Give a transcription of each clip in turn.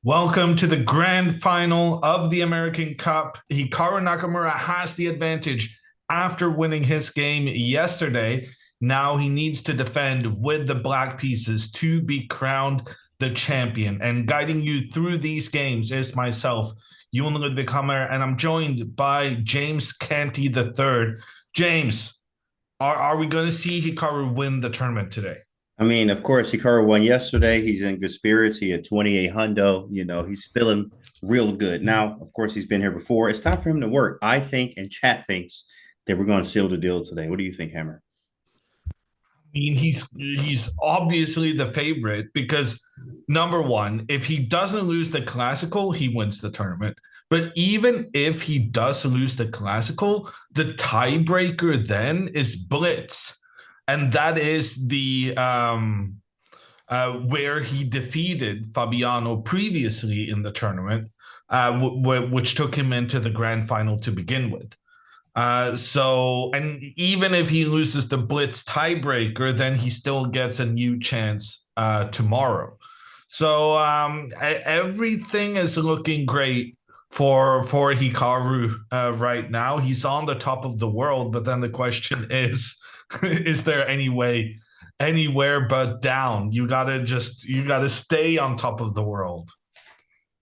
Welcome to the grand final of the American Cup. Hikaru Nakamura has the advantage after winning his game yesterday. Now he needs to defend with the black pieces to be crowned the champion. And guiding you through these games is myself, Jon Ludwig Hammer, and I'm joined by James Canty III. James, are we going to see Hikaru win the tournament today? I mean, of course, Hikaru won yesterday. He's in good spirits. He had 28 hundo. He's feeling real good. Now, of course, he's been here before. It's time for him to work. I think, and chat thinks that we're going to seal the deal today. What do you think, Hammer? Mean, he's obviously the favorite because number one, if he doesn't lose the classical, he wins the tournament. But even if he does lose the classical, the tiebreaker then is blitz, and that is the where he defeated Fabiano previously in the tournament, which took him into the grand final to begin with. And even if he loses the blitz tiebreaker, then he still gets a new chance tomorrow. So everything is looking great for Hikaru right now. He's on the top of the world, but then the question is, is there any way anywhere but down? You gotta stay on top of the world.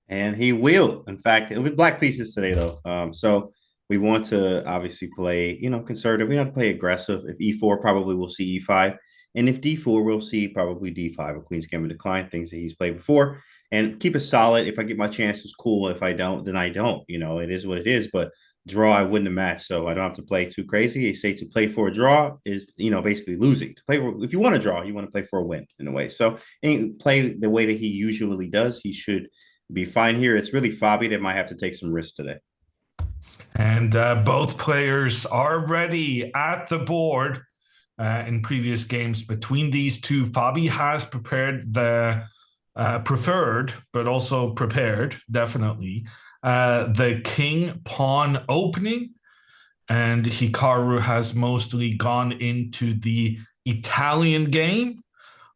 And he will. In fact, with black pieces today, though. So we want to obviously play, conservative. We don't have to play aggressive. If E4, probably we'll see E5. And if D4, we'll see probably D5, a Queen's Gambit decline, things that he's played before. And keep it solid. If I get my chances, cool. If I don't, then I don't. It is what it is. But draw, I wouldn't have matched, so I don't have to play too crazy. They say to play for a draw is, basically losing. To play for, if you want to draw, you want to play for a win in a way. So and play the way that he usually does. He should be fine here. It's really Fabi that might have to take some risks today. And both players are ready at the board. In previous games between these two, Fabi has prepared the preferred, but also prepared, definitely, the king pawn opening. And Hikaru has mostly gone into the Italian game.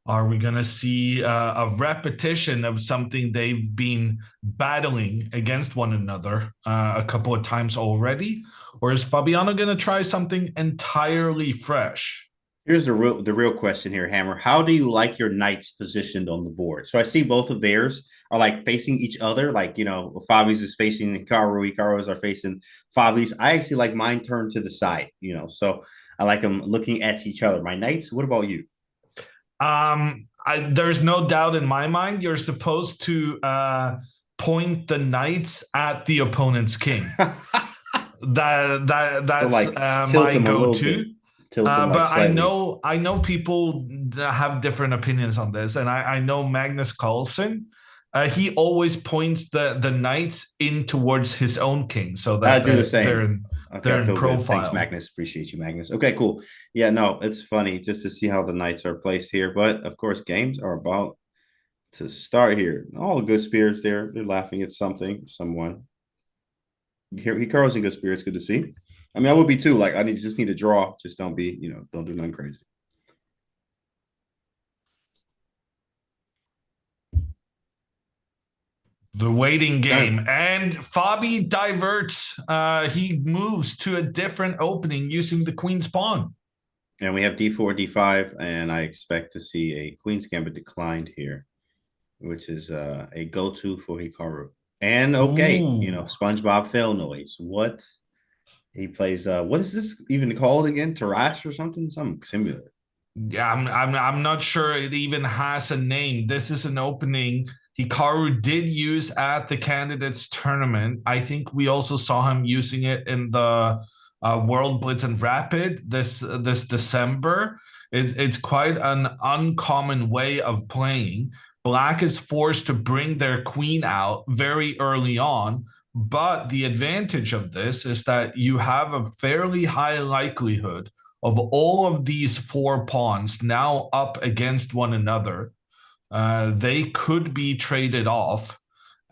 Are we going to see a repetition of something they've been battling against one another a couple of times already? Or is Fabiano going to try something entirely fresh? Here's the real question here, Hammer. How do you like your knights positioned on the board? So I see both of theirs are like facing each other. Like, Fabi's is facing Hikaru, Hikaru's are facing Fabi's. I actually like mine turned to the side, so I like them looking at each other. My knights, what about you? There's no doubt in my mind you're supposed to point the knights at the opponent's king. So That's like tilt my them a little bit, go-to. tilt them like But slightly. I know people have different opinions on this, and I know Magnus Carlsen. He always points the knights in towards his own king, so I that do the same. Okay, they're I in feel good. Thanks, profile. Magnus. Appreciate you, Magnus. Okay, cool. Yeah, no, it's funny just to see how the knights are placed here. But of course, games are about to start here. All the good spirits there. They're laughing at something, someone. Here, Hikaru's in good spirits. Good to see. I mean, I would be too. Like, just need to draw. Just don't be, don't do nothing crazy. The waiting Okay. game. And Fabi diverts. He moves to a different opening using the queen's pawn. And we have D4, D5, and I expect to see a Queen's Gambit declined here, which is a go-to for Hikaru. And okay, Ooh. SpongeBob fail noise. What he plays? What is this even called again? Tarash or something? Some similar. Yeah, I'm not sure it even has a name. This is an opening Hikaru did use at the candidates tournament. I think we also saw him using it in the World Blitz and Rapid this December. It's quite an uncommon way of playing. Black is forced to bring their queen out very early on, but the advantage of this is that you have a fairly high likelihood of all of these four pawns now up against one another. They could be traded off,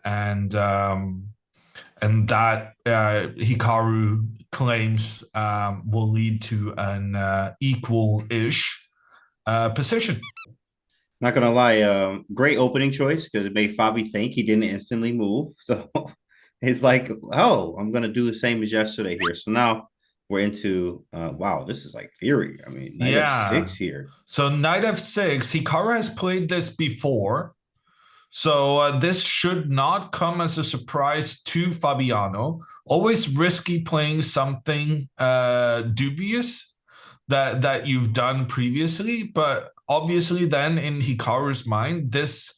and that Hikaru claims will lead to an equal-ish position. Not gonna lie, great opening choice because it made Fabi think he didn't instantly move. So it's like, oh, I'm gonna do the same as yesterday here. So now we're into wow, this is like theory. I mean, knight Yeah. f6 here. So knight f6, Hikaru has played this before. So this should not come as a surprise to Fabiano. Always risky playing something dubious that you've done previously, but obviously then in Hikaru's mind, this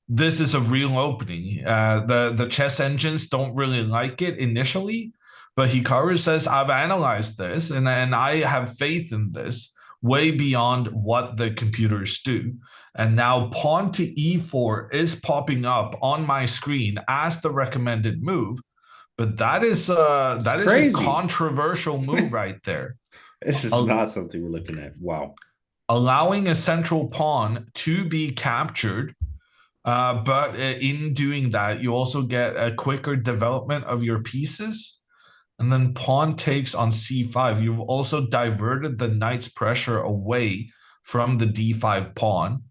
is a real opening. The chess engines don't really like it initially, but Hikaru says, I've analyzed this and I have faith in this way beyond what the computers do. And now pawn to e4 is popping up on my screen as the recommended move. But It's that is a crazy. controversial move right there. This is not something we're looking at. Wow. Allowing a central pawn to be captured. But in doing that, you also get a quicker development of your pieces. And then pawn takes on c5. You've also diverted the knight's pressure away from the d5 pawn.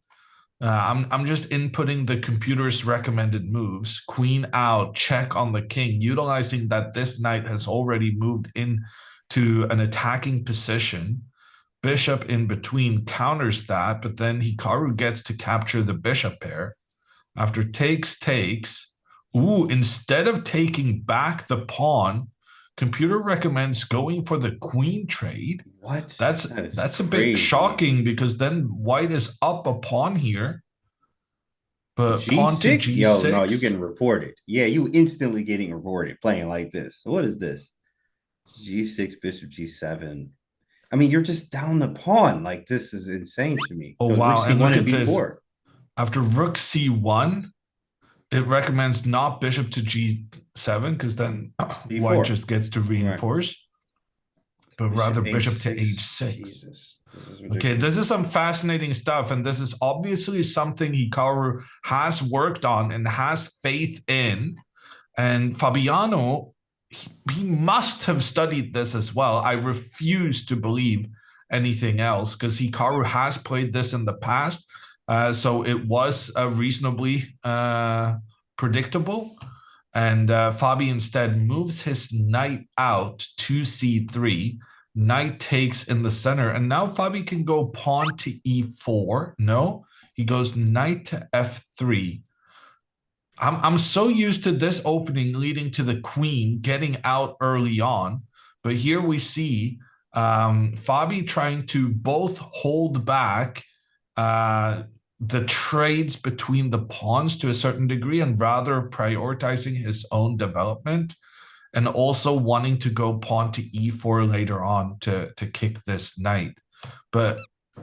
I'm just inputting the computer's recommended moves. Queen out, check on the king, utilizing that this knight has already moved into an attacking position. Bishop in between counters that, but then Hikaru gets to capture the bishop pair. After takes. Ooh, instead of taking back the pawn, computer recommends going for the queen trade. What? That's That is that's a bit crazy. shocking because then white is up a pawn here, but pawn to G6? Yo, no, you're g6. getting reported. Yeah, you instantly getting reported playing like this. What is this? G6, bishop G7. I mean, you're just down the pawn. Like, this is insane to me. Oh It was rook wow, and C1 look and at this. B4. After rook c1, it recommends not bishop to g7 because then white B4. just gets to Right. reinforce, but Bishop rather bishop to H6. h6. Jesus. This is Okay, ridiculous. this is some fascinating stuff, and this is obviously something Hikaru has worked on and has faith in. And Fabiano, he must have studied this as well. I refuse to believe anything else because Hikaru has played this in the past, so it was reasonably predictable. And Fabi instead moves his knight out to c3. Knight takes in the center. And now Fabi can go pawn to e4. No, he goes knight to f3. I'm so used to this opening leading to the queen getting out early on. But here we see Fabi trying to both hold back the trades between the pawns to a certain degree and rather prioritizing his own development and also wanting to go pawn to e4 later on to kick this knight. But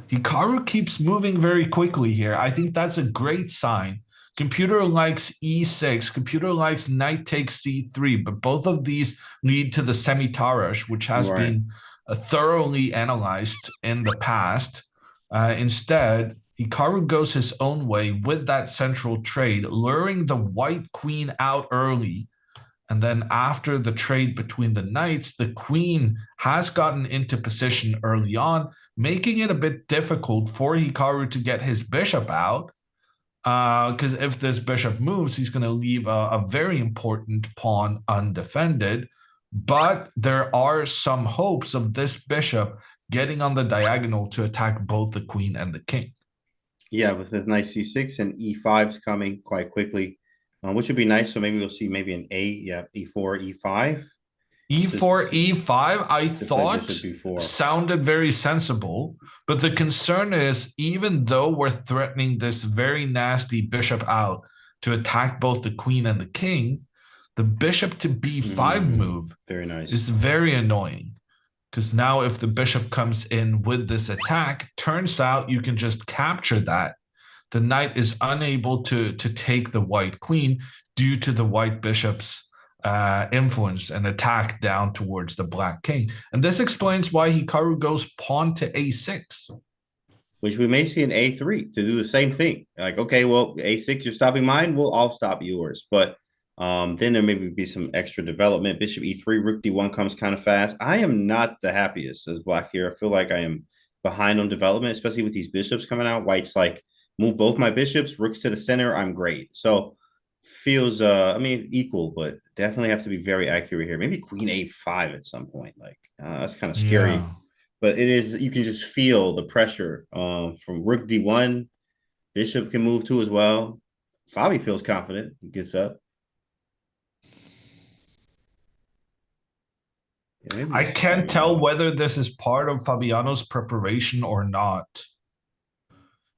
Hikaru keeps moving very quickly here. I think that's a great sign. Computer likes e6, computer likes knight takes c3, but both of these lead to the semitarash, which has Right. been thoroughly analyzed in the past. Instead, Hikaru goes his own way with that central trade, luring the white queen out early. And then after the trade between the knights, the queen has gotten into position early on, making it a bit difficult for Hikaru to get his bishop out. Because if this bishop moves, he's going to leave a very important pawn undefended. But there are some hopes of this bishop getting on the diagonal to attack both the queen and the king. Yeah, with the knight C6 and E5's coming quite quickly, which would be nice. So maybe we'll see maybe an A, yeah, E4, E5. E4, E5, I To play thought bishop B4. sounded very sensible. But the concern is, even though we're threatening this very nasty bishop out to attack both the queen and the king, the bishop to B5 move Very nice. is very annoying. Because now, if the bishop comes in with this attack, turns out you can just capture that. The knight is unable to take the white queen due to the white bishop's influence and attack down towards the black king. And this explains why Hikaru goes pawn to a6. Which we may see in A3 to do the same thing. Like, okay, well, A6, you're stopping mine, I'll stop yours. But then there maybe be some extra development. Bishop E3, Rook D1 comes kind of fast. I am not the happiest as black here. I feel like I am behind on development, especially with these bishops coming out. White's like move both my bishops, rooks to the center, I'm great. So feels I mean equal, but definitely have to be very accurate here. Maybe queen a5 at some point. Like that's kind of scary. Yeah. But it is you can just feel the pressure from rook d1. Bishop can move too as well. Fabi feels confident. He gets up. Yeah, maybe I can't tell c. whether this is part of Fabiano's preparation or not.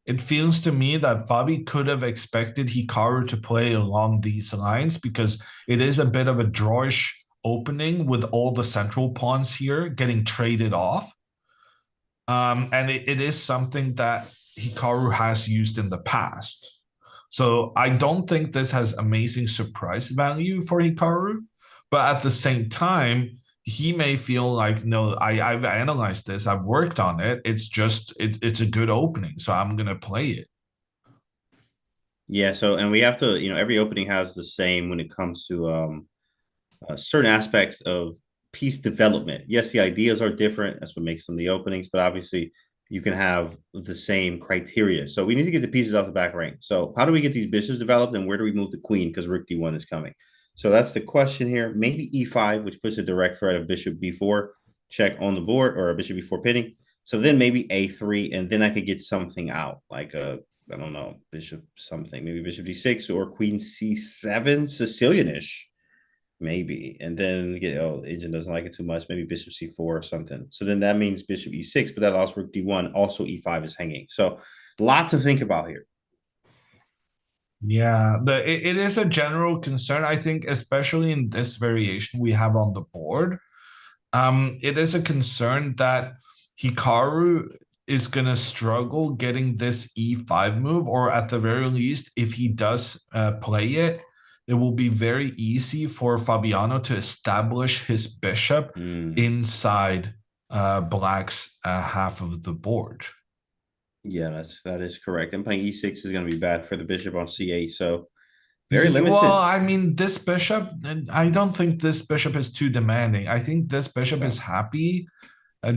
It feels to me that Fabi could have expected Hikaru to play along these lines because it is a bit of a drawish opening with all the central pawns here getting traded off. And it is something that Hikaru has used in the past. So I don't think this has amazing surprise value for Hikaru, but at the same time, he may feel like, no, I've analyzed this, I've worked on it. It's a good opening, so I'm gonna play it. Yeah, so and we have to, every opening has the same when it comes to certain aspects of piece development. Yes, the ideas are different. That's what makes them the openings, but obviously you can have the same criteria. So we need to get the pieces off the back rank. So how do we get these bishops developed and where do we move the queen? Because rook d1 is coming. So that's the question here. Maybe e5, which puts a direct threat of bishop b4 check on the board or a bishop b4 pinning. So then maybe a3, and then I could get something out like a I don't know, bishop something, maybe bishop d6 or queen c7, Sicilian-ish. Maybe. And then get agent doesn't like it too much. Maybe bishop c4 or something. So then that means bishop e6, but that allows rook d1. Also e5 is hanging. So a lot to think about here. Yeah, it is a general concern, I think, especially in this variation we have on the board. It is a concern that Hikaru is gonna struggle getting this e5 move, or at the very least, if he does play it, it will be very easy for Fabiano to establish his bishop Mm. inside Black's half of the board. Yeah, that is correct. And playing e6 is going to be bad for the bishop on c8. So very Well, limited. I mean, this bishop, I don't think this bishop is too demanding. I think this bishop Yeah. is happy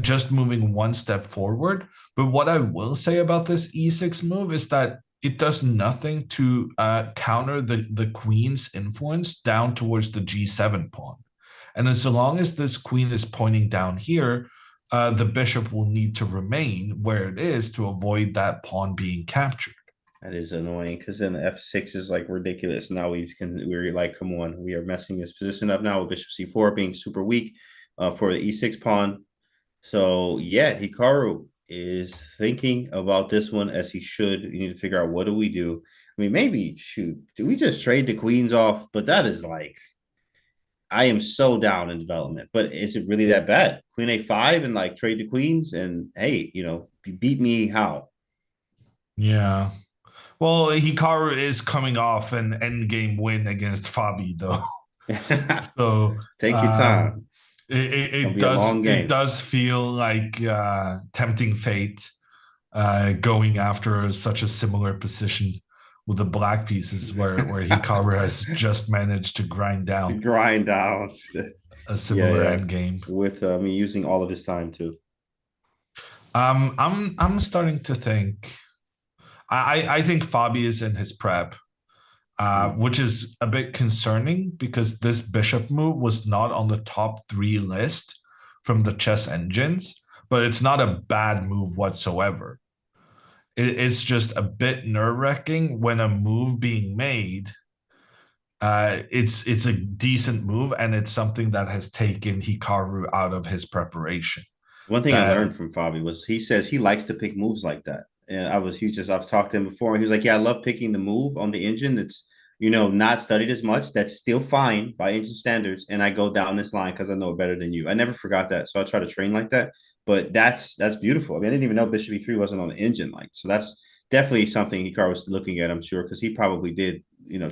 just moving one step forward. But what I will say about this e6 move is that it does nothing to counter the queen's influence down towards the g7 pawn. And as long as this queen is pointing down here, the bishop will need to remain where it is to avoid that pawn being captured. That is annoying because then f6 is like ridiculous. Now we're like, come on, we are messing this position up now with bishop c4 being super weak for the e6 pawn. So yeah, Hikaru is thinking about this one as he should. You need to figure out what do we do. I mean, maybe shoot, do we just trade the queens off? But that is like, I am so down in development. But is it really that bad? Queen a5 and like trade the queens and hey, you beat me how? Yeah. Well, Hikaru is coming off an endgame win against Fabi, though. So Take your um, time. It's gonna it be a long it game. does feel like tempting fate going after such a similar position with the black pieces where Hikaru has just managed to grind down Grind down. a Yeah, similar yeah. end game. With me using all of his time too. I'm starting to think I think Fabi is in his prep, Mm. which is a bit concerning because this bishop move was not on the top three list from the chess engines, but it's not a bad move whatsoever. It's just a bit nerve wracking when a move being made. It's a decent move, and it's something that has taken Hikaru out of his preparation. One thing I That learned from Fabi was he says he likes to pick moves like that. And I've talked to him before. And he was like, yeah, I love picking the move on the engine that's, not studied as much. That's still fine by engine standards. And I go down this line because I know it better than you. I never forgot that. So I try to train like that. But that's beautiful. I mean, I didn't even know Bishop E3 wasn't on the engine. Like, so that's definitely something Hikaru was looking at, I'm sure, because he probably did,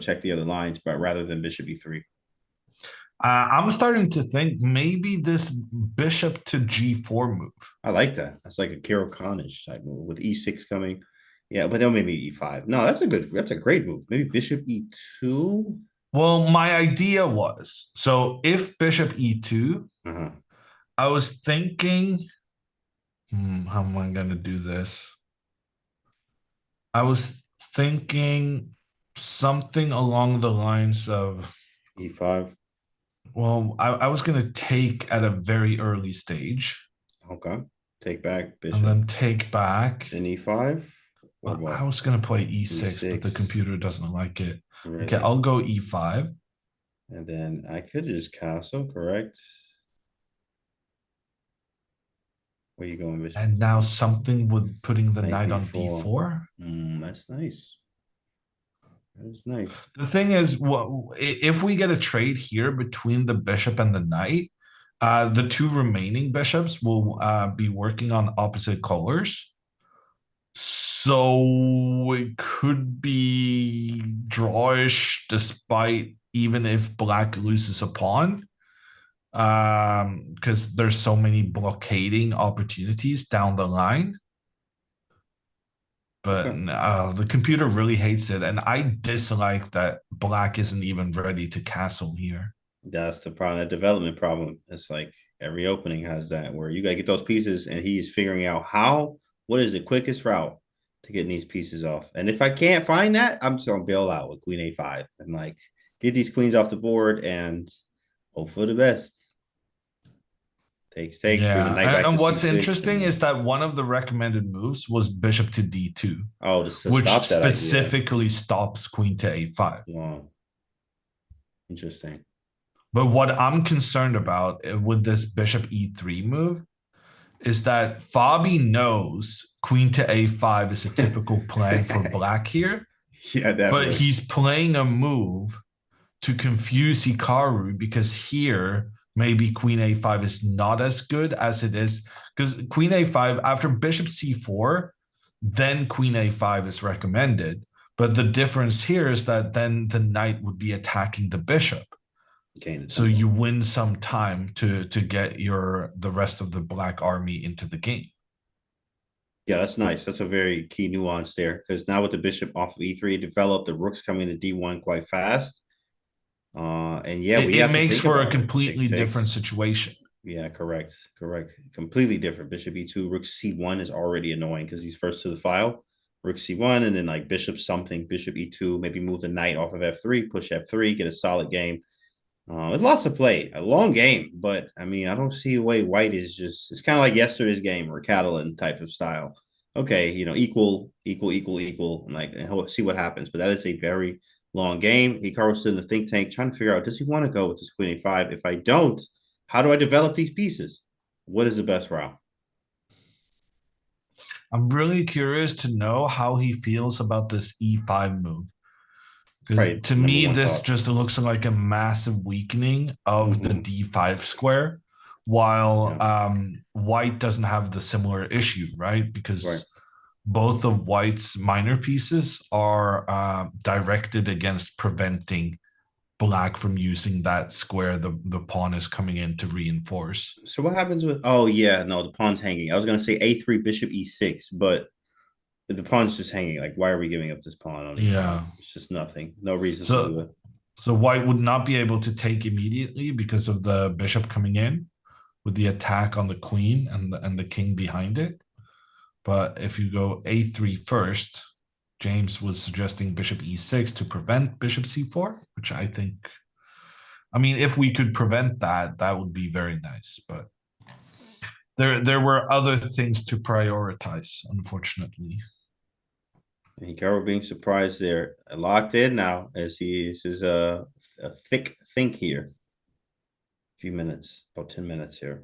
check the other lines, but rather than Bishop E3. I'm starting to think maybe this bishop to g4 move. I like that. That's like a Carol Conish type move with e6 coming. Yeah, but then maybe e5. No, that's a great move. Maybe bishop e2. Well, my idea was so if bishop e2, Uh-huh. I was thinking, how am I going to do this? I was thinking something along the lines of, E5. well, I was going to take at a very early stage Okay. Take back and bishop. then take back. Then E5. What Well, I about was going to play e6, but the E6? computer doesn't like it. Okay, Really? I'll go e5. And then I could just castle, correct? Where you going, bishop? And now something with putting the Knight knight on D4. d4. That's nice. That's nice. The thing is, if we get a trade here between the bishop and the knight, the two remaining bishops will be working on opposite colors. So it could be drawish despite even if black loses a pawn. Because there's so many blockading opportunities down the line. But Okay. the computer really hates it, and I dislike that black isn't even ready to castle here. That's the problem, the development problem. It's like every opening has that where you gotta get those pieces, and he's figuring out what is the quickest route to getting these pieces off. And if I can't find that, I'm just gonna bail out with Queen A5 and like get these queens off the board and hope for the best. Takes, bring the Yeah, knight back to and what's C6, interesting and is that one of the recommended moves was bishop to d2, oh, to which stop that idea. specifically stops queen to a5. Wow, interesting. But what I'm concerned about with this bishop e3 move is that Fabi knows queen to a5 is a typical plan for black here, Yeah, but definitely. he's playing a move to confuse Hikaru because here maybe queen a5 is not as good as it is because queen a5 after bishop c4, then queen a5 is recommended. But the difference here is that then the knight would be attacking the bishop. Gain the So tempo. you win some time to get the rest of the black army into the game. Yeah, that's nice. That's a very key nuance there because now with the bishop off of e3, it developed the rook's coming to d1 quite fast. And yeah, we It have to makes think for a about it. completely different Takes. situation. Yeah, correct. Completely different. Bishop e2, rook c1 is already annoying because he's first to the file. Rook c1, and then like bishop something, bishop e2, maybe move the knight off of f3, push f3, get a solid game. With lots to play, a long game, but I mean, I don't see a way white is just, it's kind of like yesterday's game or Catalan type of style. Okay, equal, and like, and see what happens. But that is a very long game. Hikaru's still in the think tank trying to figure out, does he want to go with this queen a5? If I don't, how do I develop these pieces? What is the best route? I'm really curious to know how he feels about this e5 move. Because Probably to number me, one this thought. just looks like a massive weakening of the Mm-hmm. d5 square, while Yeah, white doesn't have the similar issue, right? right. Because both of white's minor pieces are directed against preventing black from using that square the pawn is coming in to reinforce. So what happens with? Oh yeah, no, the pawn's hanging. I was gonna say a3, bishop e6, but the pawn's just hanging. Like, why are we giving up this pawn on e5? Yeah. It's just nothing. No reason to do So it. so white would not be able to take immediately because of the bishop coming in with the attack on the queen and the king behind it. But if you go a3 first, James was suggesting bishop e6 to prevent bishop c4, which I think, I mean, if we could prevent that, that would be very nice. But there were other things to prioritize, unfortunately. Hikaru being surprised there, locked in now as he is a thick think here. A few minutes, about 10 minutes here.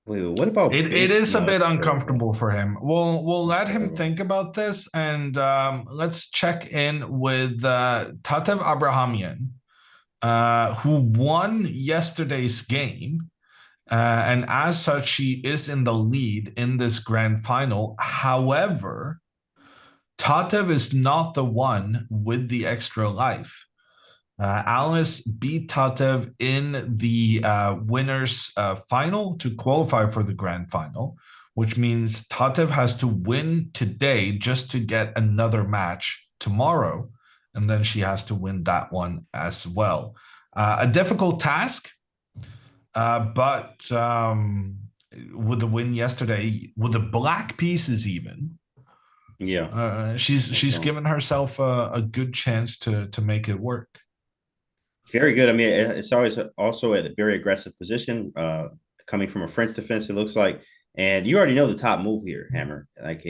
Wait, what about It is a bit bismuth for? uncomfortable for him. We'll That's let him terrible. think about this, and let's check in with Tatev Abrahamian, who won yesterday's game. And as such, she is in the lead in this grand final. However, Tatev is not the one with the extra life. Alice beat Tatev in the winners' final to qualify for the grand final, which means Tatev has to win today just to get another match tomorrow. And then she has to win that one as well. A difficult task, But with the win yesterday, with the black pieces even, Yeah, she's so given herself a good chance to make it work. very good. I mean, it's always also at a very aggressive position, coming from a French defense. It looks like, and you already know the top move here, Hammer. Like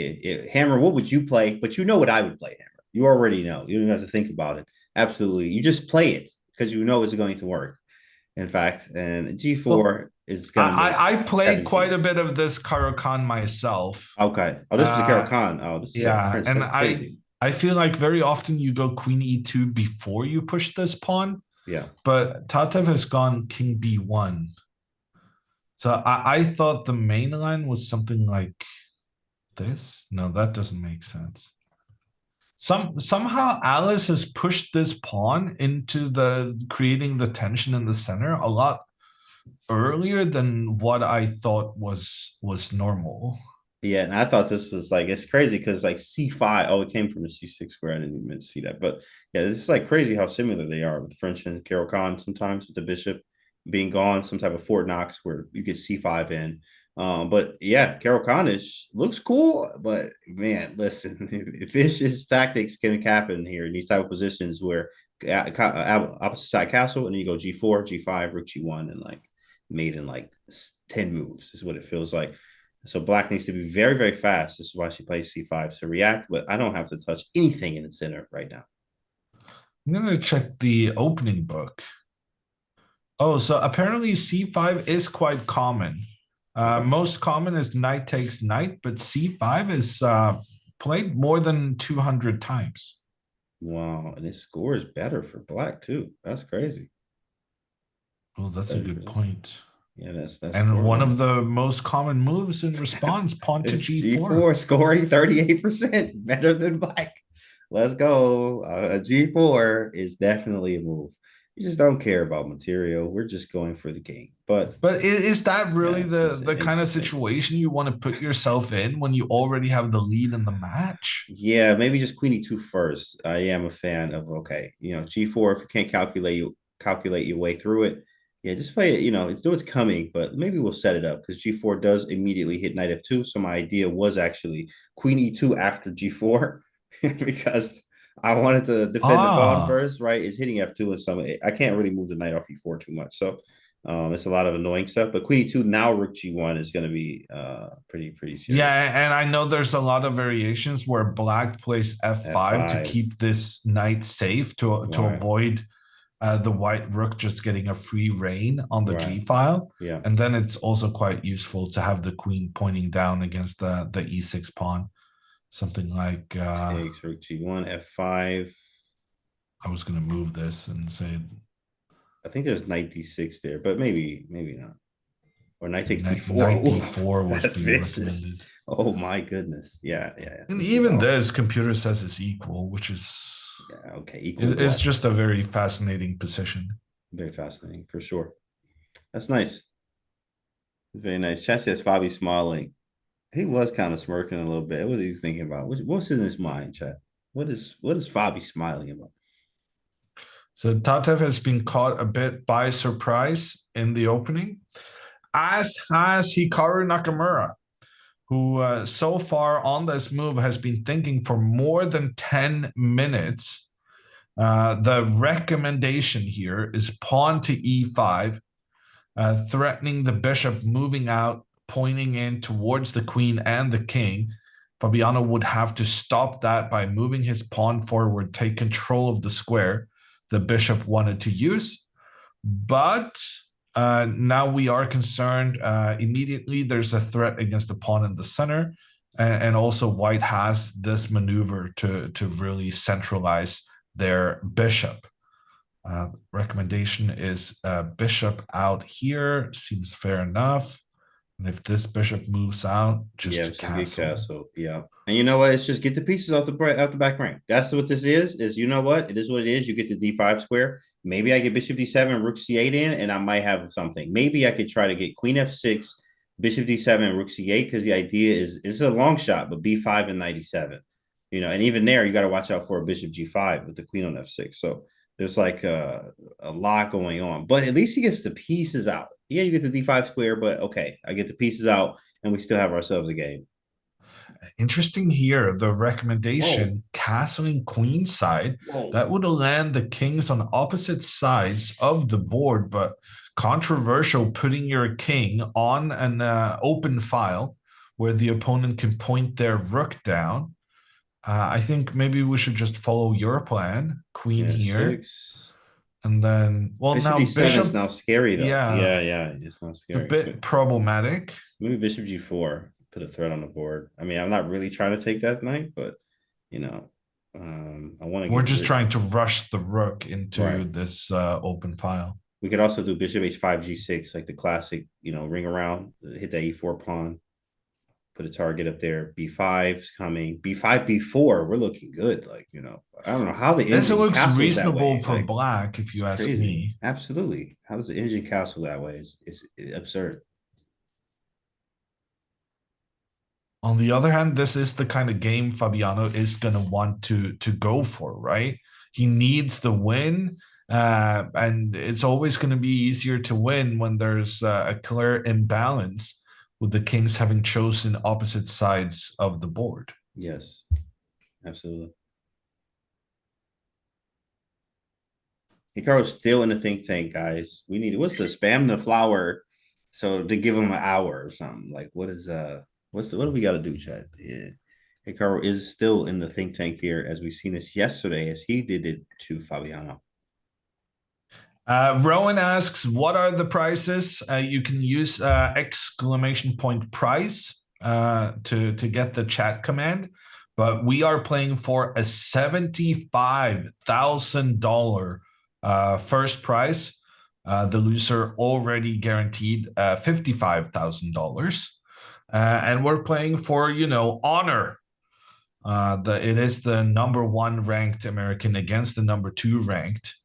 Hammer, what would you play? But you know what I would play, Hammer. You already know. You don't have to think about it. Absolutely, you just play it because you know it's going to work. In fact, and Well, G4 is going to move I played quite 17. a bit of this Karokan myself. Okay. Oh, this was a Carol Uh, Khan. Oh, this is a yeah, French. and That's crazy. I feel like very often you go Queen E2 before you push this pawn, Yeah. but Tatev has gone King B1. So I thought the main line was something like this. No, that doesn't make sense. Somehow Alice has pushed this pawn into the creating the tension in the center a lot earlier than what I thought was normal. Yeah, and I thought this was like it's crazy because like C5, oh, it came from a C6 square. I didn't even see that. But yeah, this is like crazy how similar they are with French and Carol Khan sometimes with the bishop being gone, some type of Fort Knox where you get C5 in. But yeah, Carol Khan is looks cool, but man, listen, if vicious tactics can happen here in these type of positions where opposite side castle and then you go G4, G5, Rook G1, and like made in like 10 moves is what it feels like. So black needs to be very, very fast. This is why she plays C5 to react, but I don't have to touch anything in the center right now. I'm gonna check the opening book. Oh, so apparently C5 is quite common. Okay. Most common is knight takes knight, but C5 is played more than 200 times. Wow. And his score is better for black too. That's crazy. Oh, that's a That good is, point. yeah, that's And score one of wise. the most common moves in response, pawn to It's G4. G4 scoring 38% better than black. Let's go. G4 is definitely a move. You just don't care about material. We're just going for the game. But But is that really yeah, it's just the kind of interesting. situation you want to put yourself in when you already have the lead in the match? Yeah, maybe just Queen E2 first. I am a fan of okay, G4 if you can't calculate your way through it. Yeah, just play it, it's know it's coming, but maybe we'll set it up because G4 does immediately hit knight F2. So my idea was actually Queen E2 after G4 because I wanted to defend the pawn Ah, first, right? It's hitting F2 and some I can't really move the knight off E4 too much. So it's a lot of annoying stuff. But Queen E2 now Rook G1 is gonna be pretty serious. yeah, and I know there's a lot of variations where black plays F5 to F5. keep this knight safe to Right. avoid the white rook just getting a free reign on the Right. G file. Yeah. And then it's also quite useful to have the queen pointing down against the E6 pawn. Something like Takes rook G1, F5. I was going to move this and say I think there's knight D6 there, but maybe not. Or knight takes D4. knight Ooh, d4 was that's being vicious. recommended. Oh my goodness. Yeah. And This is even all. this computer says it's equal, which Yeah, okay. Equal is what? just a very fascinating position. Very fascinating for sure. That's nice. Very nice. Chat says Fabi smiling. He was kind of smirking a little bit. What was he thinking about? What's in his mind, chat? What is Fabi smiling about? So Tatev has been caught a bit by surprise in the opening, as has Hikaru Nakamura, who so far on this move has been thinking for more than 10 minutes. The recommendation here is pawn to e5, threatening the bishop moving out, pointing in towards the queen and the king. Fabiano would have to stop that by moving his pawn forward, take control of the square the bishop wanted to use. But now we are concerned. Immediately, there's a threat against the pawn in the center. And also, white has this maneuver to really centralize their bishop. Recommendation is bishop out here. Seems fair enough. And if this bishop moves out, just Yeah, to it's a good castle. castle. Yeah. And you know what? It's just get the pieces out the back rank. That's what this is you know what? It is what it is. You get the D5 square. Maybe I get bishop D7, rook C8 in, and I might have something. Maybe I could try to get queen F6, bishop D7, rook C8, because the idea is it's a long shot, but B5 and 97. And even there, you got to watch out for a bishop G5 with the queen on F6. So there's like a lot going on. But at least he gets the pieces out. Yeah, you get the d5 square, but okay, I get the pieces out, and we still have ourselves a game. Interesting here, the Whoa, recommendation castling queenside. whoa. That would land the kings on opposite sides of the board, but controversial putting your king on an open file where the opponent can point their rook down. I think maybe we should just follow your plan, queen Yeah, here, six. and then, well, Bishop now d7 is bishop, now scary though. yeah, Yeah, yeah, it's not it's a scary. bit problematic. Maybe bishop g4, put a threat on the board. I mean, I'm not really trying to take that knight, but you know, I want to We're get just rid. trying to rush the rook Right. into this open file. We could also do bishop h5 g6, like the classic, ring around, hit that e4 pawn, put a target up there. b5's coming. b5, b4. We're looking good. Like, I don't know how the This engine looks castles that reasonable way. for Like, black, if it's you ask crazy. me. Absolutely. How does the engine castle that way? It's absurd. On the other hand, this is the kind of game Fabiano is going to want to go for, right? He needs the win, and it's always going to be easier to win when there's a clear imbalance with the kings having chosen opposite sides of the board. Yes, absolutely. Hikaru's still in the think tank, guys. We need what's the spam the flower so to give him an hour or something. Like what do we gotta do, Chad? Yeah. Hikaru is still in the think tank here, as we've seen this yesterday, as he did it to Fabiano. Rowan asks, "What are the prices?" You can use exclamation point price to get the chat command, but we are playing for a $75,000 first prize. The loser already guaranteed $55,000, and we're playing for honor. It is the number one ranked American against the number two ranked.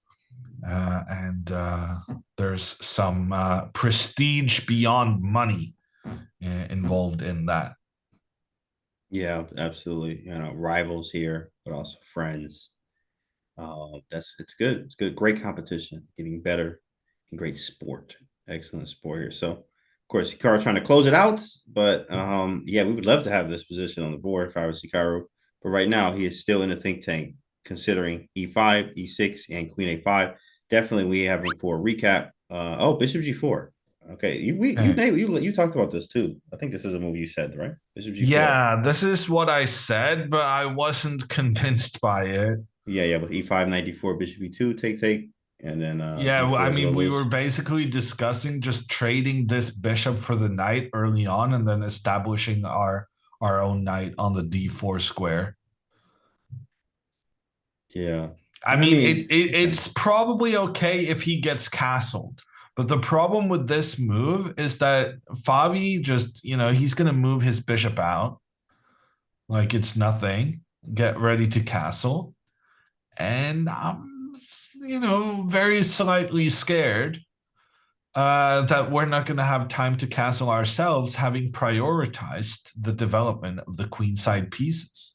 And there's some prestige beyond money involved in that. Yeah, absolutely. Rivals here, but also friends. It's good. It's good. Great competition, getting better, and great sport. Excellent sport here. So, of course, Hikaru trying to close it out, but yeah, we would love to have this position on the board if I was Hikaru. But right now, he is still in the think tank, considering e5, e6, and queen a5. Definitely, we having for a recap. Bishop g4. Okay, Okay. you talked about this too. I think this is a move you said, right? Bishop g4. Yeah, this is what I said, but I wasn't convinced by it. Yeah, yeah, with e5, knight d4, bishop e2, take, and then Yeah, well, I d4 is a mean, little we were loose. basically discussing just trading this bishop for the knight early on, and then establishing our own knight on the d4 square. Yeah. I I mean, mean, okay. it's probably okay if he gets castled. But the problem with this move is that Fabi just, he's going to move his bishop out like it's nothing, get ready to castle. And I'm, very slightly scared that we're not going to have time to castle ourselves, having prioritized the development of the queenside pieces.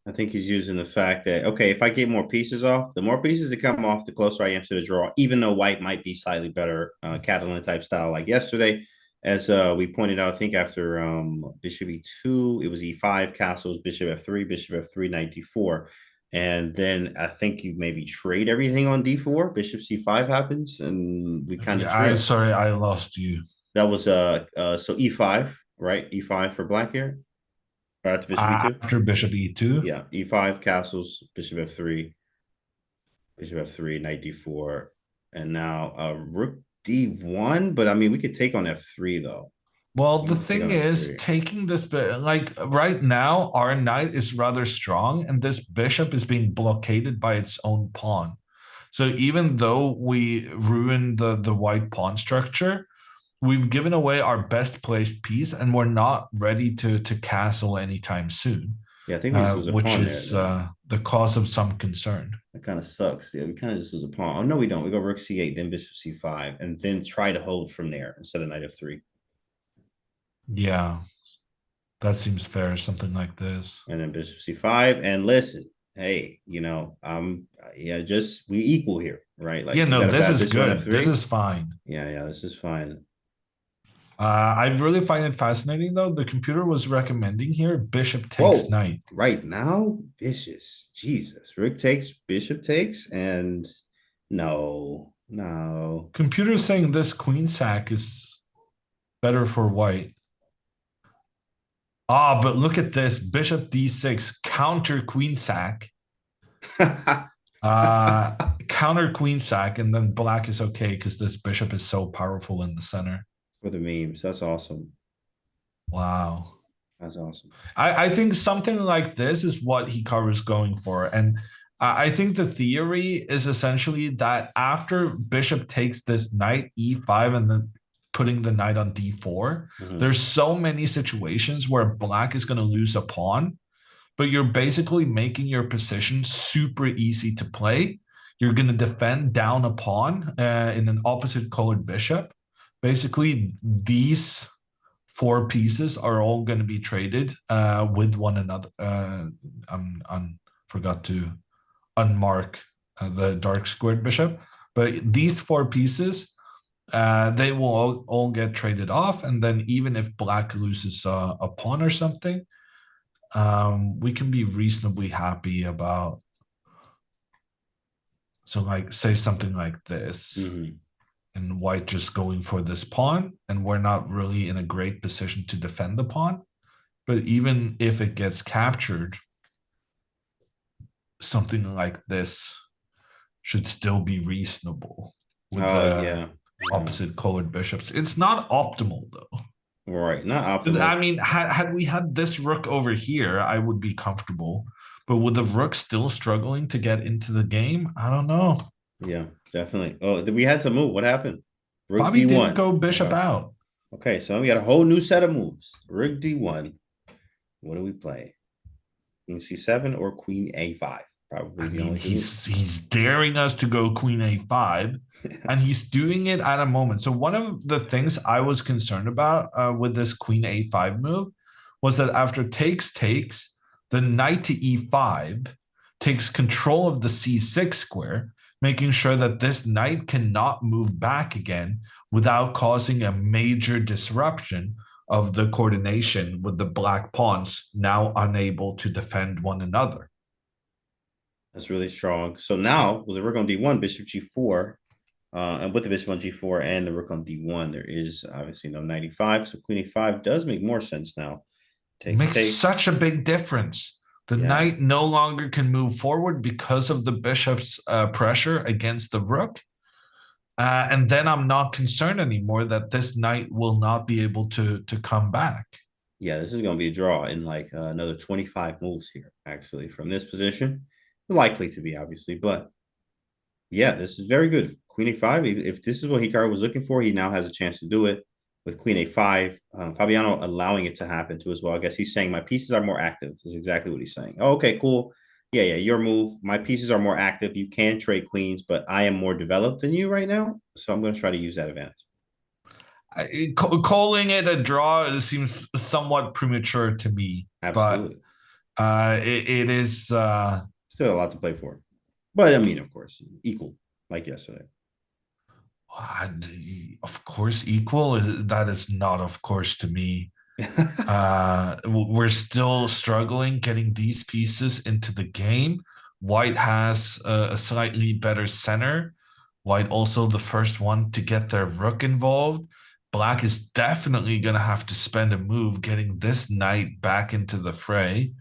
I think he's using the fact that, okay, if I get more pieces off, the more pieces that come off, the closer I am to the draw, even though white might be slightly better Catalan type style like yesterday. As we pointed out, I think after bishop e2, it was e5 castles, bishop f3, knight d4. And then I think you maybe trade everything on d4, bishop c5 happens, and we kind of Yeah, I trip. sorry, I lost you. That was so e5, right? E5 for black here, right to bishop e2. After bishop e2. Yeah, e5 castles, bishop f3, knight d4, and now rook d1. But I mean, we could take on f3 though. Well, We the could take thing on is, f3. taking this bit, like right now, our knight is rather strong, and this bishop is being blockaded by its own pawn. So even though we ruined the white pawn structure, we've given away our best placed piece, and we're not ready to castle anytime soon, Yeah, I think we just lose a which pawn there is though. the cause of some concern. That kind of sucks. Yeah, we kind of just lose a pawn. Oh no, we don't. We go rook c8, then bishop c5, and then try to hold from there instead of knight f3. Yeah, that seems fair. Something like this. And then bishop c5. And listen, hey, yeah, just we equal here, right? Yeah, Like you no, got a this bad is position on good. This F3. is fine. Yeah, this is fine. I really find it fascinating though. The computer was recommending here bishop takes Whoa, knight. right now, vicious. Jesus. Rook takes, bishop takes, and no, no. Computer saying this queen sack is better for white. Ah, but look at this bishop d6 counter queen sack. Uh, Counter queen sack, and then black is okay because this bishop is so powerful in the center. For the memes. That's awesome. Wow. That's awesome. I think something like this is what Hikaru is going for. And I think the theory is essentially that after bishop takes this knight e5 and then putting the knight on d4, there's so many situations where black is going to lose a pawn, but you're basically making your position super easy to play. You're going to defend down a pawn in an opposite colored bishop. Basically, these four pieces are all going to be traded with one another. Forgot to unmark the dark squared bishop, but these four pieces they will all get traded off, and then even if black loses a pawn or something, we can be reasonably happy about. So, like, say something like this. And white just going for this pawn, and we're not really in a great position to defend the pawn. But even if it gets captured, something like this should still be reasonable with Oh the yeah. Yeah. opposite colored bishops. It's not optimal though. Right. Not I optimal. mean, had we had this rook over here, I would be comfortable. But with the rook still struggling to get into the game, I don't know. Yeah, definitely. Oh, we had some move. What happened? Rook Fabi didn't D1. go bishop Okay. out. Okay, so we got a whole new set of moves. Rook D1. What do we play? Queen C7 or Queen A5? I Probably the mean, only two moves. he's daring us to go queen a5, and he's doing it at a moment. So one of the things I was concerned about with this queen a5 move was that after takes, the knight to e5 takes control of the c6 square, making sure that this knight cannot move back again without causing a major disruption of the coordination with the black pawns now unable to defend one another. That's really strong. So now with the rook on D1, bishop G4, and with the bishop on G4 and the rook on D1, there is obviously no 95. So Queen A5 does make more sense now. Takes, Makes takes. such a big difference. The Yeah. knight no longer can move forward because of the bishop's pressure against the rook. And then I'm not concerned anymore that this knight will not be able to come back. Yeah, this is going to be a draw in like another 25 moves here, actually, from this position. Likely to be, obviously, but yeah, this is very good. Queen A5, if this is what Hikaru was looking for, he now has a chance to do it with Queen A5. Fabiano allowing it to happen too as well. I guess he's saying my pieces are more active. This is exactly what he's saying. Oh, okay, cool. Yeah, your move. My pieces are more active. You can trade queens, but I am more developed than you right now. So I'm going to try to use that advantage. Calling it a draw seems somewhat premature to me, but Absolutely. it is. Still a lot to play for. But I mean, of course, equal like yesterday. Of course, equal. That is not, of course, to me. We're still struggling getting these pieces into the game. White has a slightly better center. White also the first one to get their rook involved. Black is definitely going to have to spend a move getting this knight back into the fray.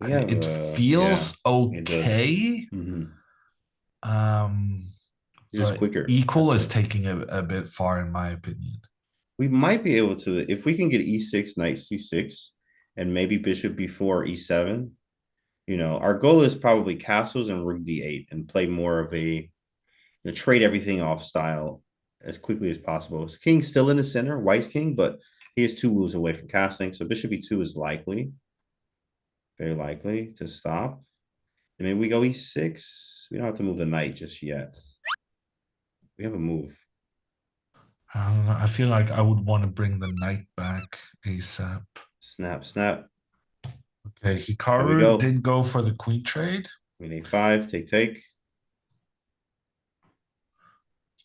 We have, It yeah, feels it does. okay, Mm-hmm. um, Just but quicker. equal That's is it. taking a bit far, in my opinion. We might be able to, if we can get e6, knight c6, and maybe bishop b4, e7. Our goal is probably castles and rook d8 and play more of a trade everything off style as quickly as possible. His king's still in the center, white's king, but he is two moves away from castling. So bishop e2 is likely, very likely to stop. And maybe we go e6. We don't have to move the knight just yet. We have a move. I feel like I would want to bring the knight back ASAP. Snap, snap. Okay, There we Hikaru go. did go for the queen trade. Queen a5, take.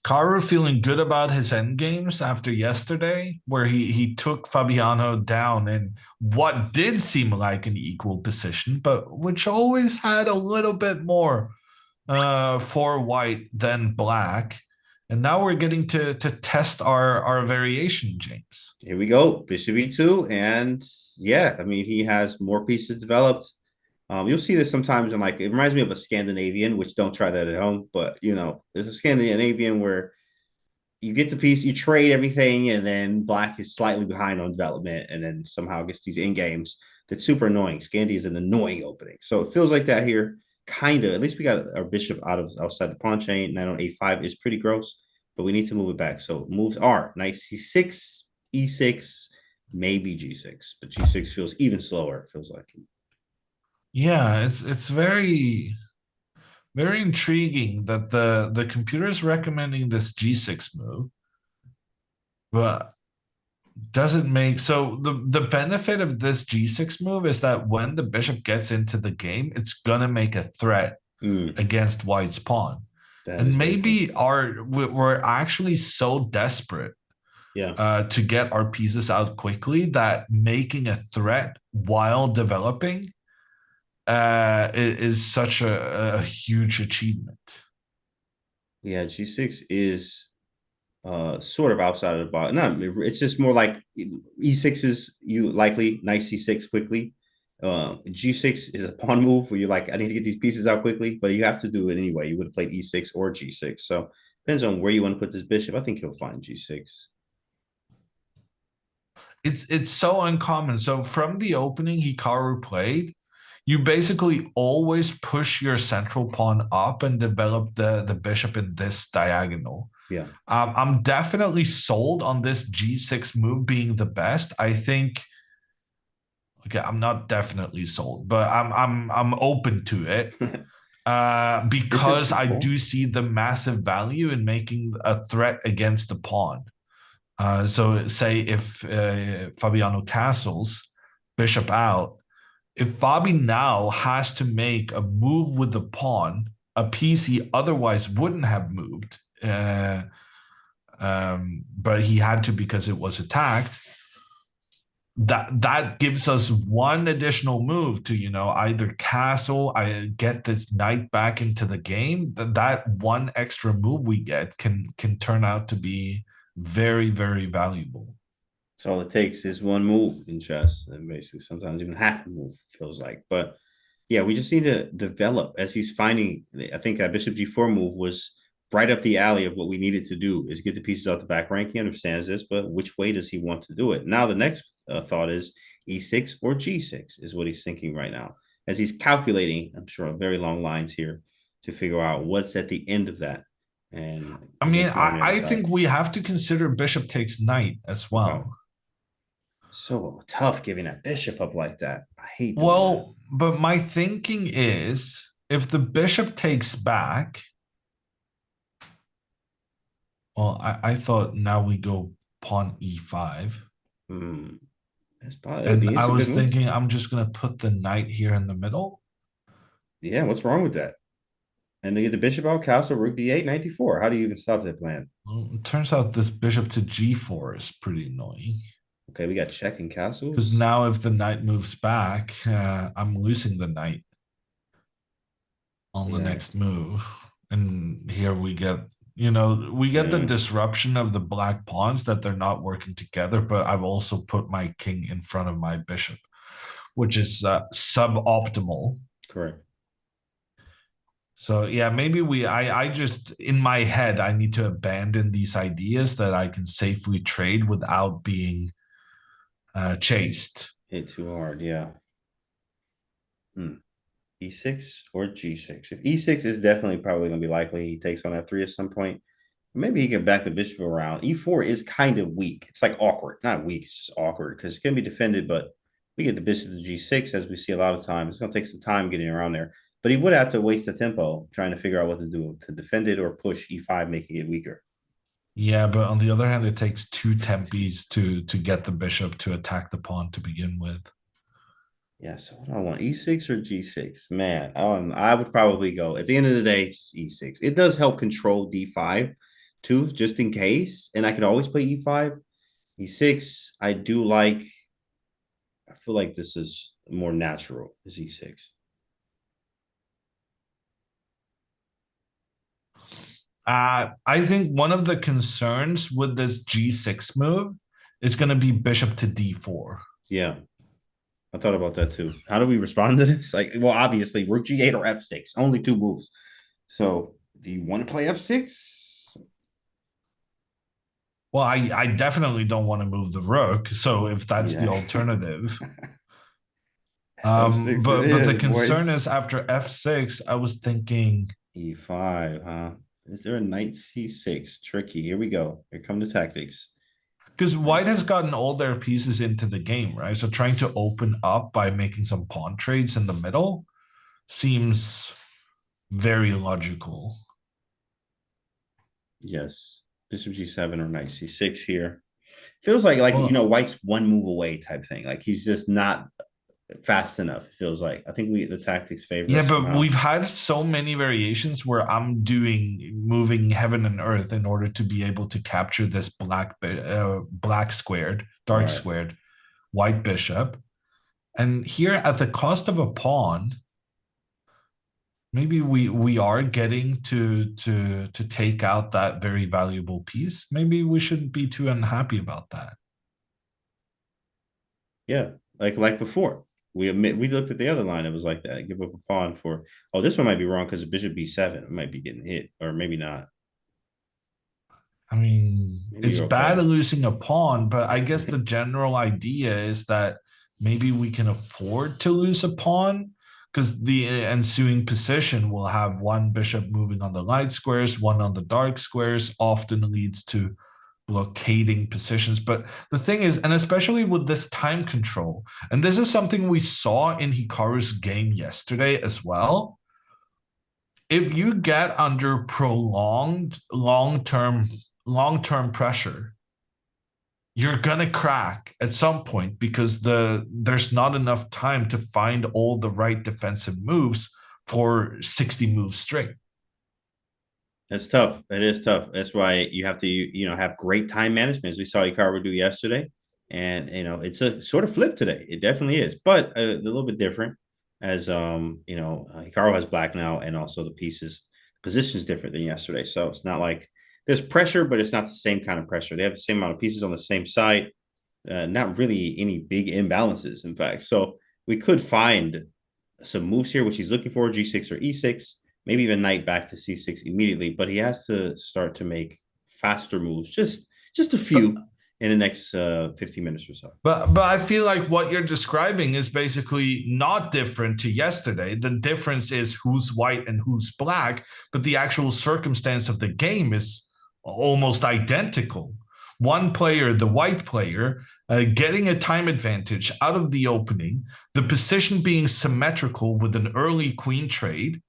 Hikaru feeling good about his end games after yesterday, where he took Fabiano down in what did seem like an equal position, but which always had a little bit more for white than black. And now we're getting to test our variation, James. Here we go. Bishop e2. And yeah, I mean, he has more pieces developed. You'll see this sometimes in like, it reminds me of a Scandinavian, which don't try that at home, but there's a Scandinavian where you get the piece, you trade everything, and then black is slightly behind on development, and then somehow gets these in games that's super annoying. Scandi is an annoying opening. So it feels like that here, kind of. At least we got our bishop outside the pawn chain. Knight on a5 is pretty gross, but we need to move it back. So moves are knight c6, e6, maybe g6, but g6 feels even slower. It feels like. Yeah, it's very intriguing that the computer is recommending this g6 move, but doesn't make so the benefit of this g6 move is that when the bishop gets into the game, it's gonna make a threat against white's pawn. That is And very true. maybe we're actually so desperate Yeah. to get our pieces out quickly that making a threat while developing is such a huge achievement. Yeah, G6 is sort of outside of the box. Not it's just more like E6 is you likely knight C6 quickly. G6 is a pawn move where you're like, I need to get these pieces out quickly, but you have to do it anyway. You would have played E6 or G6. So depends on where you want to put this bishop. I think he'll find G6. It's so uncommon. So from the opening Hikaru played, you basically always push your central pawn up and develop the bishop in this diagonal. Yeah. I'm definitely sold on this G6 move being the best. I think. Okay, I'm not definitely sold, but I'm open to it Bishop because I G4. do see the massive value in making a threat against the pawn. So say if Fabiano castles, bishop out, if Fabi now has to make a move with the pawn, a piece he otherwise wouldn't have moved, but he had to because it was attacked. That gives us one additional move to either castle, I get this knight back into the game. That one extra move we get can turn out to be very very valuable. So all it takes is one move in chess, and basically sometimes even half a move feels like. But yeah, we just need to develop as he's finding. I think that Bishop G4 move was right up the alley of what we needed to do is get the pieces out the back rank. He understands this, but which way does he want to do it? Now the next thought is E6 or G6 is what he's thinking right now as he's calculating. I'm sure very long lines here to figure out what's at the end of that and I mean, eventually on I, the other I side. think we have to consider bishop takes knight as Okay. well. So tough giving that bishop up like that. I hate doing that. Well, but my thinking is if the bishop takes back, well, I thought now we go pawn e5. Hmm. That's probably it'd And be I it's a good was move. thinking I'm just gonna put the knight here in the middle. Yeah, what's wrong with that? And they get the bishop out, castle, rook d8, 94. How do you even stop that plan? Well, it turns out this bishop to g4 is pretty annoying Okay, we got check and because castles. now if the knight moves back, I'm losing the knight on the Yeah, next move. And here we get the yeah, disruption of the black pawns that they're not working together, but I've also put my king in front of my bishop, which is suboptimal. correct. So yeah, maybe I just in my head I need to abandon these ideas that I can safely trade without being chased. Hit too hard. Yeah. Hmm. E6 or G6. If E6 is definitely probably going to be likely, he takes on F3 at some point. Maybe he can back the bishop around. E4 is kind of weak. It's like awkward. Not weak, it's just awkward because it can be defended, but we get the bishop to G6 as we see a lot of times. It's going to take some time getting around there. But he would have to waste the tempo trying to figure out what to do to defend it or push E5, making it weaker. Yeah, but on the other hand, it takes two tempes to get the bishop to attack the pawn to begin with. Yeah, so what do I want? E6 or G6? Man, I would probably go at the end of the day, just E6. It does help control D5 too, just in case. And I could always play E5. E6, I do like, I feel like this is more natural is E6. I think one of the concerns with this G6 move is going to be bishop to D4. Yeah, I thought about that too. How do we respond to this? Like, well, obviously, we're G8 or F6, only two moves. So, do you want to play F6? Well, I definitely don't want to move the rook. So if that's the Yeah. alternative, F6 it but the is, concern boys. is after F6, I was thinking E5, huh? Is there a knight C6? Tricky. Here we go. Here come the tactics. because Knight. White has gotten all their pieces into the game, right? So trying to open up by making some pawn trades in the middle seems very logical. Yes. Bishop G7 or knight C6 here. Feels like Well, White's one move away type thing. Like he's just not fast enough. It feels like I think the tactics favor yeah, us but somehow. we've had so many variations where I'm doing moving heaven and earth in order to be able to capture this black squared, dark Right. squared, white bishop. And here at the cost of a pawn, maybe we are getting to take out that very valuable piece. Maybe we shouldn't be too unhappy about that. Yeah. Like before. We looked at the other line. It was like that. Give up a pawn for this one might be wrong because Bishop B7 it might be getting hit, or maybe not. I mean, Maybe it's you're bad okay. losing a pawn, but I guess the general idea is that maybe we can afford to lose a pawn because the ensuing position will have one bishop moving on the light squares, one on the dark squares, often leads to blockading positions. But the thing is, and especially with this time control, and this is something we saw in Hikaru's game yesterday as well. If you get under prolonged long-term pressure, you're gonna crack at some point because there's not enough time to find all the right defensive moves for 60 moves straight. That's tough. It is tough. That's why you have to, have great time management, as we saw Hikaru do yesterday. And it's a sort of flip today. It definitely is, but a little bit different. As Hikaru has black now, and also the position's different than yesterday. So it's not like there's pressure, but it's not the same kind of pressure. They have the same amount of pieces on the same side. Not really any big imbalances, in fact. So we could find some moves here, which he's looking for, G6 or E6, maybe even knight back to C6 immediately, but he has to start to make faster moves, just a But few in the next 15 minutes or so. but I feel like what you're describing is basically not different to yesterday. The difference is who's white and who's black, but the actual circumstance of the game is almost identical. One player, the white player, getting a time advantage out of the opening, the position being symmetrical with an early queen trade,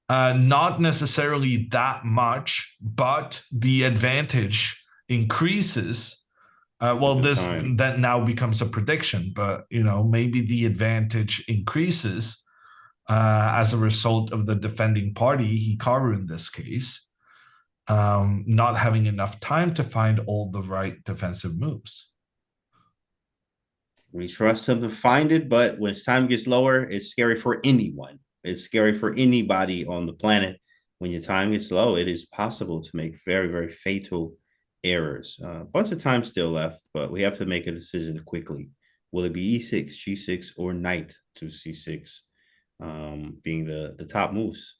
not necessarily that much, but the advantage increases. With Well, the this time. that now becomes a prediction, but maybe the advantage increases as a result of the defending party, Hikaru in this case, not having enough time to find all the right defensive moves. We trust him to find it, but when time gets lower, it's scary for anyone. It's scary for anybody on the planet. When your time gets low, it is possible to make very, very fatal errors. A bunch of time still left, but we have to make a decision quickly. Will it be E6, G6, or knight to C6 being the top moves?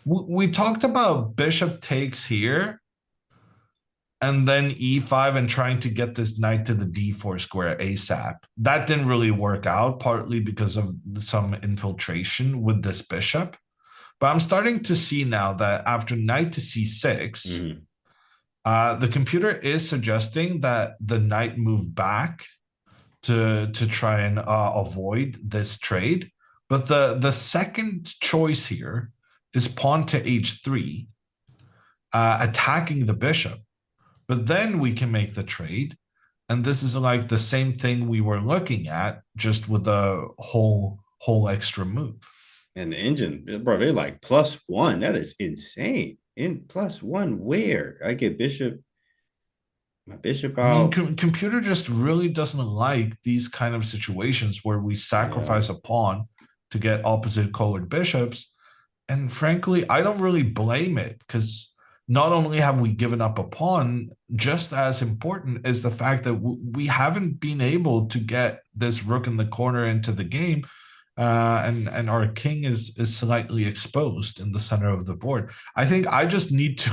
We talked about bishop takes here, and then e5 and trying to get this knight to the d4 square ASAP. That didn't really work out, partly because of some infiltration with this bishop. But I'm starting to see now that after knight to c6, Mm-hmm. the computer is suggesting that the knight move back to try and avoid this trade. But the second choice here is pawn to h3, attacking the bishop. But then we can make the trade. And this is like the same thing we were looking at, just with a whole extra move. And the engine, bro, they're like +1. That is insane. In +1, where? I get my bishop I mean, out. computer just really doesn't like these kind of situations where we Yeah. sacrifice a pawn to get opposite colored bishops. And frankly, I don't really blame it, because not only have we given up a pawn, just as important is the fact that we haven't been able to get this rook in the corner into the game. And our king is slightly exposed in the center of the board. I think I just need to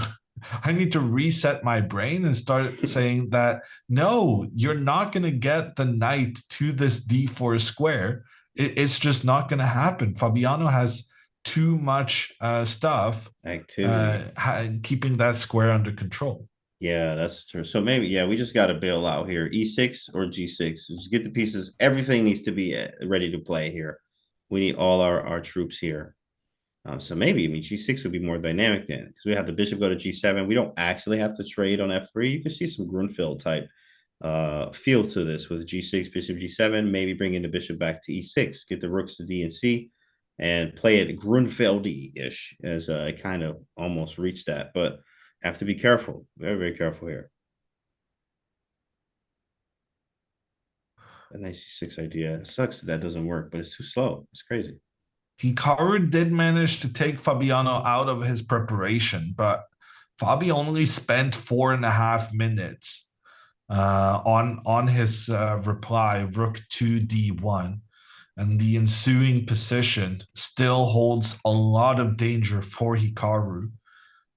I need to reset my brain and start saying that no, you're not going to get the knight to this d4 square. It's just not going to happen. Fabiano has too much stuff Activity. keeping that square under control. Yeah, that's true. So maybe, yeah, we just got to bail out here. E6 or G6. Just get the pieces. Everything needs to be ready to play here. We need all our troops here. So maybe, I mean, G6 would be more dynamic then, because we have the bishop go to G7. We don't actually have to trade on F3. You can see some Grunfeld type feel to this with G6, bishop G7, maybe bringing the bishop back to E6, get the rooks to D and C, and play it Grunfeldy-ish as I kind of almost reached that. But have to be careful, very, very careful here. A nice C6 idea. It sucks that doesn't work, but it's too slow. It's crazy. Hikaru did manage to take Fabiano out of his preparation, but Fabi only spent 4.5 minutes on his reply, rook to d1, and the ensuing position still holds a lot of danger for Hikaru.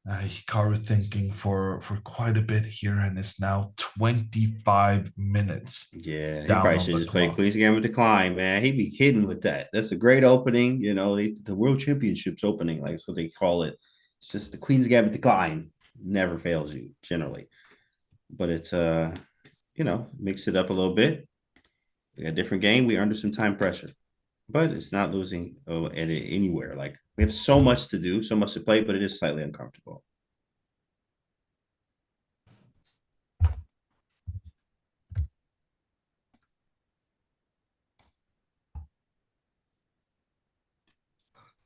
Hikaru thinking for quite a bit here, and it's now 25 minutes Yeah, he down probably on should the just play clock. Queen's Gambit Decline, man. He'd be kidding with that. That's a great opening. The World Championships opening, like that's what they call it. It's just the Queen's Gambit Decline. Never fails you generally, but it's mix it up a little bit. We got a different game. We under some time pressure, but it's not losing at anywhere. Like we have so much to do, so much to play, but it is slightly uncomfortable.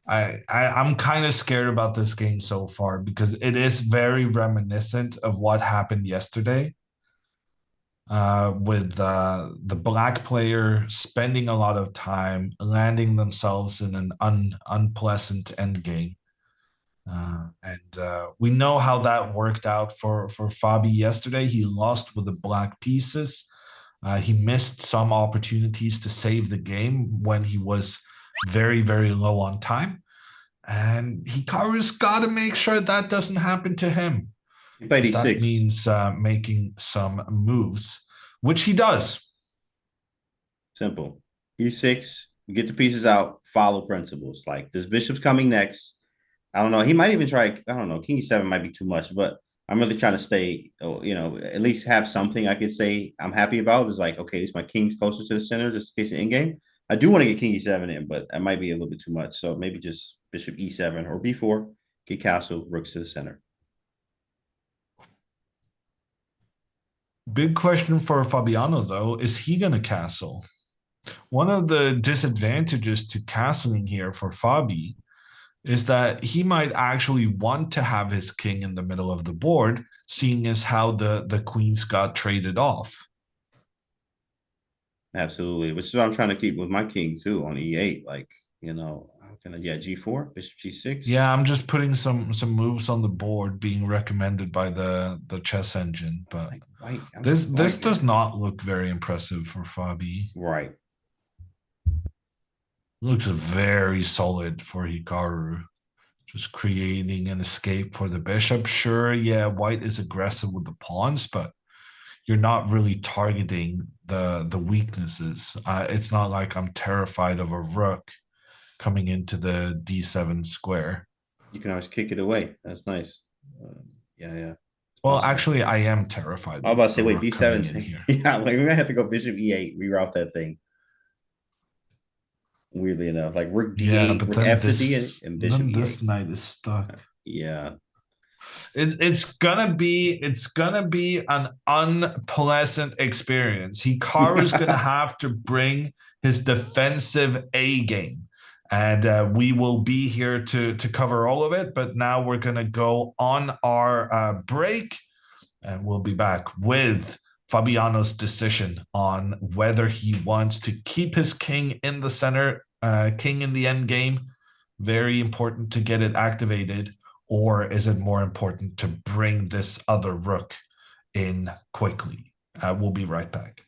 I'm kind of scared about this game so far, because it is very reminiscent of what happened yesterday, with the black player spending a lot of time landing themselves in an unpleasant endgame. And we know how that worked out for Fabi yesterday. He lost with the black pieces. He missed some opportunities to save the game when he was very, very low on time. And Hikaru's got to make sure that doesn't happen to him. He played But that E6. means making some moves, which he does. Simple. E6, get the pieces out, follow principles. Like this bishop's coming next. I don't know. He might even try, I don't know, King E7 might be too much, but I'm really trying to stay, at least have something I could say I'm happy about. It's like, okay, is my king's closer to the center just in case of endgame. I do want to get King E7 in, but that might be a little bit too much. So maybe just Bishop E7 or B4, get castle, rooks to the center. Big question for Fabiano, though, is he going to castle? One of the disadvantages to castling here for Fabi is that he might actually want to have his king in the middle of the board, seeing as how the queens got traded off. Absolutely. Which is what I'm trying to keep with my king too on E8. Like, how can I, yeah, G4, Bishop Yeah, G6. I'm just putting some moves on the board being recommended by the chess engine, but Like white. I'm this like this white. does not look very impressive for Fabi. Right. Looks very solid for Hikaru. Just creating an escape for the bishop. Sure, yeah, white is aggressive with the pawns, but you're not really targeting the weaknesses. It's not like I'm terrified of a rook coming into the d7 square. You can always kick it away. That's nice. Yeah, yeah. It's Well, possible. actually, I am terrified I was of about to say, a wait, rook coming B7. in here. Yeah, like we're gonna have to go Bishop E8, reroute that thing. Weirdly enough, like Rook Yeah, D8, but Rook then F to D, this and Bishop then this E8. knight is stuck. Yeah, It's gonna be an unpleasant experience. Hikaru's gonna have to bring his defensive A game. And we will be here to cover all of it. But now we're gonna go on our break, and we'll be back with Fabiano's decision on whether he wants to keep his king in the center, king in the end game. Very important to get it activated, or is it more important to bring this other rook in quickly? We'll be right back.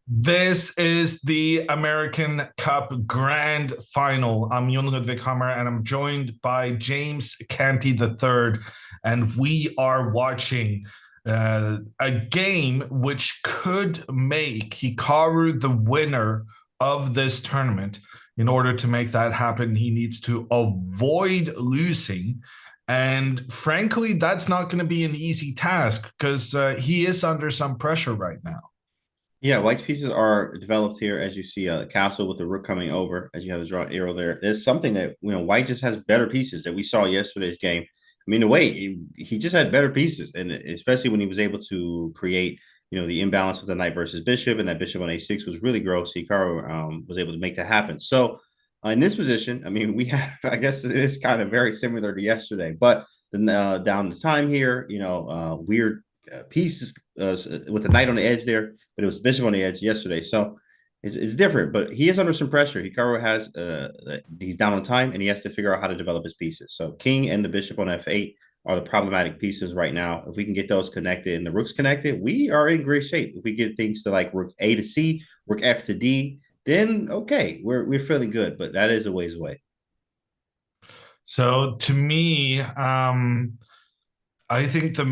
This is the American Cup Grand Final. I'm Jon Ludwig Hammer, and I'm joined by James Canty III, and we are watching a game which could make Hikaru the winner of this tournament. In order to make that happen, he needs to avoid losing. And frankly, that's not going to be an easy task because he is under some pressure right now. Yeah, white's pieces are developed here as you see a castle with the rook coming over, as you have the draw arrow there. There's something that white just has better pieces that we saw yesterday's game. I mean, the way he just had better pieces, and especially when he was able to create, the imbalance with the knight versus bishop, and that bishop on a6 was really gross. Hikaru was able to make that happen. So in this position, I mean, we have, I guess it is kind of very similar to yesterday, but then down the time here, weird pieces with the knight on the edge there, but it was bishop on the edge yesterday. So it's different, but he is under some pressure. Hikaru has he's down on time, and he has to figure out how to develop his pieces. So king and the bishop on f8 are the problematic pieces right now. If we can get those connected and the rooks connected, we are in great shape. If we get things to like rook A to C, rook F to D, then okay, we're feeling good. But that is a ways away. So to me, I think the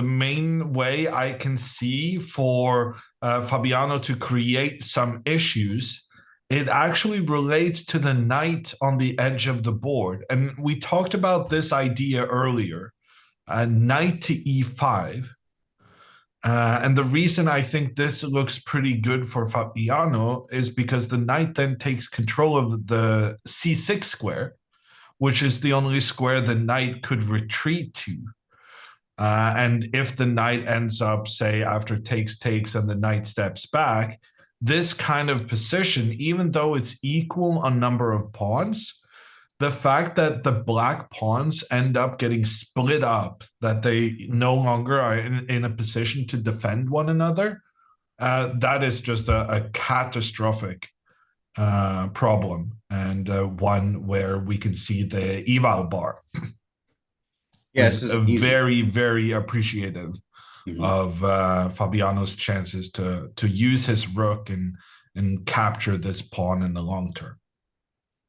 main way I can see for Fabiano to create some issues, it actually relates to the knight on the edge of the board. And we talked about this idea earlier, knight to e5. And the reason I think this looks pretty good for Fabiano is because the knight then takes control of the c6 square, which is the only square the knight could retreat to. And if the knight ends up, say, after takes, and the knight steps back, this kind of position, even though it's equal on number of pawns, the fact that the black pawns end up getting split up, that they no longer are in a position to defend one another, that is just a catastrophic problem, and one where we can see the eval bar Yeah, is this is easy. very, very appreciative Mhm. of Fabiano's chances to use his rook and capture this pawn in the long term.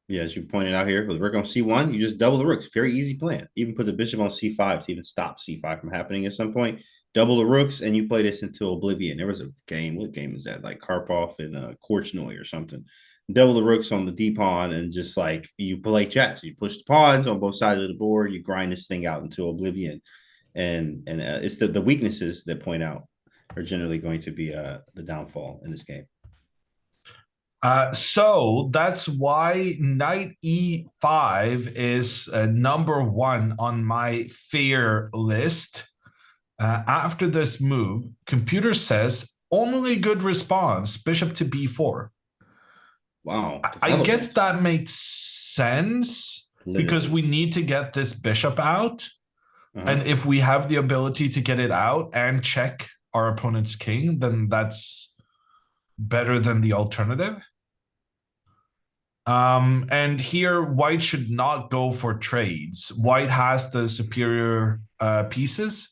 Yeah, as you pointed out here, with rook on c1, you just double the rooks. Very easy plan. Even put the bishop on c5 to even stop c5 from happening at some point. Double the rooks, and you play this into oblivion. There was a game. What game is that? Like Karpov and Korchnoi or something. Double the rooks on the d pawn, and just like you play chess. You push the pawns on both sides of the board. You grind this thing out into oblivion, and it's the weaknesses that point out are generally going to be the downfall in this game. So that's why knight e5 is number one on my fear list. After this move, computer says only good response, bishop to b4. Wow, I guess development, that makes sense because literally. we need to get this bishop out. Uh-huh. And if we have the ability to get it out and check our opponent's king, then that's better than the alternative. And here, white should not go for trades. White has the superior pieces,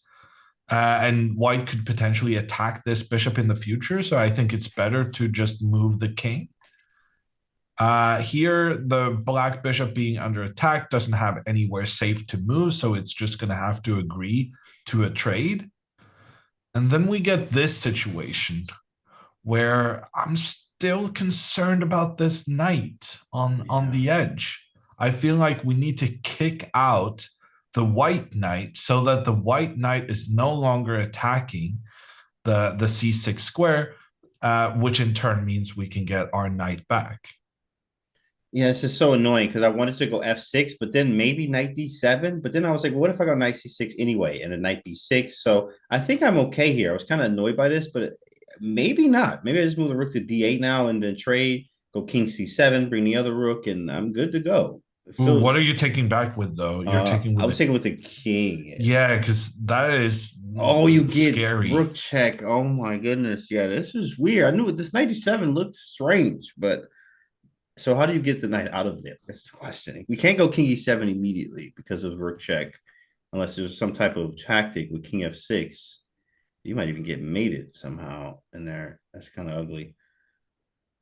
and white could potentially attack this bishop in the future. So I think it's better to just move the king. Here, the black bishop being under attack doesn't have anywhere safe to move, so it's just going to have to agree to a trade. And then we get this situation where I'm still concerned about this knight on Yeah. the edge. I feel like we need to kick out the white knight so that the white knight is no longer attacking the c6 square, which in turn means we can get our knight back. Yeah, this is so annoying because I wanted to go f6, but then maybe knight d7. But then I was like, what if I go knight c6 anyway and then knight b6? So I think I'm okay here. I was kind of annoyed by this, but maybe not. Maybe I just move the rook to d8 now and then trade, go king c7, bring the other rook, and I'm good to go. It Ooh, what are feels. you taking back with though? You're taking I with was it. taking with the king. Yeah, because that is Oh, you get scary. rook check. Oh my goodness. Yeah, this is weird. I knew this 97 looked strange, but so how do you get the knight out of there? That's the question. We can't go king e7 immediately because of rook check, unless there's some type of tactic with king f6. You might even get mated somehow in there. That's kind of ugly.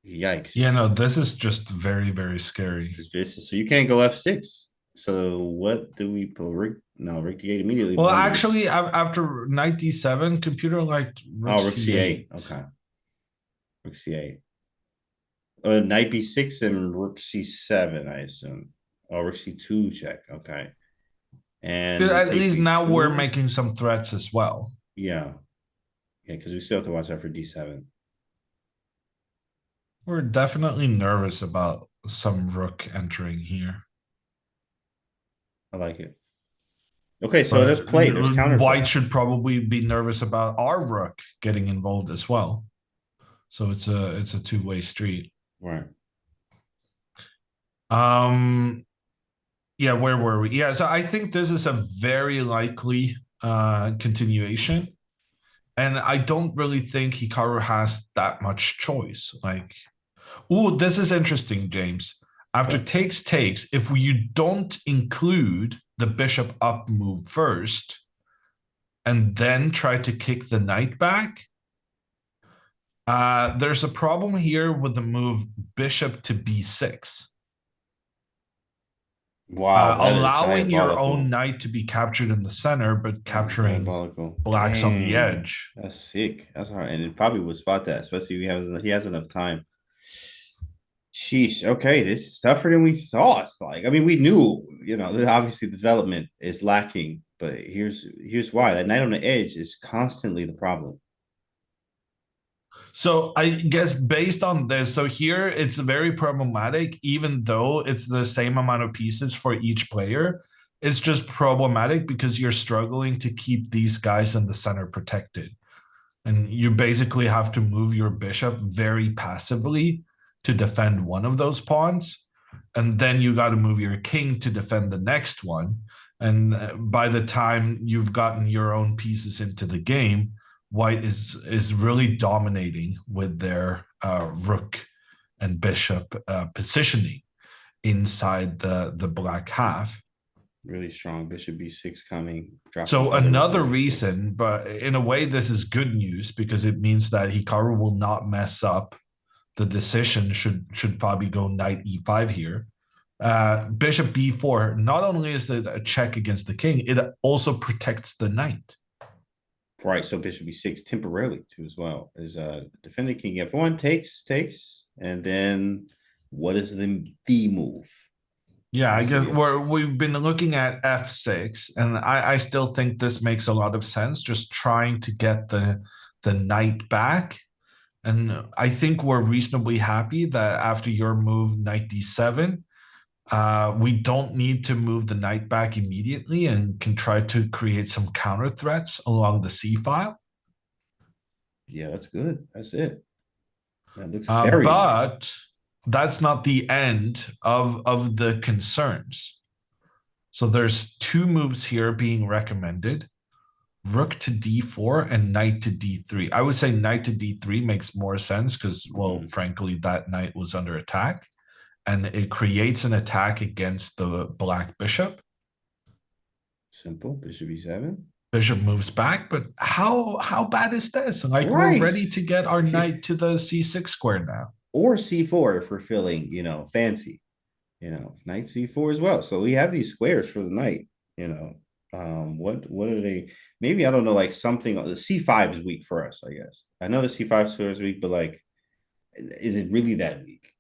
Yeah, Yikes. no, this is just very, very scary. So you can't go f6. So what do we pull? Rook? No, rook d8 immediately Well, blunders. actually, after knight d7, computer liked rook Oh, rook c8. c8. Okay. Rook c8. Knight b6 and rook c7, I assume. Oh, rook c2 check. Okay. And we At take least now we're b2. making some threats as well. Yeah. Yeah, because we still have to watch out for d7. We're definitely nervous about some rook entering here. I like it. Okay, so But there's play. There's white counterplay. should probably be nervous about our rook getting involved as well. So it's a two-way street. Right. Um yeah, where were we? Yeah, so I think this is a very likely continuation. And I don't really think Hikaru has that much choice. Like, oh, this is interesting, James. After Okay. takes, if you don't include the bishop up move first and then try to kick the knight back, there's a problem here with the move bishop to b6. Wow, that is Allowing your own diabolical. knight to be captured in the center, but That is capturing diabolical. blacks on the Dang. edge. That's sick. That's hard. And it probably would spot that, especially if he has enough time. Sheesh. Okay, this is tougher than we thought. Like, I mean, we knew, obviously the development is lacking, but here's why. That knight on the edge is constantly the problem. So I guess based on this, so here it's very problematic, even though it's the same amount of pieces for each player. It's just problematic because you're struggling to keep these guys in the center protected. And you basically have to move your bishop very passively to defend one of those pawns. And then you got to move your king to defend the next one. And by the time you've gotten your own pieces into the game, white is really dominating with their rook and bishop positioning inside the black half. Really strong. Bishop b6 coming, dropping So the other rook on another f6. reason, but in a way, this is good news because it means that Hikaru will not mess up the decision should Fabi go knight e5 here. Bishop b4, not only is it a check against the king, it also protects the knight. Right, so bishop b6 temporarily too as well. Is defending king f1 takes, and then what is the move? Yeah, I Has to guess be f6. we've been looking at f6, and I still think this makes a lot of sense. Just trying to get the knight back. And I think we're reasonably happy that after your move, knight d7, we don't need to move the knight back immediately and can try to create some counter threats along the c file. Yeah, that's good. That's it. That looks very nice. But that's not the end of the concerns. So there's two moves here being recommended: rook to d4 and knight to d3. I would say knight to d3 makes more sense because, well, Mhm. frankly, that knight was under attack and it creates an attack against the black bishop. Simple. Bishop e7. Bishop moves back, but how bad is this? Like we're Right. ready to get our knight to the c6 square now. Or c4 if we're feeling, fancy. Knight c4 as well. So we have these squares for the knight. What are they? Maybe I don't know, like something. The C5 is weak for us, I guess. I know the C5 score is weak, but like, is it really that weak?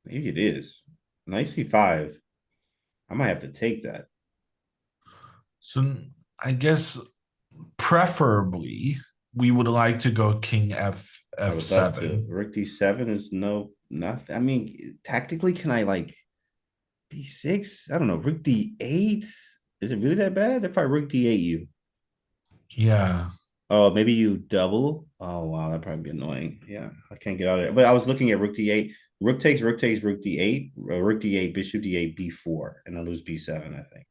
Maybe it is. Knight C5. I might have to take that. So I guess preferably we would like to go king I would love to. f7. Rook D7 is no nothing. I mean, tactically, can I like B6? I don't know. Rook D8? Is it really that bad if I Rook D8 you? Yeah. Oh, maybe you double. Oh wow, that'd probably be annoying. Yeah, I can't get out of it. But I was looking at Rook D8. Rook takes Rook D8, Rook D8, Bishop D8, B4, and I lose B7, I think.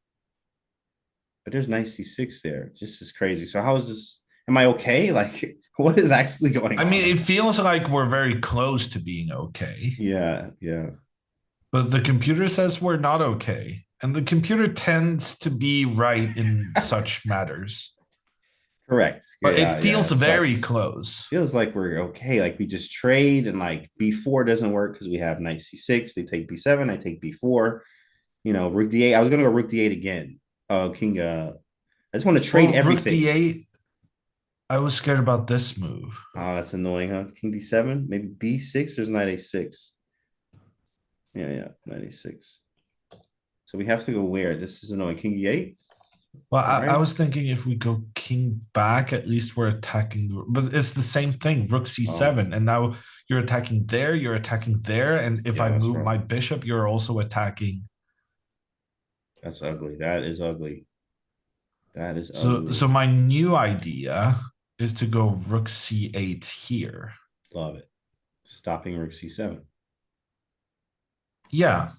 But there's Knight C6 there. Just as crazy. So how is this? Am I okay? Like, what is actually going I mean, on? it feels like we're very close to being okay, Yeah, yeah. but the computer says we're not okay. And the computer tends to be right in such matters. Correct. But Yeah, it yeah. feels It very sucks. close. Feels like we're okay. Like we just trade and like B4 doesn't work because we have Knight C6. They take B7. I take B4. Rook D8. I was gonna go Rook D8 again. King. I just want to trade Well, rook everything. d8, I was scared about this move. Oh, that's annoying, huh? King D7. Maybe B6. There's Knight A6. Yeah, yeah. Knight A6. So we have to go where? This is annoying. King E8. Well, All I right. was thinking if we go king back, at least we're attacking. But it's the same thing, rook Oh, c7. And now you're attacking there, you're attacking there. And if yeah, I that's move my wrong. bishop, you're also attacking. That's ugly. That is ugly. That is So ugly. my new idea is to go rook c8 here. Love it. Stopping Rook C7. Yeah.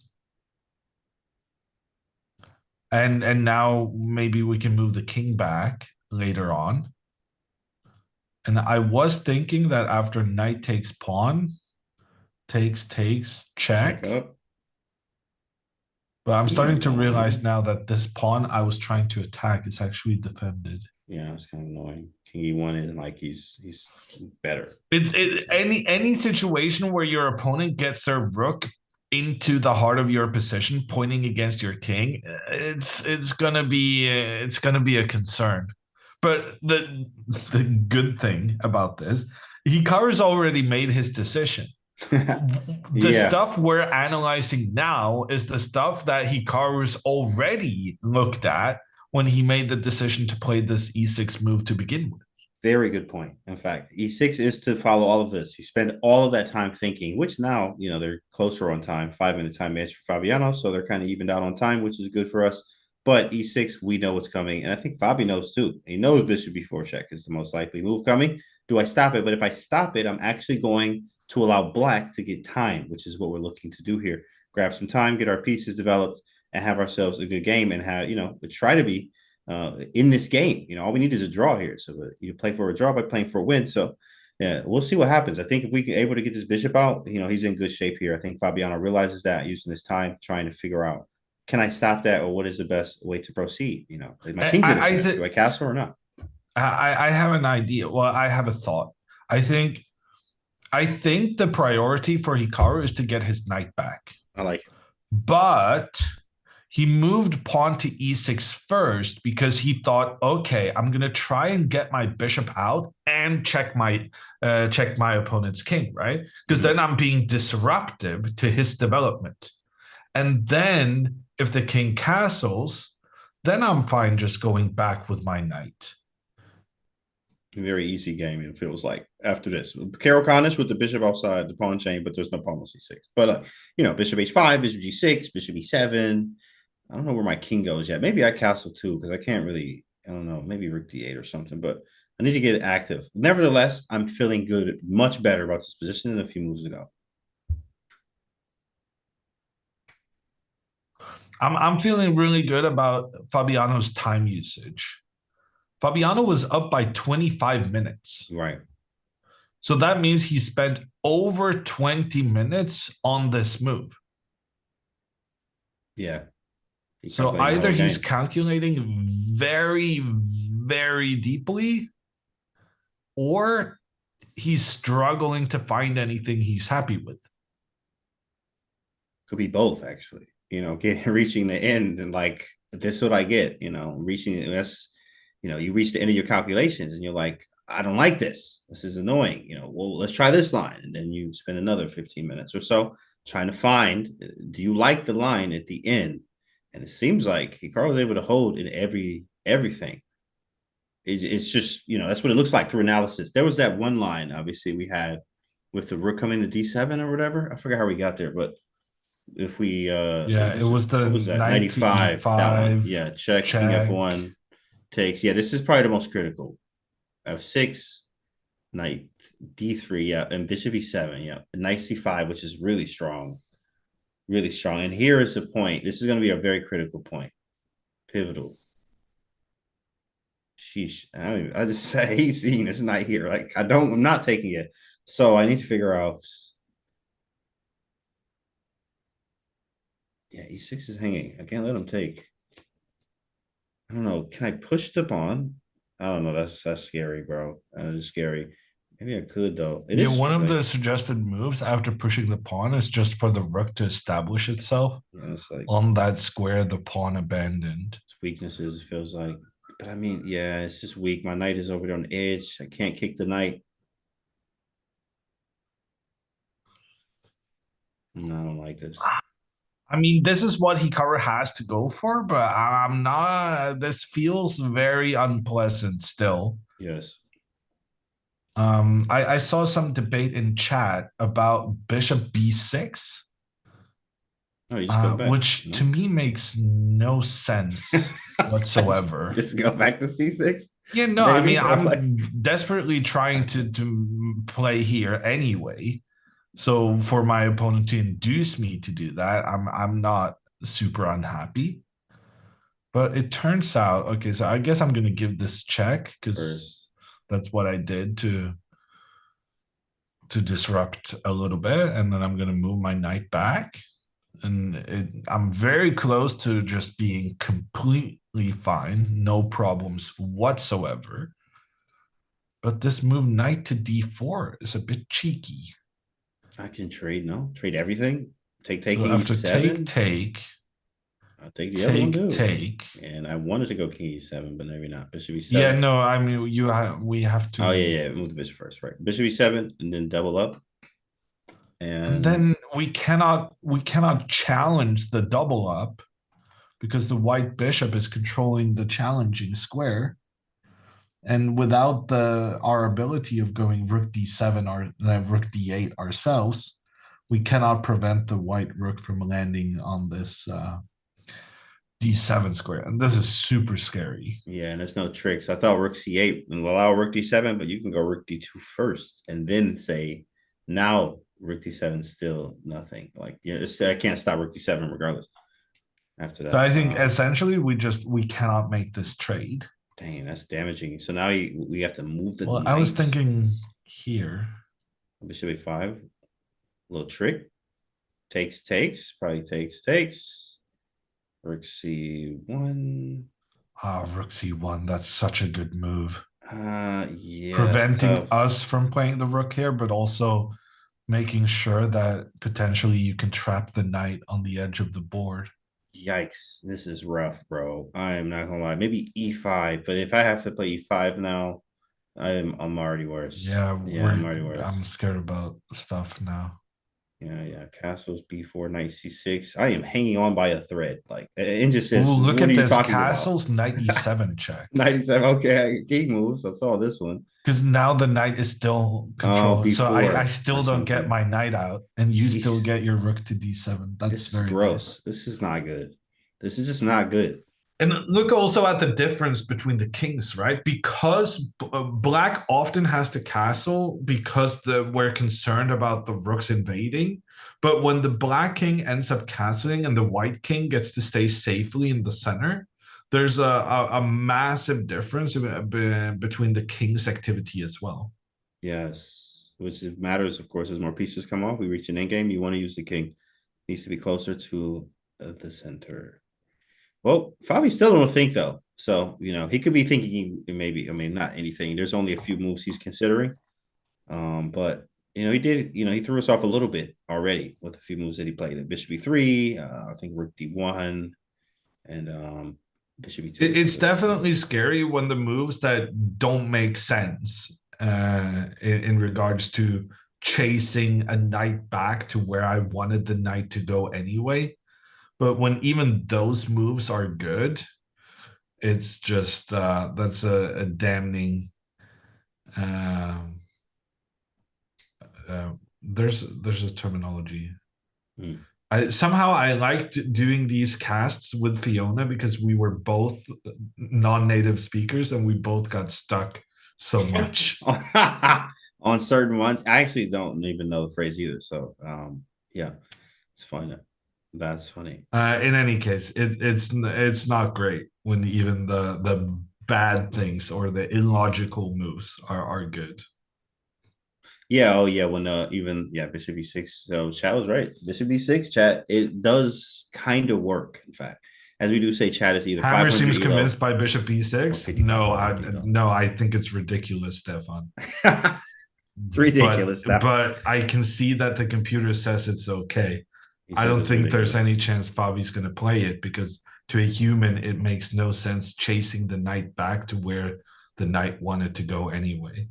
And now maybe we can move the king back later on. And I was thinking that after knight takes pawn, takes, Check check. up. But I'm starting to realize King1. now that this pawn I was trying to attack is actually defended. Yeah, it's kind of annoying. King E1 is like he's better. Any situation where your opponent gets their rook into the heart of your position, pointing against your king, it's gonna be a concern. But the good thing about this, Hikaru's already made his decision. The Yeah, stuff we're analyzing now is the stuff that Hikaru's already looked at when he made the decision to play this e6 move to begin with. very good point. In fact, E6 is to follow all of this. He spent all of that time thinking, which now, they're closer on time, 5 minute time advantage for Fabiano. So they're kind of evened out on time, which is good for us. But E6, we know what's coming. And I think Fabi knows too. He knows Bishop B4 check is the most likely move coming. Do I stop it? But if I stop it, I'm actually going to allow black to get time, which is what we're looking to do here. Grab some time, get our pieces developed, and have ourselves a good game and have, try to be in this game. All we need is a draw here. So you play for a draw by playing for a win. So yeah, we'll see what happens. I think if we can able to get this bishop out, he's in good shape here. I think Fabiano realizes that using this time, trying to figure out, can I stop that or what is the best way to proceed? My king's in his I, hands. Do th- I castle or not? I have an idea. Well, I have a thought. I think I think the priority for Hikaru is to get his knight back. I like it. But he moved pawn to e6 first because he thought, okay, I'm gonna try and get my bishop out and check my opponent's king, right? Because Mm-hmm. then I'm being disruptive to his development. And then if the king castles, then I'm fine just going back with my knight. Very easy game, it feels like after this. Carol Connors with the bishop outside the pawn chain, but there's no pawn on c6. But bishop h5, bishop g6, bishop e7. I don't know where my king goes yet. Maybe I castle too, because I can't really, I don't know, maybe rook d8 or something, but I need to get active. Nevertheless, I'm feeling good, much better about this position than a few moves ago. I'm feeling really good about Fabiano's time usage. Fabiano was up by 25 minutes. Right. So that means he spent over 20 minutes on this move. Yeah. He So calculating the either whole he's game. calculating very, very deeply, or he's struggling to find anything he's happy with. Could be both, actually. getting reaching the end and like this is what I get, reaching that's you reach the end of your calculations and you're like, I don't like this. This is annoying. Well, let's try this line. And then you spend another 15 minutes or so trying to find, do you like the line at the end? And it seems like Hikaru was able to hold in everything. It's just, that's what it looks like through analysis. There was that one line, obviously, we had with the rook coming to D7 or whatever. I forgot how we got there, but if we Yeah, it this is was the what was that? knight to 95, that one. e5 Yeah, check, king check. F1 takes. Yeah, this is probably the most critical. F6, knight D3, yeah, and bishop E7, yeah. Knight C5, which is really strong. Really strong. And here is the point. This is going to be a very critical point. Pivotal. Sheesh. I just I hate seeing this knight here. Like I'm not taking it. So I need to figure out. Yeah, E6 is hanging. I can't let him take. I don't know. Can I push the pawn? I don't know. That's scary, bro. That is scary. Maybe I could though. It Yeah, is one of like the suggested moves after pushing the pawn is just for the rook to establish itself it's like on that square the pawn abandoned. it's weaknesses. It feels like, but I mean, yeah, it's just weak. My knight is over there on the edge. I can't kick the knight. No, I don't like this. I mean, this is what Hikaru has to go for, but I'm not. This feels very unpleasant still. Yes. I saw some debate in chat about Bishop B6, Oh, you just go back. which to No. me makes no sense whatsoever. Just go back to C6, Yeah, no, I mean, maybe. Or like I'm desperately trying to play here anyway. So for my opponent to induce me to do that, I'm not super unhappy. But it turns out, okay, so I guess I'm gonna give this check because first. that's what I did to disrupt a little bit, and then I'm gonna move my knight back, and I'm very close to just being completely fine, no problems whatsoever. But this move knight to d4 is a bit cheeky. I can trade, no? Trade everything. Take So king after take, E7. take, I'll take the other one take, too. take. And I wanted to go king E7, but maybe not. Bishop Yeah, E7. no, I mean we have Oh, to. yeah, yeah. Move the bishop first, right? Bishop E7 and then double up. And And then we cannot challenge the double up because the white bishop is controlling the challenging square. And without the our ability of going rook d7 or rook d8 ourselves, we cannot prevent the white rook from landing on this d7 square. And this is super scary. yeah, and there's no tricks. I thought rook C8 and allow rook D7, but you can go rook D2 first and then say, now rook D7 still nothing. Like, yeah, I can't stop rook D7 regardless after So that. I think essentially we cannot make this trade. Dang, that's damaging. So now we have to move the Well, I was knight. thinking here. Bishop A5. Little trick. Takes. Probably takes. Rook C1. Rook c1. That's such a good move. Yeah, that's Preventing tough. us from playing the rook here, but also making sure that potentially you can trap the knight on the edge of the board. Yikes. This is rough, bro. I am not gonna lie. Maybe E5, but if I have to play E5 now, I'm already worse. Yeah, Yeah, I'm we're already I'm worse. scared about stuff now. Yeah. Castles B4, knight C6. I am hanging on by a thread. Like it just Ooh, says, look what are at you this talking about? castles knight e7 check. 97. Okay, game moves. I saw this one. Because now the knight is still Oh, controlling. So I B4 or still don't get something. my knight out, and you still Jeez. get your rook to d7. That's This is very nice. gross. This is not good. This is just not good. And look also at the difference between the kings, right? Because black often has to castle because we're concerned about the rooks invading. But when the black king ends up castling and the white king gets to stay safely in the center, there's a massive difference between the king's activity as well. Yes, which matters, of course, as more pieces come off. We reach an endgame. You want to use the king. Needs to be closer to the center. Well, Fabi still don't think though. So he could be thinking maybe. I mean, not anything. There's only a few moves he's considering. But he did. He threw us off a little bit already with a few moves that he played. The Bishop B3, I think Rook D1, and Bishop B2 was It's good. definitely scary when the moves that don't make sense in regards to chasing a knight back to where I wanted the knight to go anyway. But when even those moves are good, it's just that's a damning. Um, there's a terminology. Hmm. Somehow I liked doing these casts with Fiona because we were both non-native speakers and we both got stuck so much. On certain ones. I actually don't even know the phrase either. So yeah, it's funny. That's funny. In any case, it's not great when even the bad things or the illogical moves are good. Yeah, oh yeah, when even Bishop B6. So chat was right. Bishop B6 chat, it does kind of work, in fact. As we do say, chat is either Hammer 500 seems elo convinced by Bishop or B6. No, 5500 elo. no, I think it's ridiculous, Stefan. It's But ridiculous. That I can see that the computer says it's okay. he I says don't it's think there's any ridiculous. chance Fabi's going to play it because to a human, it makes no sense chasing the knight back to where the knight wanted to go anyway.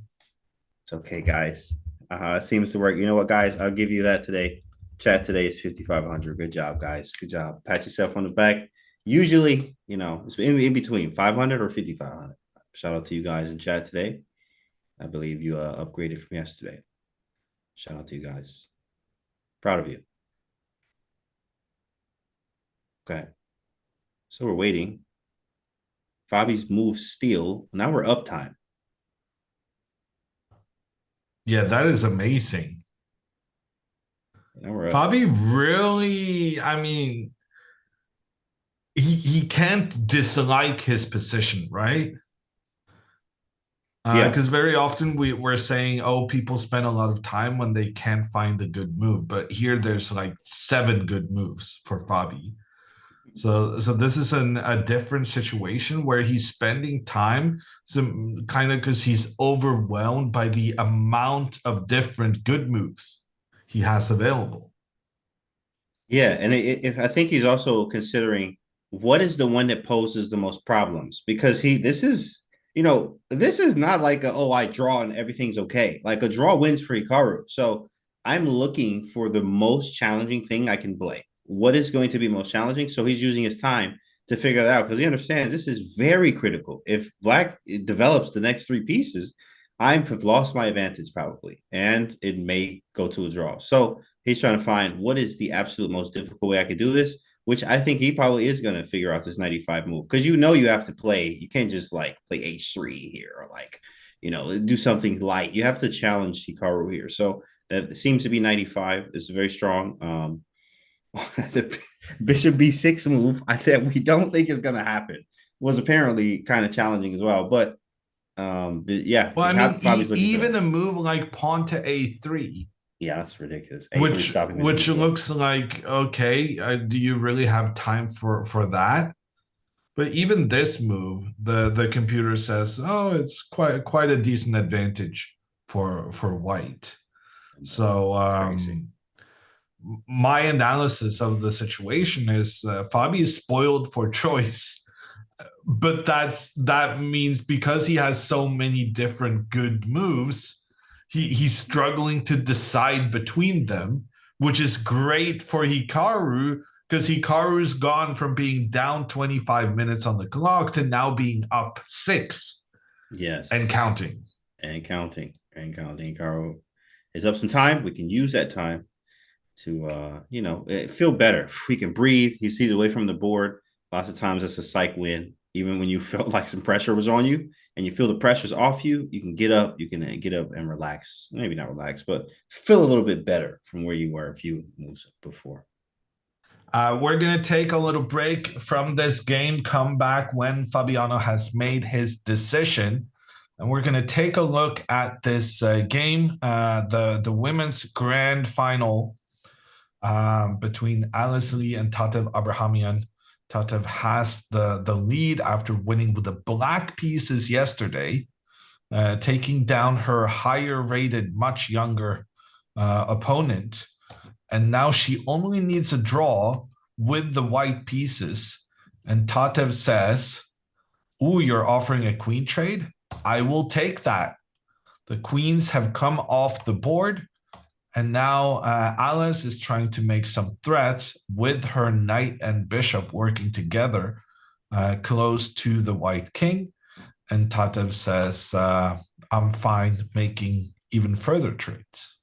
It's okay, guys. It seems to work. You know what, guys? I'll give you that today. Chat today is 5,500. Good job, guys. Good job. Pat yourself on the back. Usually, it's in between 500 or 5,500. Shout out to you guys in chat today. I believe you upgraded from yesterday. Shout out to you guys. Proud of you. Okay. So we're waiting. Fabi's move steal. Now we're up time. Yeah, that is amazing. Now we're up. Fabi really, I mean, he can't dislike his position, right? Yeah. Because very often we're saying, oh, people spend a lot of time when they can't find a good move. But here there's like 7 good moves for Fabi. So this is a different situation where he's spending time some kind of because he's overwhelmed by the amount of different good moves he has available. Yeah, and if I think he's also considering what is the one that poses the most problems because this is not like I draw and everything's okay. Like a draw wins for Hikaru. So I'm looking for the most challenging thing I can play. What is going to be most challenging? So he's using his time to figure that out because he understands this is very critical. If Black develops the next 3 pieces, I've lost my advantage probably, and it may go to a draw. So he's trying to find what is the absolute most difficult way I could do this, which I think he probably is going to figure out this 95 move because you have to play. You can't just like play H3 here or like, do something light. You have to challenge Hikaru here. So that seems to be 95. It's very strong. The Bishop B6 move, that we don't think is going to happen, was apparently kind of challenging as well. But yeah, Well, I mean, Fabi's looking for even that. a move like pawn to A3, Yeah, that's ridiculous. A3 which stopping Bishop B4. looks like okay, do you really have time for that? But even this move, the computer says, oh, it's quite a decent advantage for white. So Crazy. my analysis of the situation is Fabi is spoiled for choice, but that means because he has so many different good moves, he's struggling to decide between them, which is great for Hikaru because Hikaru's gone from being down 25 minutes on the clock to now being up 6 and Yes. counting. And counting. And counting. Hikaru is up some time. We can use that time to feel better. We can breathe. He sees away from the board. Lots of times that's a psych win. Even when you felt like some pressure was on you and you feel the pressure's off you, you can get up. You can get up and relax. Maybe not relax, but feel a little bit better from where you were a few moves before. We're going to take a little break from this game, come back when Fabiano has made his decision. And we're going to take a look at this game, the women's grand final between Alice Lee and Tatev Abrahamian. Tatev has the lead after winning with the black pieces yesterday, taking down her higher rated, much younger opponent, and now she only needs a draw with the white pieces. And Tatev says, "Ooh, you're offering a queen trade? I will take that." The queens have come off the board, and now Alice is trying to make some threats with her knight and bishop working together close to the white king. And Tatev says, I'm fine making even further trades.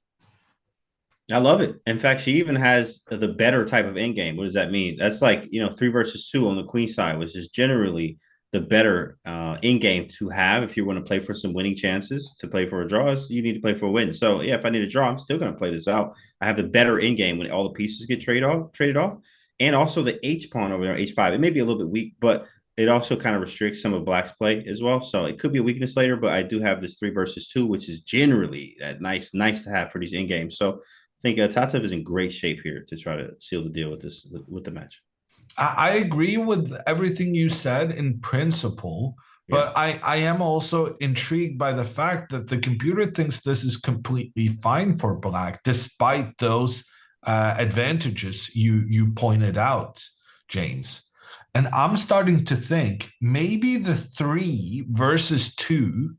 I love it. In fact, she even has the better type of end game. What does that mean? That's like, 3 versus 2 on the queen side, which is generally the better end game to have if you want to play for some winning chances. To play for a draw, you need to play for a win. So yeah, if I need a draw, I'm still going to play this out. I have the better end game when all the pieces get traded off, and also the H pawn over there, H5. It may be a little bit weak, but it also kind of restricts some of Black's play as well. So it could be a weakness later, but I do have this 3 versus 2, which is generally that nice to have for these end games. So think Tatev is in great shape here to try to seal the deal with the match. I agree with everything you said in principle, Yeah. but I am also intrigued by the fact that the computer thinks this is completely fine for Black, despite those advantages you pointed out, James. And I'm starting to think maybe the 3 versus 2,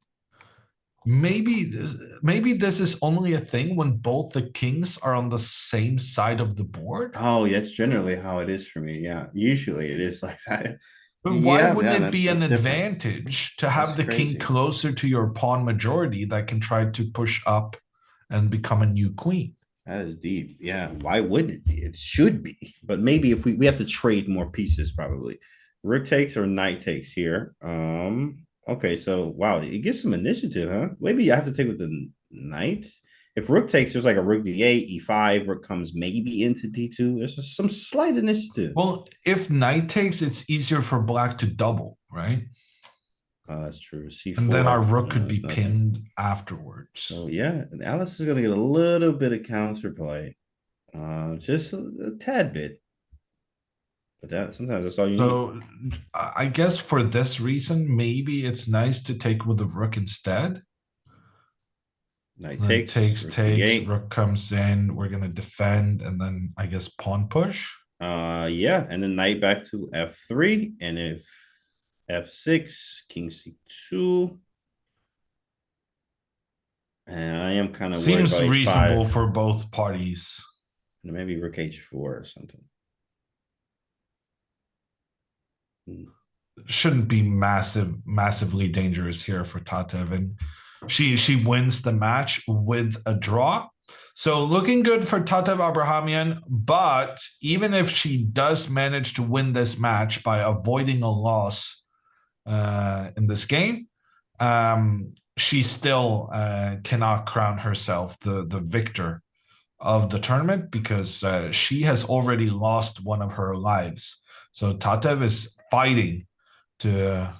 maybe this is only a thing when both the kings are on the same side of the board. Oh, that's generally how it is for me. Yeah. Usually it is like that. But why Yeah, wouldn't yeah, it be an that's different. advantage to have That's the king crazy. closer to your pawn majority that can try to push up and become a new queen? That is deep. Yeah. Why wouldn't it be? It should be. But maybe if we have to trade more pieces, probably. Rook takes or knight takes here. Okay, so wow, you get some initiative, huh? Maybe you have to take with the knight. If rook takes, there's like a rook d8, e5, rook comes maybe into d2. There's just some slight initiative. Well, if knight takes, it's easier for black to double, right? Oh, that's true. And then our c4. rook could No, be it's nothing. pinned afterwards. So yeah, Alice is gonna get a little bit of counterplay. Just a tad bit. But that sometimes that's all you need. So I guess for this reason, maybe it's nice to take with the rook instead. Knight Then takes, rook takes, d8. rook comes in. We're gonna defend, and then I guess pawn push. Yeah, and then knight back to f3, and if f6, king c2, and I am kind of worried Seems about reasonable h5, for both parties. and maybe rook h4 or something. Shouldn't be massively dangerous here for Tatev, and she wins the match with a draw. So looking good for Tatev Abrahamian, but even if she does manage to win this match by avoiding a loss in this game, she still cannot crown herself the victor of the tournament because she has already lost one of her lives. So Tatev is fighting to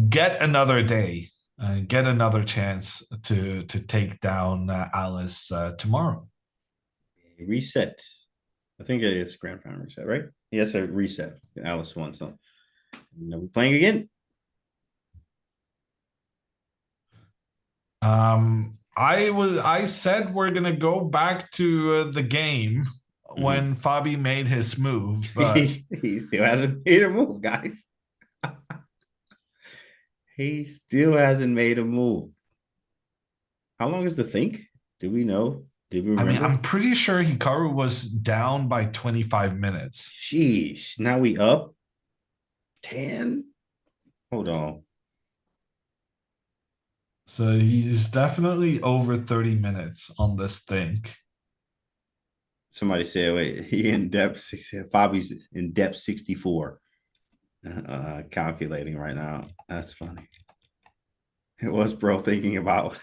get another day, get another chance to take down Alice tomorrow. Reset. I think it's grand final reset, right? Yes, a reset. Alice won, so we're playing again. I said we're gonna go back to the game when Fabi made his move, but He still hasn't made a move, guys. He still hasn't made a move. How long is the think? Do we know? Did we I mean, remember? I'm pretty sure Hikaru was down by 25 minutes. Sheesh. Now we up 10? Hold on. So he's definitely over 30 minutes on this thing. Somebody said, wait, he in depth. Fabi's in depth 64. Calculating right now. That's funny. It was bro thinking about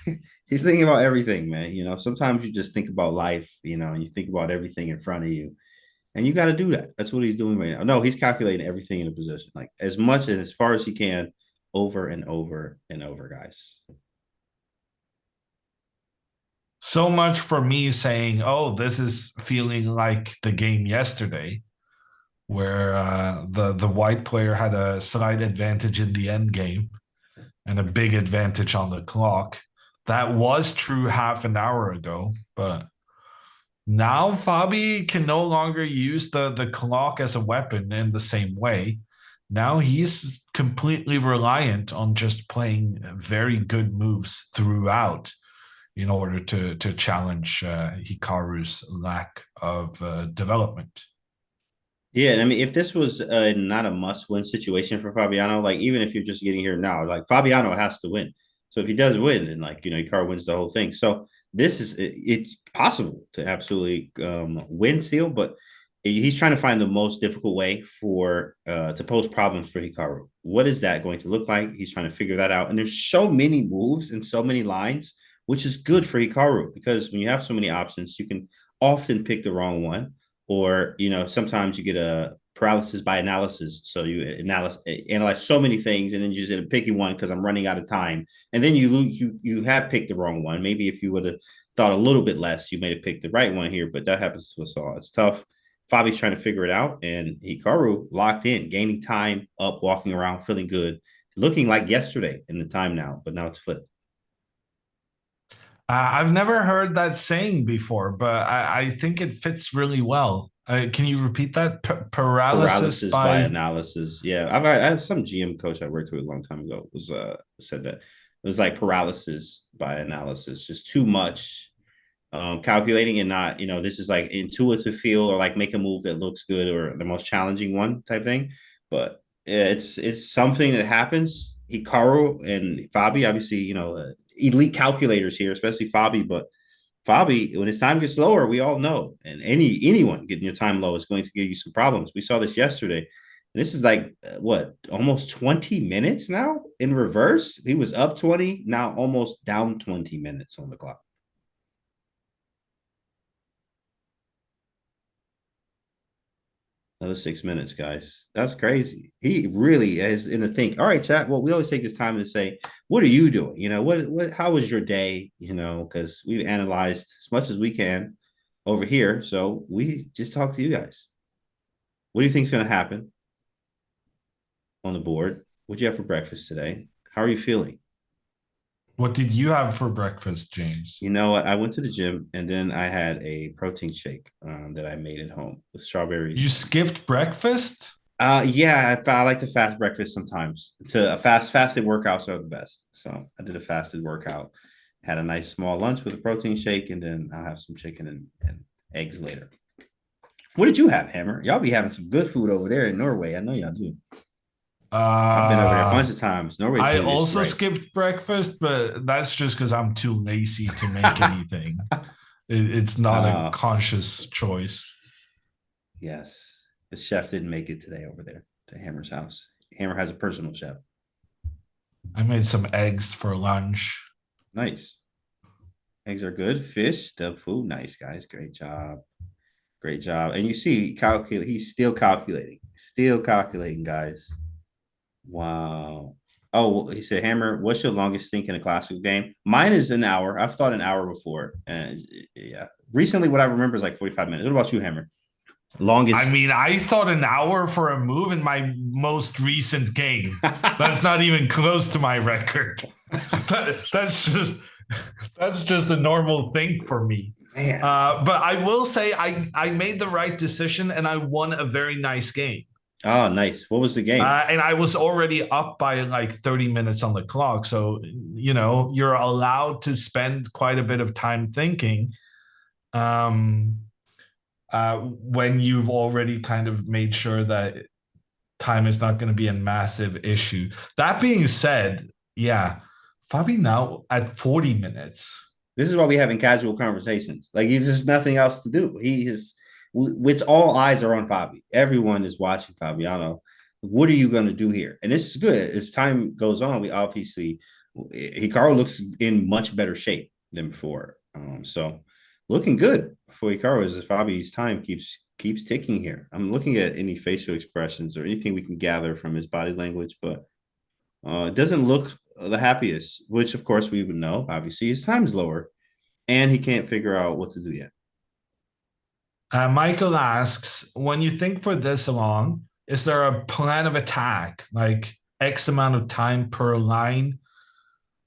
he's thinking about everything, man. Sometimes you just think about life, and you think about everything in front of you. And you got to do that. That's what he's doing right now. No, he's calculating everything in the position, like as much and as far as he can, over and over and over, guys. So much for me saying, "Oh, this is feeling like the game yesterday, where the white player had a slight advantage in the end game and a big advantage on the clock." That was true half an hour ago, but now Fabi can no longer use the clock as a weapon in the same way. Now he's completely reliant on just playing very good moves throughout in order to challenge Hikaru's lack of development. Yeah, and I mean, if this was not a must-win situation for Fabiano, like even if you're just getting here now, like Fabiano has to win. So if he does win, then like Hikaru wins the whole thing. So this is it's possible to absolutely win still, but he's trying to find the most difficult way for to pose problems for Hikaru. What is that going to look like? He's trying to figure that out. And there's so many moves and so many lines, which is good for Hikaru because when you have so many options, you can often pick the wrong one or sometimes you get a paralysis by analysis, so you analyze so many things and then you just end up picking one because I'm running out of time, and then you have picked the wrong one. Maybe if you would have thought a little bit less, you may have picked the right one here, but that happens to us all. It's tough. Fabi's trying to figure it out, and Hikaru locked in, gaining time, up, walking around, feeling good, looking like yesterday in the time now, but now it's flipped. I've never heard that saying before, but I think it fits really well. Can you repeat that? Paralysis Paralysis by by. analysis. Yeah, I had some GM coach I worked with a long time ago was said that it was like paralysis by analysis, just too much calculating and not this is like intuitive feel or like make a move that looks good or the most challenging one type thing. But yeah, it's something that happens. Hikaru and Fabi, obviously, elite calculators here, especially Fabi, but Fabi, when his time gets lower, we all know, and anyone getting your time low is going to give you some problems. We saw this yesterday. And this is like what, almost 20 minutes now in reverse. He was up 20, now almost down 20 minutes on the clock. Another 6 minutes, guys. That's crazy. He really is in the think. All right, chat. Well, we always take this time to say, what are you doing? How was your day? Because we've analyzed as much as we can over here. So we just talk to you guys. What do you think is going to happen on the board? What'd you have for breakfast today? How are you feeling? What did you have for breakfast, James? You know what? I went to the gym and then I had a protein shake that I made at home with You strawberries. skipped breakfast? Yeah, I like to fast breakfast sometimes. To a fasted workouts are the best. So I did a fasted workout, had a nice small lunch with a protein shake, and then I'll have some chicken and eggs later. What did you have, Hammer? Y'all be having some good food over there in Norway. I know y'all do. I've been over there a Uh, bunch of times. Norway I food is also great. skipped breakfast, but that's just because I'm too lazy to make anything. It's not a uh, conscious choice. yes, the chef didn't make it today over there to Hammer's house. Hammer has a personal chef. I made some eggs for lunch. Nice. Eggs are good. Fish, the food, nice guys. Great job. Great job. And you see, calculate. He's still calculating, guys. Wow. Oh, he said, Hammer, what's your longest think in a classic game? Mine is an hour. I've thought an hour before. And yeah, recently, what I remember is like 45 minutes. What about you, Hammer? I Longest. mean, I thought an hour for a move in my most recent game. That's not even close to my record. That's just a normal thing for me. Man. But I will say I made the right decision and I won a very nice game. Oh, nice. What was the game? And I was already up by like 30 minutes on the clock. So, you're allowed to spend quite a bit of time thinking um, when you've already kind of made sure that time is not going to be a massive issue. That being said, yeah, Fabi now at 40 minutes. This is why we having casual conversations. Like he's just nothing else to do. He is, which all eyes are on Fabi. Everyone is watching Fabiano. What are you going to do here? And this is good. As time goes on, we obviously Hikaru looks in much better shape than before. So looking good for Hikaru as Fabi's time keeps ticking here. I'm looking at any facial expressions or anything we can gather from his body language, but it doesn't look the happiest, which of course we would know. Obviously, his time is lower, and he can't figure out what to do yet. Michael asks, when you think for this long, is there a plan of attack, like X amount of time per line?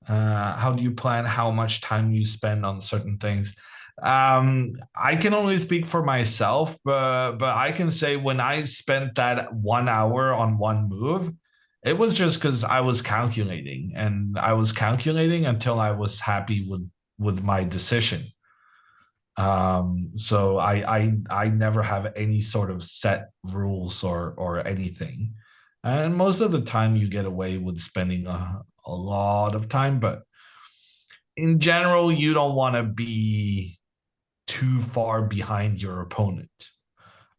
How do you plan how much time you spend on certain things? I can only speak for myself, but I can say when I spent that 1 hour on one move, it was just because I was calculating, and I was calculating until I was happy with my decision. So I never have any sort of set rules or anything. And most of the time you get away with spending a lot of time, but in general, you don't want to be too far behind your opponent.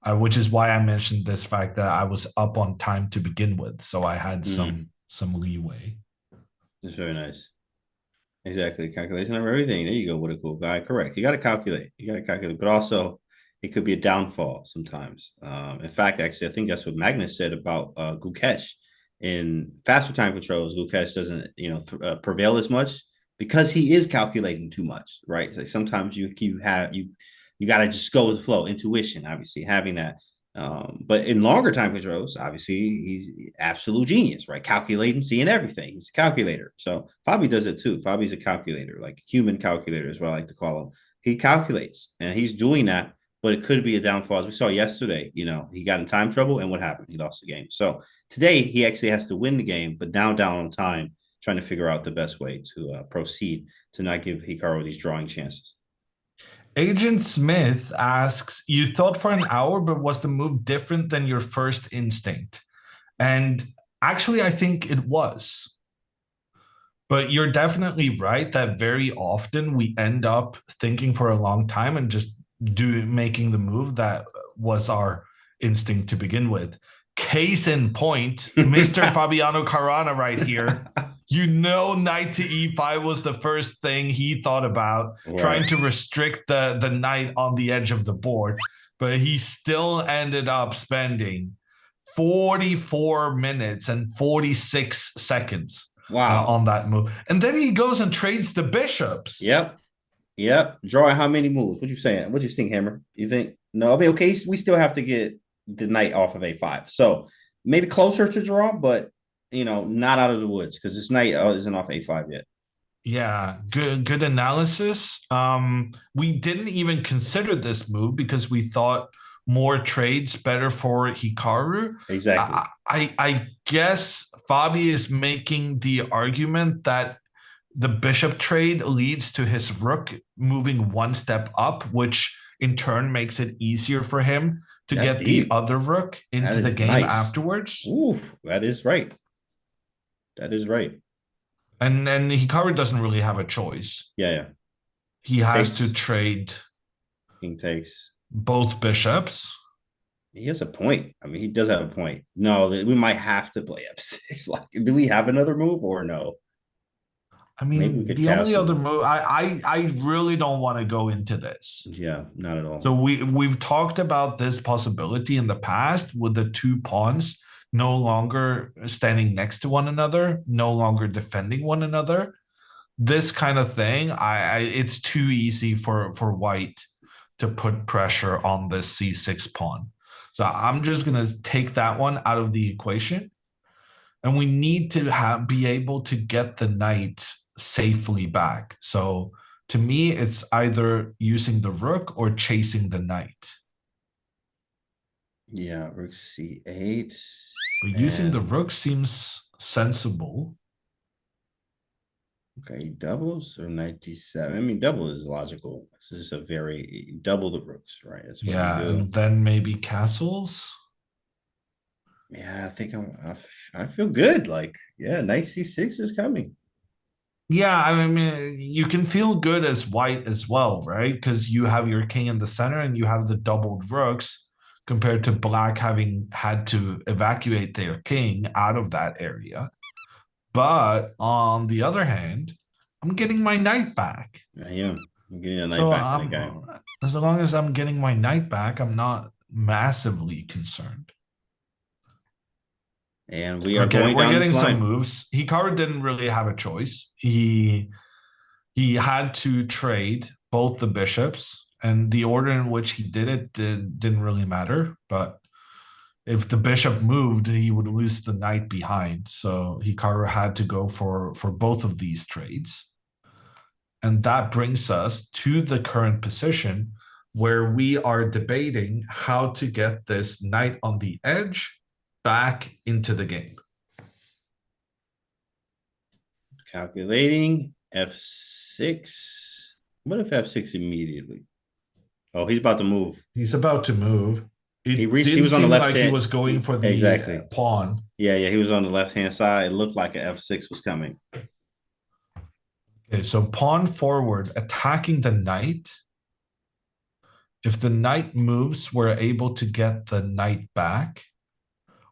Which is why I mentioned this fact that I was up on time to begin with, so I had Mm, some leeway. that's very nice. Exactly. Calculation of everything. There you go. What a cool guy. Correct. You got to calculate. You got to calculate, but also it could be a downfall sometimes. In fact, actually, I think that's what Magnus said about Gukesh. In faster time controls, Gukesh doesn't, prevail as much because he is calculating too much, right? Like sometimes you got to just go with the flow, intuition, obviously having that. But in longer time controls, obviously he's absolute genius, right? Calculating, seeing everything. He's a calculator. So Fabi does it too. Fabi's a calculator, like human calculator is what I like to call him. He calculates and he's doing that, but it could be a downfall. As we saw yesterday, he got in time trouble and what happened? He lost the game. So today he actually has to win the game, but now down on time, trying to figure out the best way to proceed to not give Hikaru these drawing chances. Agent Smith asks, you thought for an hour, but was the move different than your first instinct? And actually, I think it was. But you're definitely right that very often we end up thinking for a long time and just making the move that was our instinct to begin with. Case in point, Mr. Fabiano Carana right here. You know, knight to e5 was the first thing he thought about, trying Right. to restrict the knight on the edge of the board. But he still ended up spending 44 minutes and 46 seconds Wow. on that move. And then he goes and trades the bishops. Yep. Yep. Drawing how many moves? What you saying? What you think, Hammer? You think no? I mean, okay, we still have to get the knight off of a5. So maybe closer to draw, but not out of the woods because this knight isn't off a5 yet. Yeah, good analysis. We didn't even consider this move because we thought more trades better for Hikaru. Exactly. I guess Fabi is making the argument that the bishop trade leads to his rook moving one step up, which in turn makes it easier for him to That's get the deep. other rook That into the is game nice. afterwards. Ooh, that is right. That is right. And Hikaru doesn't really have a choice. Yeah, yeah. He has to Takes. trade King takes. both bishops. He has a point. I mean, he does have a point. No, we might have to play f6. Like, do we have another move or no? I Maybe we mean, could the only other castle. move I really don't want to go into this. Yeah, not at all. So we've talked about this possibility in the past with the two pawns no longer standing next to one another, no longer defending one another. This kind of thing, it's too easy for white to put pressure on this c6 pawn. So I'm just gonna take that one out of the equation, and we need to be able to get the knight safely back. So to me, it's either using the rook or chasing the knight. Yeah, rook c8. But using the And rook seems sensible. okay, doubles or knight d7. I mean, double is logical. This is a very double the rooks, right? That's what you Yeah, do. and then maybe castles. Yeah, I think I feel good. Like, yeah, knight c6 is coming. Yeah, I mean, you can feel good as white as well, right? Because you have your king in the center and you have the doubled rooks compared to black having had to evacuate their king out of that area. But on the other hand, I'm getting my knight back. I am. I'm getting a knight So back in the game. as long as I'm getting my knight back, I'm not massively concerned. And we are going We're down this getting some line. moves. Hikaru didn't really have a choice. He had to trade both the bishops, and the order in which he did it didn't really matter. But if the bishop moved, he would lose the knight behind. So Hikaru had to go for both of these trades. And that brings us to the current position where we are debating how to get this knight on the edge back into the game. Calculating f6. What if f6 immediately? Oh, he's about to move. He's about to move. It He did was on the seem left like he side. was going for the Exactly. pawn. Yeah, he was on the left-hand side. It looked like an f6 was coming. Okay, so pawn forward, attacking the knight. If the knight moves, we're able to get the knight back.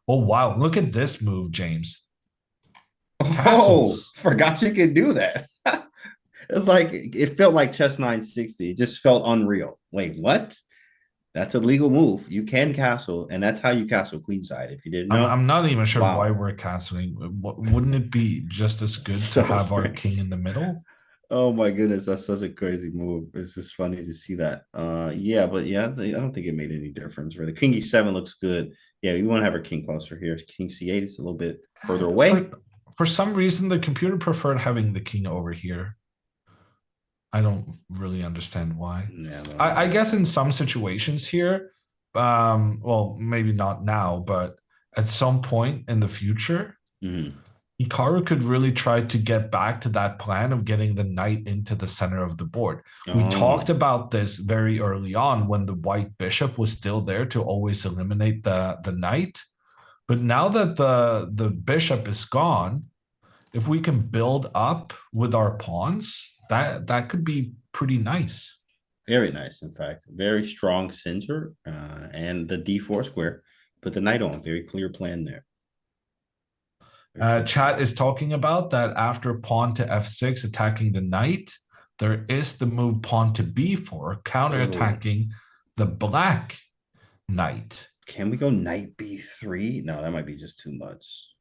Oh, wow. Look at this move, James. Castles. Oh, forgot you could do that. It's like it felt like chess 960. It just felt unreal. Wait, what? That's a legal move. You can castle, and that's how you castle queenside. If you didn't know, I'm not even sure wow. why we're castling. Wouldn't it be just as good So to have our strange. king in the middle? Oh my goodness, that's such a crazy move. It's just funny to see that. Yeah, but yeah, I don't think it made any difference. Really, king e7 looks good. Yeah, you want to have our king closer here. King c8 is a little bit further away. For some reason, the computer preferred having the king over here. I don't really understand why. Yeah, I guess in some situations here, well, maybe not now, but at some point in the future, Hikaru could really try to get back to that plan of getting the knight into the center of the board. We talked about this very early on when the white bishop was still there to always eliminate the knight. But now that the bishop is gone, if we can build up with our pawns, that could be pretty nice. Very nice, in fact. Very strong center and the d4 square. Put the knight on. Very clear plan there. Chat is talking about that after pawn to f6, attacking the knight, there is the move pawn to b4, counterattacking the black knight. Can we go knight b3? No, that might be just too much.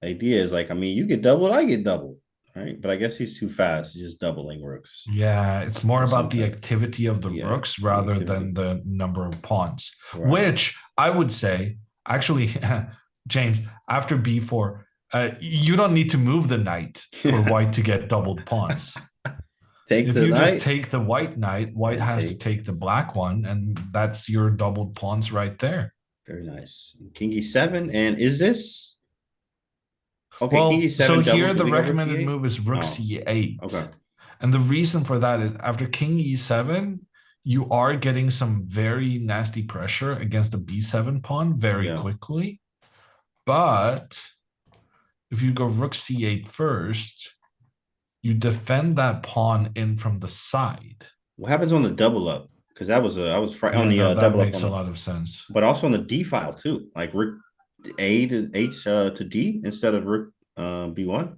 The idea is like, I mean, you get doubled, I get doubled. Right, but I guess he's too fast. He's just doubling rooks. Yeah, it's more about the activity of the rooks rather than the number of pawns, which I would say, actually, James, after b4, you don't need to move the knight for white to get doubled pawns. If you just take the white knight, white has to take the black one, and that's your doubled pawns right there. Very nice. King e7, and is this... Okay, well, king e7 so here the recommended move is rook c8. Okay. And the reason for that is after king e7, you are getting some very nasty pressure against the b7 pawn very quickly. But if you go rook c8 first, you defend that pawn in from the side. What happens on the double up? Because that was I was on the that double makes up. A lot of sense. But also on the d file too, like rook a to h to d instead of rook b1.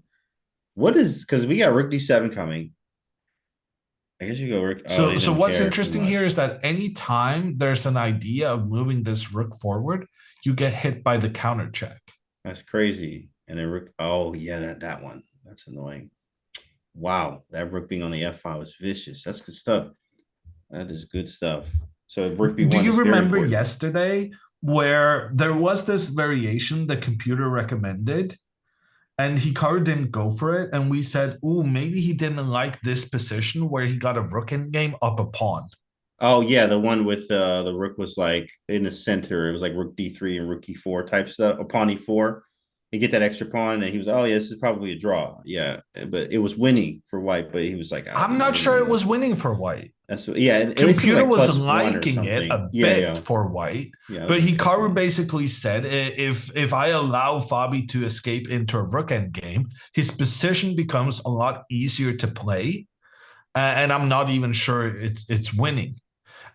What is, because we got rook d7 coming. I guess you go rook. So what's interesting here is that anytime there's an idea of moving this rook forward, you get hit by the counter check. That's crazy. And then rook. Oh yeah, that one. That's annoying. Wow, that rook being on the f file is vicious. That's good stuff. That is good stuff. So rook b1. Do you remember yesterday where there was this variation the computer recommended and Hikaru didn't go for it, and we said, "Oh, maybe he didn't like this position where he got a rook in game up a pawn." Oh yeah, the one with the rook was like in the center. It was like rook d3 and rook e4 type stuff. A pawn e4, you get that extra pawn, and he was, oh yeah, this is probably a draw. Yeah, but it was winning for white. But he was like, I'm not sure it was winning for white. That's what, yeah. Computer was liking it a bit for white, but Hikaru basically said if I allow Fabi to escape into a rook endgame, his position becomes a lot easier to play, and I'm not even sure it's winning.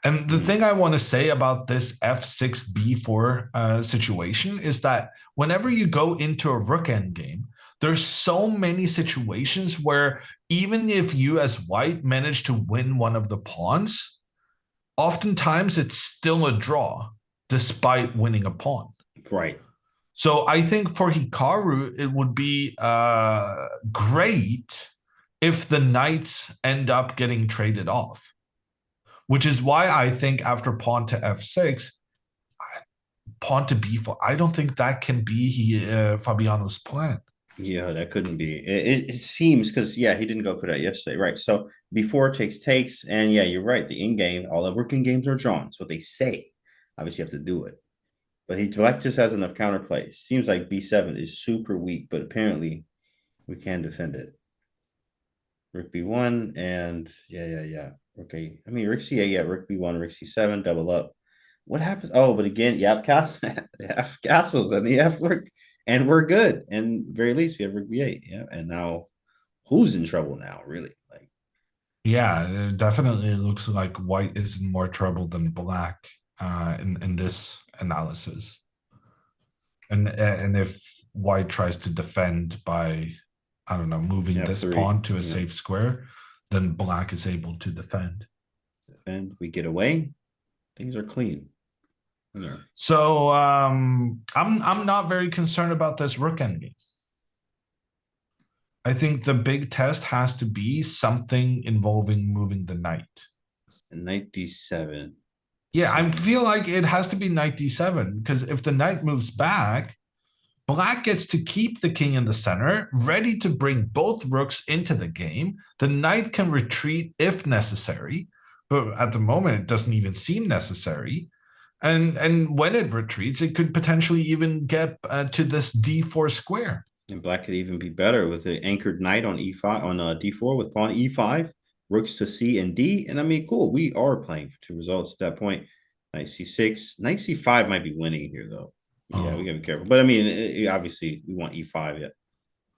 And the thing I want to say about this f6 b4 situation is that whenever you go into a rook endgame, there's so many situations where even if you as white manage to win one of the pawns, oftentimes it's still a draw despite winning a pawn. Right. So I think for Hikaru, it would be great if the knights end up getting traded off, which is why I think after pawn to f6, pawn to b4. I don't think that can be Fabiano's plan. Yeah, that couldn't be. It seems because yeah, he didn't go for that yesterday, right? So before takes, and yeah, you're right. The in game, all the working games are drawn. That's what they say. Obviously, you have to do it. But Black just has enough counterplays. Seems like B7 is super weak, but apparently we can defend it. Rook B1 and yeah. Okay, I mean Rook C8, yeah, Rook B1, Rook C7, double up. What happens? Oh, but again, yep, castles and the F work, and we're good. And very least we have Rook B8, yeah. And now who's in trouble now? Really? Like, Yeah, it definitely looks like white is in more trouble than black in this analysis. And if white tries to defend by, I don't know, moving this F3, pawn to a yeah. safe square, then black is able to defend. And we get away. Things are clean. Yeah. So I'm not very concerned about this rook endgame. I think the big test has to be something involving moving the knight. And knight d7. Yeah, I feel like it has to be knight d7 because if the knight moves back, black gets to keep the king in the center, ready to bring both rooks into the game. The knight can retreat if necessary, but at the moment it doesn't even seem necessary. And when it retreats, it could potentially even get to this d4 square. And black could even be better with the anchored knight on e5 on d4 with pawn e5, rooks to c and d. And I mean, cool. We are playing for two results at that point. Knight c6, knight c5 might be winning here though. Yeah, we gotta be careful. But I mean, obviously, we want e5 yet.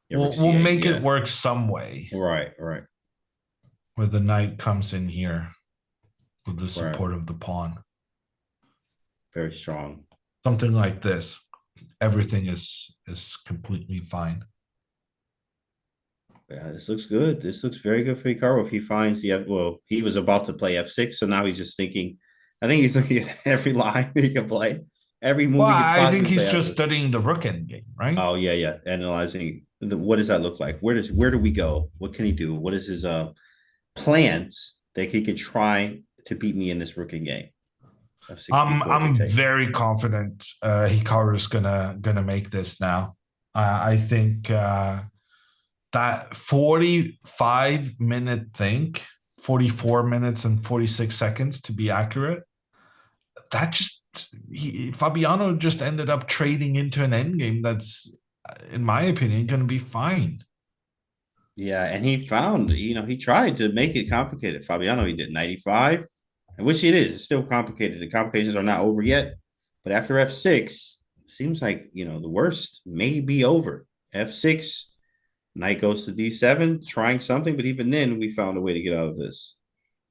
Yeah, we'll make it work some way. Right. Where the knight comes in here with the support of the pawn. Very strong. Something like this. Everything is completely fine. Yeah, this looks good. This looks very good for Hikaru if he finds the well, he was about to play f6, so now he's just thinking. I think he's looking at every line he can play, every move. Well, I think he's just studying the rook endgame, right? Oh yeah, analyzing what does that look like? Where do we go? What can he do? What is his plans that he could try to beat me in this rook endgame? I'm very confident Hikaru is gonna make this now. I think that 45-minute think, 44 minutes and 46 seconds to be accurate. That Fabiano just ended up trading into an endgame that's, in my opinion, going to be fine. Yeah, and he found, he tried to make it complicated. Fabiano, he did 95, which it is. It's still complicated. The complications are not over yet. But after f6, seems like, the worst may be over. f6, knight goes to d7, trying something. But even then, we found a way to get out of this.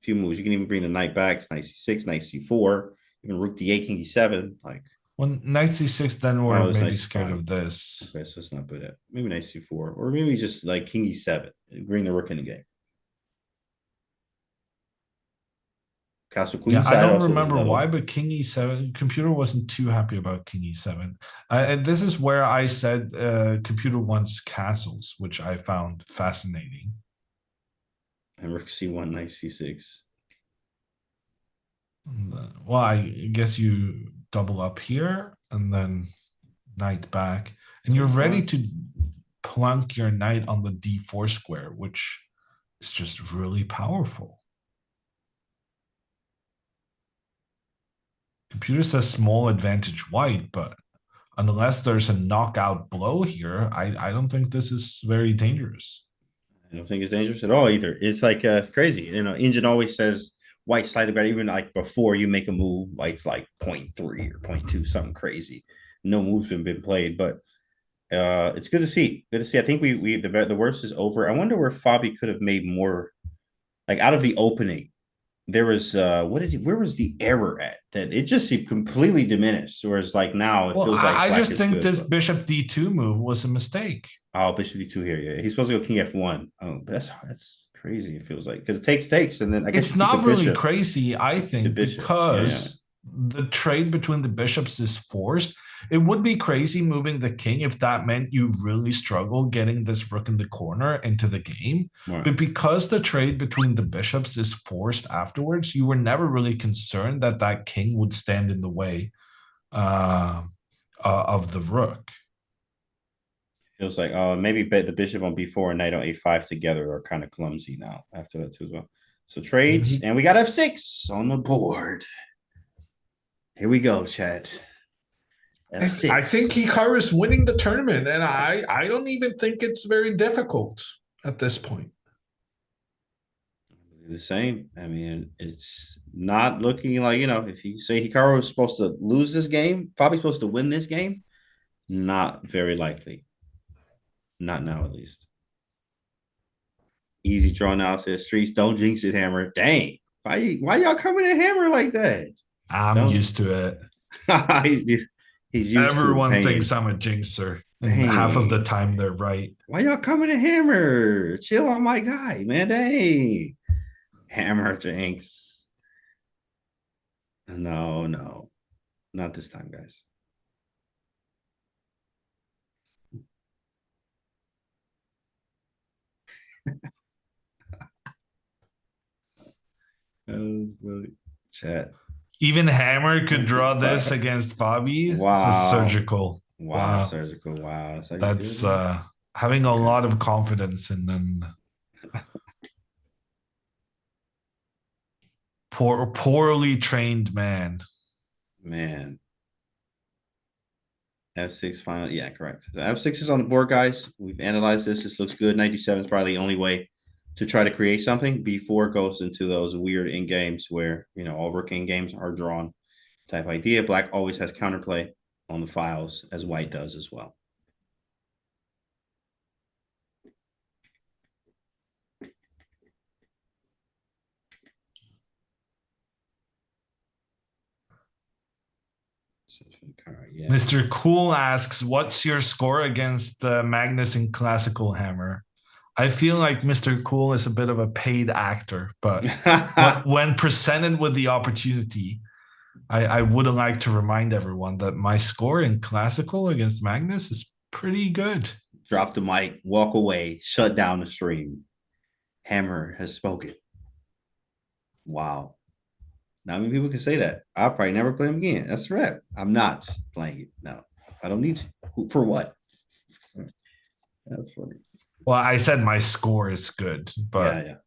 A few moves. You can even bring the knight back. Knight c6, knight c4, even rook d8, king e7. Like, well, knight c6, then we're maybe scared of this. Okay, so it's not good at maybe knight c4, or maybe just like king e7, bring the rook in the game. Castle queen. Yeah, I don't remember why, but king e7. Computer wasn't too happy about king e7, and this is where I said computer wants castles, which I found fascinating. And rook c1, knight c6. Well, I guess you double up here and then knight back, and you're ready to plunk your knight on the d4 square, which is just really powerful. Computer says small advantage white, but unless there's a knockout blow here, I don't think this is very dangerous. I don't think it's dangerous at all either. It's like crazy. Engine always says white slightly better, even like before you make a move, white's like 0.3 or 0.2, something crazy. No moves have been played, but it's good to see. Good to see. I think the worst is over. I wonder where Fabi could have made more, like out of the opening. There was where was the error at that it just completely diminished? Whereas like now it feels like I just think this bishop d2 move was a mistake. Oh, bishop d2 here, yeah. He's supposed to go king f1. Oh, that's crazy. It feels like because it takes, and then I guess it's not really crazy. I think because the trade between the bishops is forced. It would be crazy moving the king if that meant you really struggle getting this rook in the corner into the game. Right. But because the trade between the bishops is forced afterwards, you were never really concerned that king would stand in the way uh, of the rook. Feels like maybe bet the bishop on b4 and knight on a5 together are kind of clumsy now after that too as well. So trades, and we got f6 on the board. Here we go, chat. F6. I think Hikaru is winning the tournament, and I don't even think it's very difficult at this point. The same. I mean, it's not looking like, if you say Hikaru is supposed to lose this game, Fabi's supposed to win this game, not very likely. Not now, at least. Easy draw now, says Streets. Don't jinx it, Hammer. Dang. Why y'all coming at Hammer like that? I'm used to it. he's used Everyone to thinks I'm a jinxer. And Dang. half of the time they're right. Why y'all coming at Hammer? Chill on my guy, man. Dang. Hammer jinx. No. Not this time, guys. That was really chat. Even Hammer could draw this against Fabi. Wow. This is surgical. Wow. Surgical. Wow. That's having a lot of confidence in them. Poorly trained man. F6 final. Yeah, correct. So F6 is on the board, guys. We've analyzed this. This looks good. 97 is probably the only way to try to create something. B4 goes into those weird end games where, all rook end games are drawn type idea. Black always has counterplay on the files, as white does as well. Yeah. Mr. Cool asks, what's your score against Magnus in Classical Hammer? I feel like Mr. Cool is a bit of a paid actor, but when presented with the opportunity, I would like to remind everyone that my score in Classical against Magnus is pretty good. Drop the mic, walk away, shut down the stream. Hammer has spoken. Wow. Not many people can say that. I'll probably never play him again. That's a wrap. I'm not playing it. No, I don't need to. For what? That's funny. Well, I said my score is good, but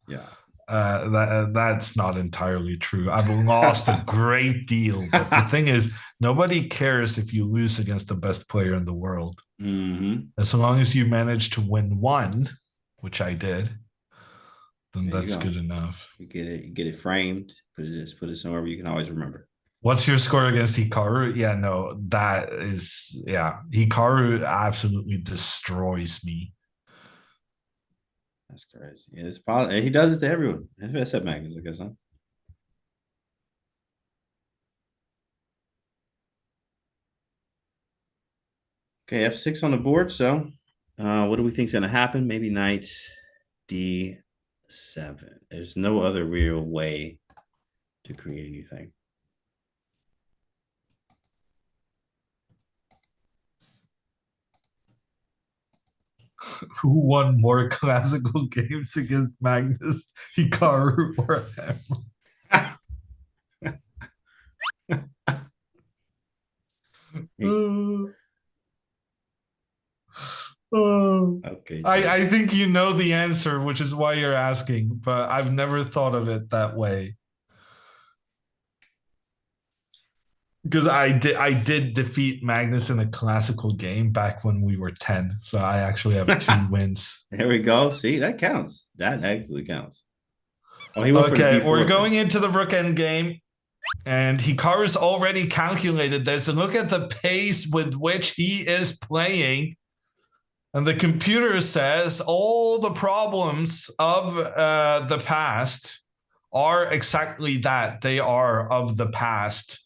that's not entirely true. I've lost a great deal. But the thing is, nobody cares if you lose against the best player in the world. Mm-hmm. As long as you manage to win one, which I did, then that's good enough. You get it framed. Put it somewhere where you can always remember. What's your score against Hikaru? Yeah, no, that is Hikaru absolutely destroys me. That's crazy. Yeah, it's probably he does it to everyone. Except Magnus, I guess, huh? Okay, F6 on the board. So what do we think is gonna happen? Maybe knight D7. There's no other real way to create anything. Who won more classical games against Magnus, Hikaru, or Hammer? Okay. I think you know the answer, which is why you're asking, but I've never thought of it that way. Because I did defeat Magnus in a classical game back when we were 10. So I actually have 2 wins. There we go. See, that counts. That actually counts. Oh, okay, we're going into the rook end game. And Hikaru's already calculated this. And look at the pace with which he is playing. And the computer says all the problems of the past are exactly that. They are of the past.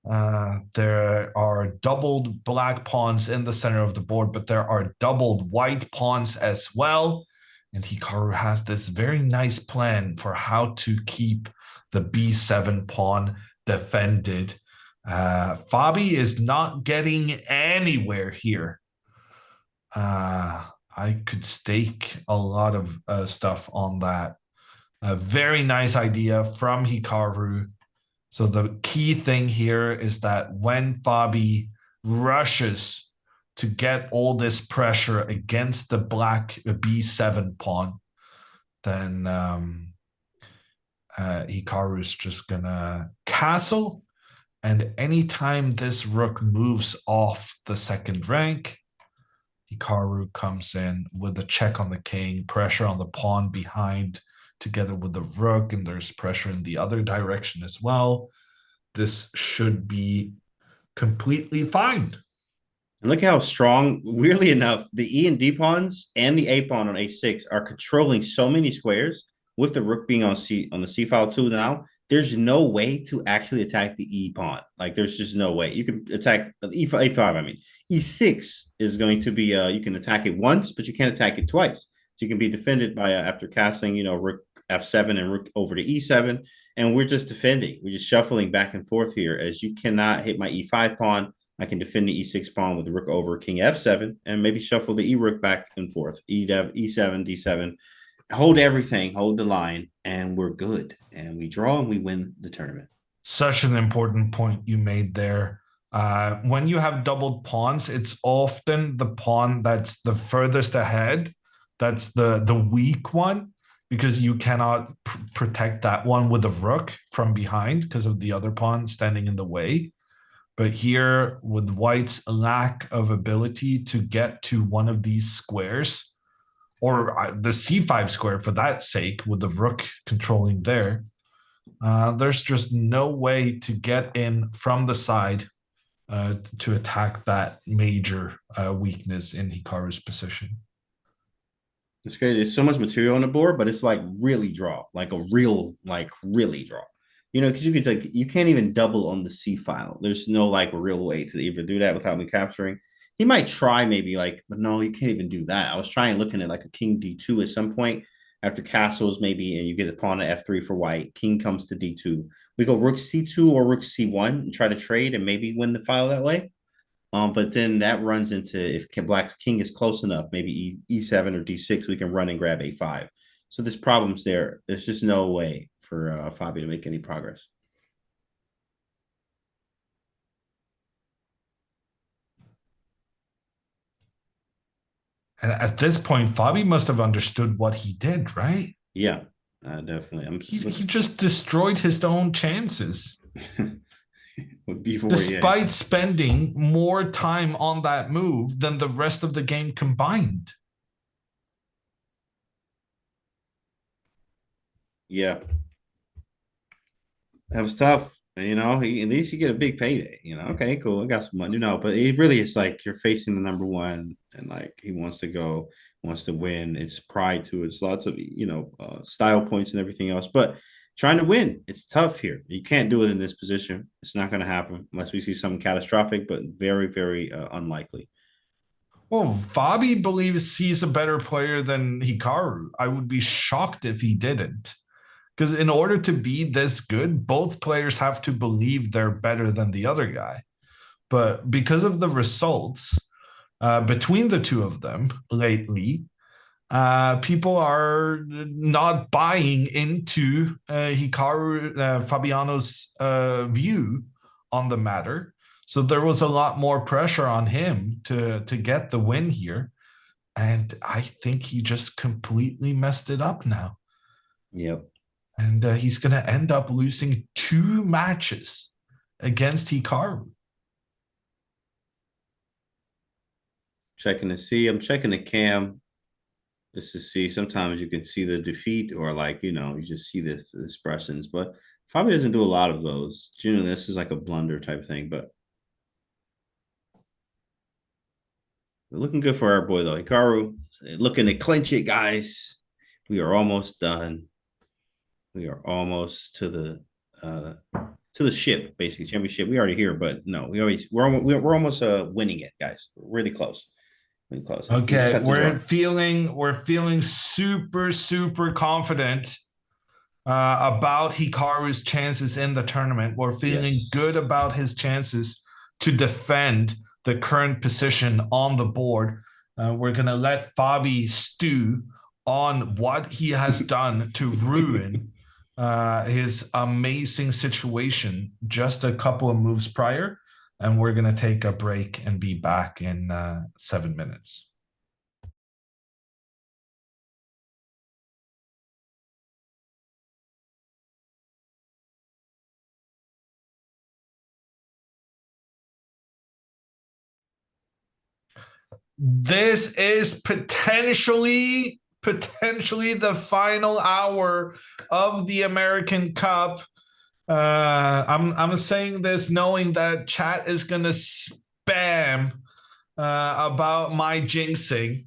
There are doubled black pawns in the center of the board, but there are doubled white pawns as well. And Hikaru has this very nice plan for how to keep the b7 pawn defended. Fabi is not getting anywhere here. I could stake a lot of stuff on that. A very nice idea from Hikaru. So the key thing here is that when Fabi rushes to get all this pressure against the black b7 pawn, then Hikaru is just gonna castle. And anytime this rook moves off the second rank, Hikaru comes in with a check on the king, pressure on the pawn behind, together with the rook, and there's pressure in the other direction as well. This should be completely fine. And look how strong, weirdly enough, the E and D pawns and the A pawn on H6 are controlling so many squares with the rook being on the C file too now. There's no way to actually attack the E pawn. Like there's just no way. You can attack E5, I mean. E6 is going to be you can attack it once, but you can't attack it twice. So you can be defended by after casting, rook F7 and rook over to E7. And we're just defending. We're just shuffling back and forth here as you cannot hit my E5 pawn. I can defend the E6 pawn with the rook over king F7 and maybe shuffle the E rook back and forth. E7, D7, hold everything, hold the line, and we're good. And we draw and we win the tournament. Such an important point you made there. When you have doubled pawns, it's often the pawn that's the furthest ahead, that's the weak one, because you cannot protect that one with a rook from behind because of the other pawn standing in the way. But here, with white's lack of ability to get to one of these squares, or the c5 square for that sake, with the rook controlling there, there's just no way to get in from the side to attack that major weakness in Hikaru's position. It's crazy. There's so much material on the board, but it's like really draw, like a real, like really draw. Because you can't even double on the C file. There's no like real way to even do that without me capturing. He might try maybe like, but no, you can't even do that. I was trying looking at like a king D2 at some point after castles maybe, and you get a pawn at F3 for white. King comes to D2. We go rook C2 or rook C1 and try to trade and maybe win the file that way. But then that runs into if black's king is close enough, maybe E7 or D6, we can run and grab A5. So there's problems there. There's just no way for Fabi to make any progress. And at this point, Fabi must have understood what he did, right? Yeah, definitely. He just destroyed his own chances. Before, despite spending more time on that move than the rest of the game combined. Yeah. That was tough. At least you get a big payday. Okay, cool. I got some money. But it really is like you're facing the number one and like he wants to win. It's pride to it. It's lots of, style points and everything else. But trying to win, it's tough here. You can't do it in this position. It's not going to happen unless we see something catastrophic, but very, very unlikely. Well, Fabi believes he's a better player than Hikaru. I would be shocked if he didn't. Because in order to be this good, both players have to believe they're better than the other guy. But because of the results between the two of them lately, people are not buying into Hikaru Fabiano's view on the matter. So there was a lot more pressure on him to get the win here. And I think he just completely messed it up now. Yep. And he's going to end up losing 2 matches against Hikaru. Checking to see. I'm checking the cam just to see. Sometimes you can see the defeat or you just see the expressions. But Fabi doesn't do a lot of those. Generally, this is like a blunder type thing. But we're looking good for our boy, though. Hikaru looking to clinch it, guys. We are almost done. We are almost to the ship, basically championship. We already here, but no, we're almost winning it, guys. Really close, really close. Okay, we're feeling super confident about Hikaru's chances in the tournament. We're feeling good about his chances to defend the current position on the board. We're gonna let Fabi stew on what he has done to ruin his amazing situation just a couple of moves prior. And we're going to take a break and be back in 7 minutes. This is potentially the final hour of the American Cup. I'm saying this knowing that chat is gonna spam about my jinxing,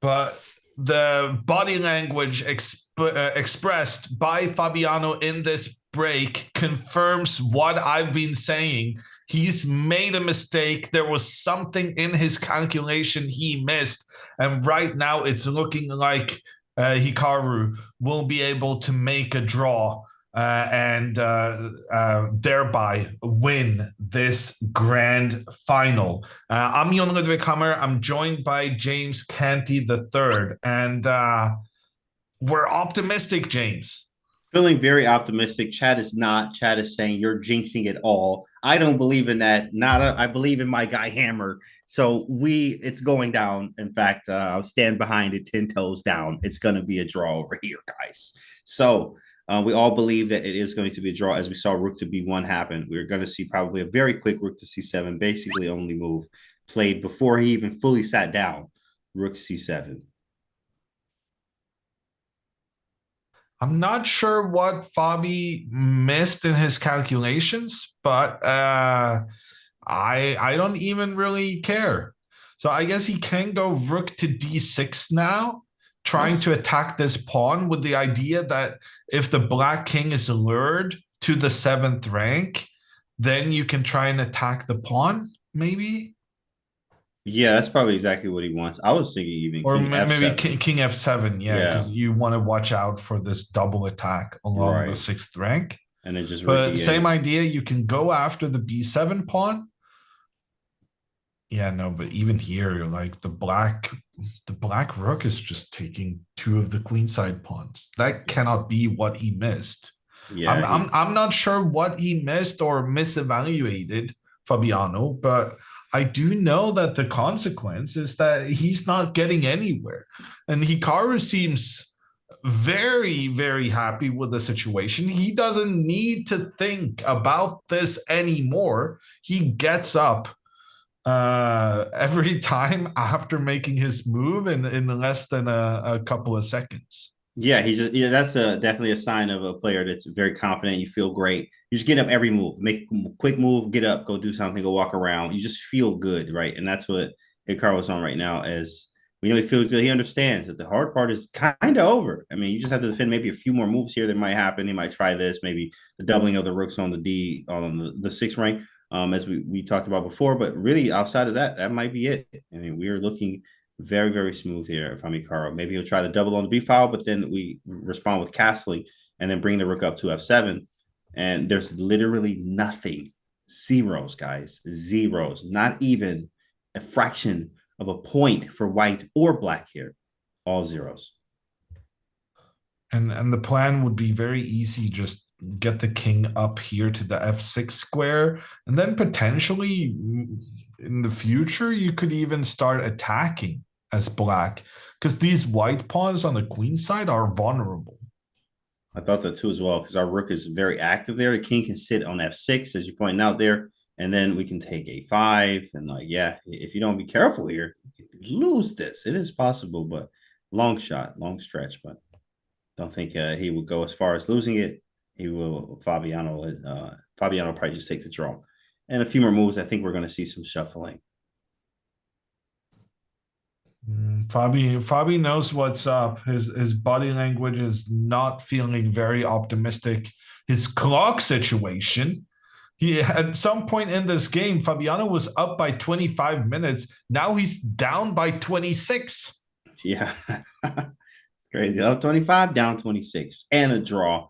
but the body language expressed by Fabiano in this break confirms what I've been saying. He's made a mistake. There was something in his calculation he missed. And right now it's looking like Hikaru will be able to make a draw and thereby win this grand final. I'm Jon Ludwig Hammer. I'm joined by James Canty III, and we're optimistic, James. Feeling very optimistic. Chad is not. Chad is saying you're jinxing it all. I don't believe in that. I believe in my guy Hammer. So it's going down. In fact, I'll stand behind it 10 toes down. It's going to be a draw over here, guys. So we all believe that it is going to be a draw, as we saw Rook to B1 happen. We're going to see probably a very quick Rook to C7, basically only move played before he even fully sat down. Rook C7. I'm not sure what Fabi missed in his calculations, but I don't even really care. So I guess he can go Rook to D6 now, trying to attack this pawn with the idea that if the Black King is lured to the 7th rank, then you can try and attack the pawn, maybe. Yeah, that's probably exactly what he wants. I was thinking even Or King maybe F7. King F7, yeah, Yeah, because you want to watch out for this double attack along the right. 6th rank. And then just But rookie same in. idea, you can go after the B7 pawn. Yeah, no, but even here, you're like the black rook is just taking two of the queenside pawns. That cannot be what he missed. I'm Yeah, I'm I'm not sure what he missed or misevaluated Fabiano, but I do know that the consequence is that he's not getting anywhere. And Hikaru seems very, very happy with the situation. He doesn't need to think about this anymore. He gets up every time after making his move in less than a couple of seconds. yeah, that's definitely a sign of a player that's very confident. You feel great. You just get up every move, make a quick move, get up, go do something, go walk around. You just feel good, right? And that's what Hikaru's on right now. As we know, he feels good. He understands that the hard part is kind of over. I mean, you just have to defend maybe a few more moves here that might happen. He might try this, maybe the doubling of the rooks on the D on the 6th rank, as we talked about before. But really, outside of that, that might be it. I mean, we're looking very, very smooth here if I'm Hikaru. Maybe he'll try to double on the B file, but then we respond with castling and then bring the rook up to F7. And there's literally nothing. Zeros, guys. Zeros. Not even a fraction of a point for white or black here. All zeros. And the plan would be very easy, just get the king up here to the F6 square, and then potentially in the future you could even start attacking as black, because these white pawns on the queen side are vulnerable. I thought that too as well, because our rook is very active there. The king can sit on F6, as you pointed out there, and then we can take A5. And yeah, if you don't be careful here, you lose this. It is possible, but long shot, long stretch. But don't think he would go as far as losing it. He will. Fabiano probably just take the draw, and a few more moves. I think we're going to see some shuffling. Fabi knows what's up. His body language is not feeling very optimistic. His clock situation. He at some point in this game, Fabiano was up by 25 minutes. Now he's down by 26. Yeah, it's crazy. Up 25, down 26, and a draw.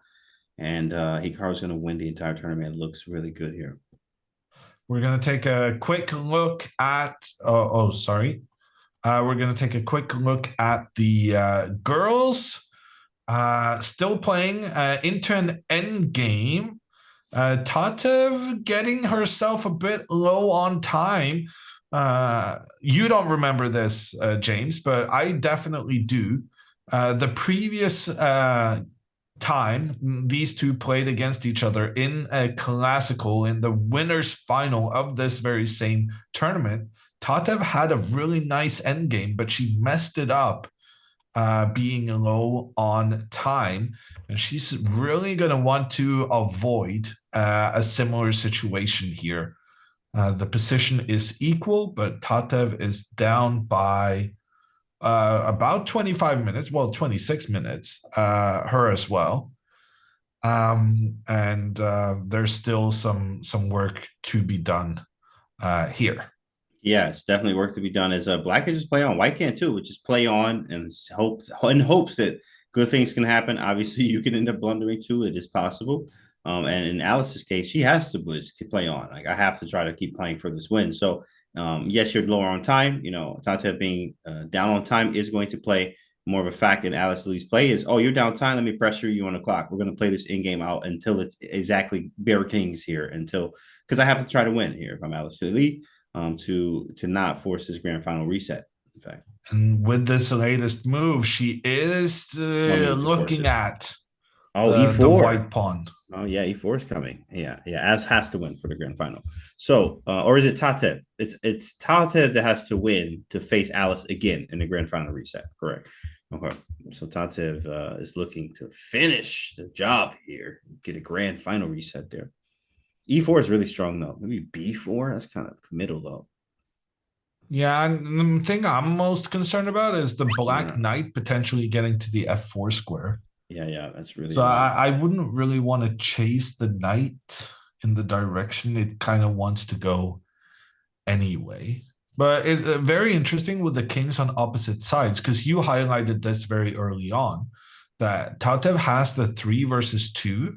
And Hikaru's going to win the entire tournament. It looks really good here. We're gonna take a quick look at. Sorry. We're going to take a quick look at the girls. Still playing into an end game. Tatev getting herself a bit low on time. You don't remember this, James, but I definitely do. The previous time these two played against each other in a classical in the winners final of this very same tournament, Tatev had a really nice end game, but she messed it up being low on time. And she's really going to want to avoid a similar situation here. The position is equal, but Tatev is down by about 25 minutes, well, 26 minutes, her as well. And there's still some work to be done here. Yes, definitely work to be done. As Black can just play on, White can too, which is play on and hope in hopes that good things can happen. Obviously, you can end up blundering too. It is possible. And in Alice's case, she has to blitz to play on. Like I have to try to keep playing for this win. So yes, you're lower on time. You know, Tatev being down on time is going to play more of a fact in Alice Lee's play is, oh, you're down time. Let me pressure you on the clock. We're going to play this in game out until it's exactly bare kings here until because I have to try to win here if I'm Alice Lee to not force this grand final reset. In fact, and with this latest move, she is looking at oh the E4. white pawn. Oh yeah, E4 is coming. Yeah, as has to win for the grand final. So, or is it Tatev? It's Tatev that has to win to face Alice again in the grand final reset. Correct. Okay, so Tatev is looking to finish the job here, get a grand final reset there. E4 is really strong though. Maybe B4. That's kind of middle though. Yeah, and the thing I'm most concerned about is the Black Yeah, Knight potentially getting to the F4 square. yeah. That's really So annoying. I wouldn't really want to chase the knight in the direction it kind of wants to go anyway. But it's very interesting with the kings on opposite sides because you highlighted this very early on that Tatev has the 3 versus 2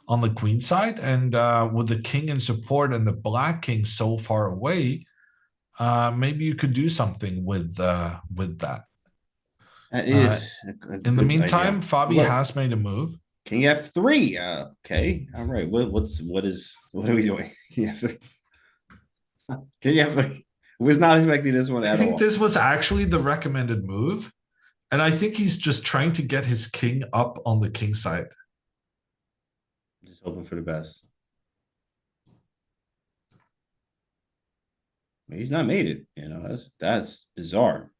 on the queen side, and with the king in support and the black king so far away, maybe you could do something with that. That Uh, is a in the good meantime, idea. Fabi What has made a move. King F3? Okay, all right. What are we doing? King F3. King F3. Was not expecting this one I at think all. this was actually the recommended move, and I think he's just trying to get his king up on the king side. Just hoping for the best. He's not made it. You know, that's bizarre.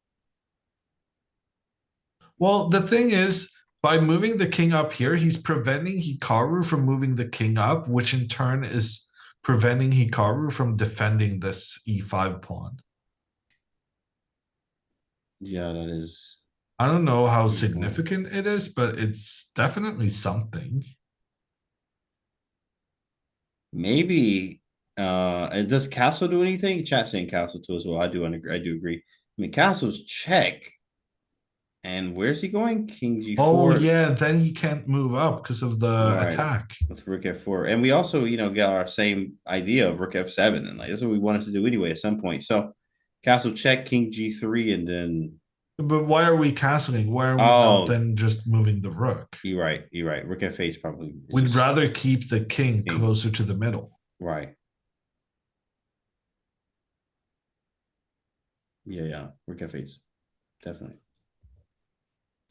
Well, the thing is, by moving the king up here, he's preventing Hikaru from moving the king up, which in turn is preventing Hikaru from defending this e5 pawn. Yeah, that is. I don't know how significant it is, but it's definitely something. Maybe does Castle do anything? Chat saying Castle too as well. I do agree. I mean, Castle's check. And where's he going? King Oh G4. yeah, then he can't move up because of the Right. attack. With Rook F4. And we also, got our same idea of Rook F7. And like that's what we wanted to do anyway at some point. So castle check, King G3, and then But why are we castling? Why are we not oh, then just moving the rook? you're right. You're right. Rook F8 is probably We'd just rather keep the king king. closer to the middle. Right. Yeah. Rook F8. Definitely.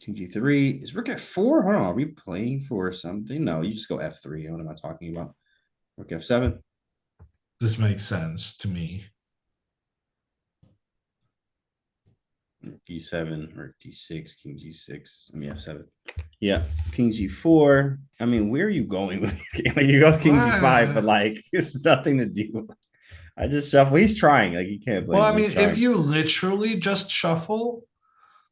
King G3. Is Rook F4? Hold on. Are we playing for something? No, you just go F3. What am I talking about? Rook F7. This makes sense to me. D7 or D6, King G6. I mean F7. Yeah, King G4. I mean, where are you going with you go King G5, but like it's nothing to do. I just shuffle. He's trying. Like you can't Well, blame I him. He's mean, if trying. you literally just shuffle,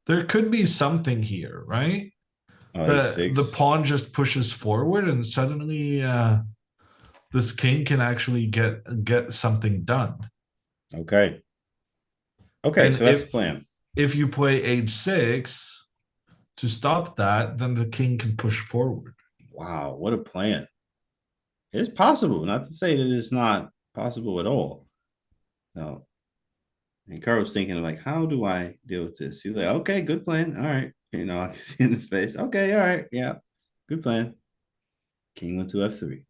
there could be something here, right? Oh, The A6. pawn just pushes forward, and suddenly this king can actually get something done. Okay. Okay, And so that's the plan. if you play h6 to stop that, then the king can push forward. Wow, what a plan. It's possible. Not to say that it's not possible at all. No. And Carl was thinking like, how do I deal with this? He's like, okay, good plan. All right. I can see in his face. Okay, all right, yeah, good plan. King went to F3.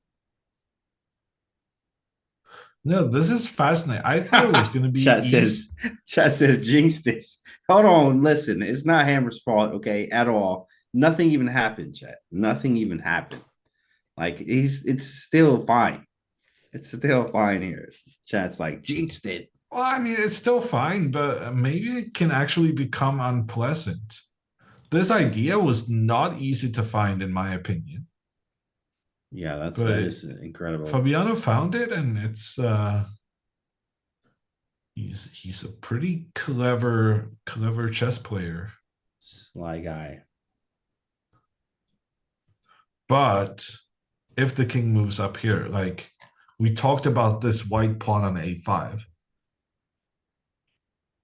No, this is fascinating. I thought it was going to be Chat easy. says, chat says, jinxed it. Hold on, listen. It's not Hammer's fault, okay, at all. Nothing even happened, chat. Nothing even happened. Like it's still fine. It's still fine here. Chat's like jinxed it. Well, I mean, it's still fine, but maybe it can actually become unpleasant. This idea was not easy to find, in my opinion, Yeah, that but is incredible. Fabiano found it, and it's he's a pretty clever chess player. Sly guy. But if the king moves up here, like we talked about this white pawn on a5.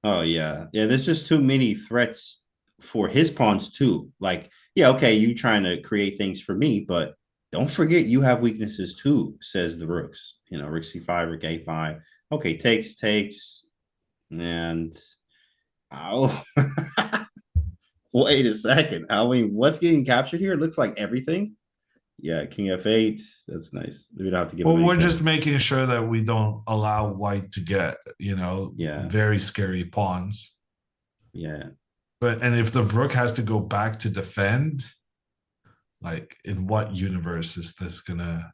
Oh yeah. Yeah, there's just too many threats for his pawns too. Like, yeah, okay, you trying to create things for me, but don't forget you have weaknesses too, says the rooks. Rook C5, rook A5. Okay, takes, and oh wait a second. I mean, what's getting captured here? It looks like everything. Yeah, King F8. That's nice. We don't have to give him Well, we're anything. just making sure that we don't allow white to get, Yeah, very scary pawns. yeah. But and if the rook has to go back to defend, like in what universe is this gonna?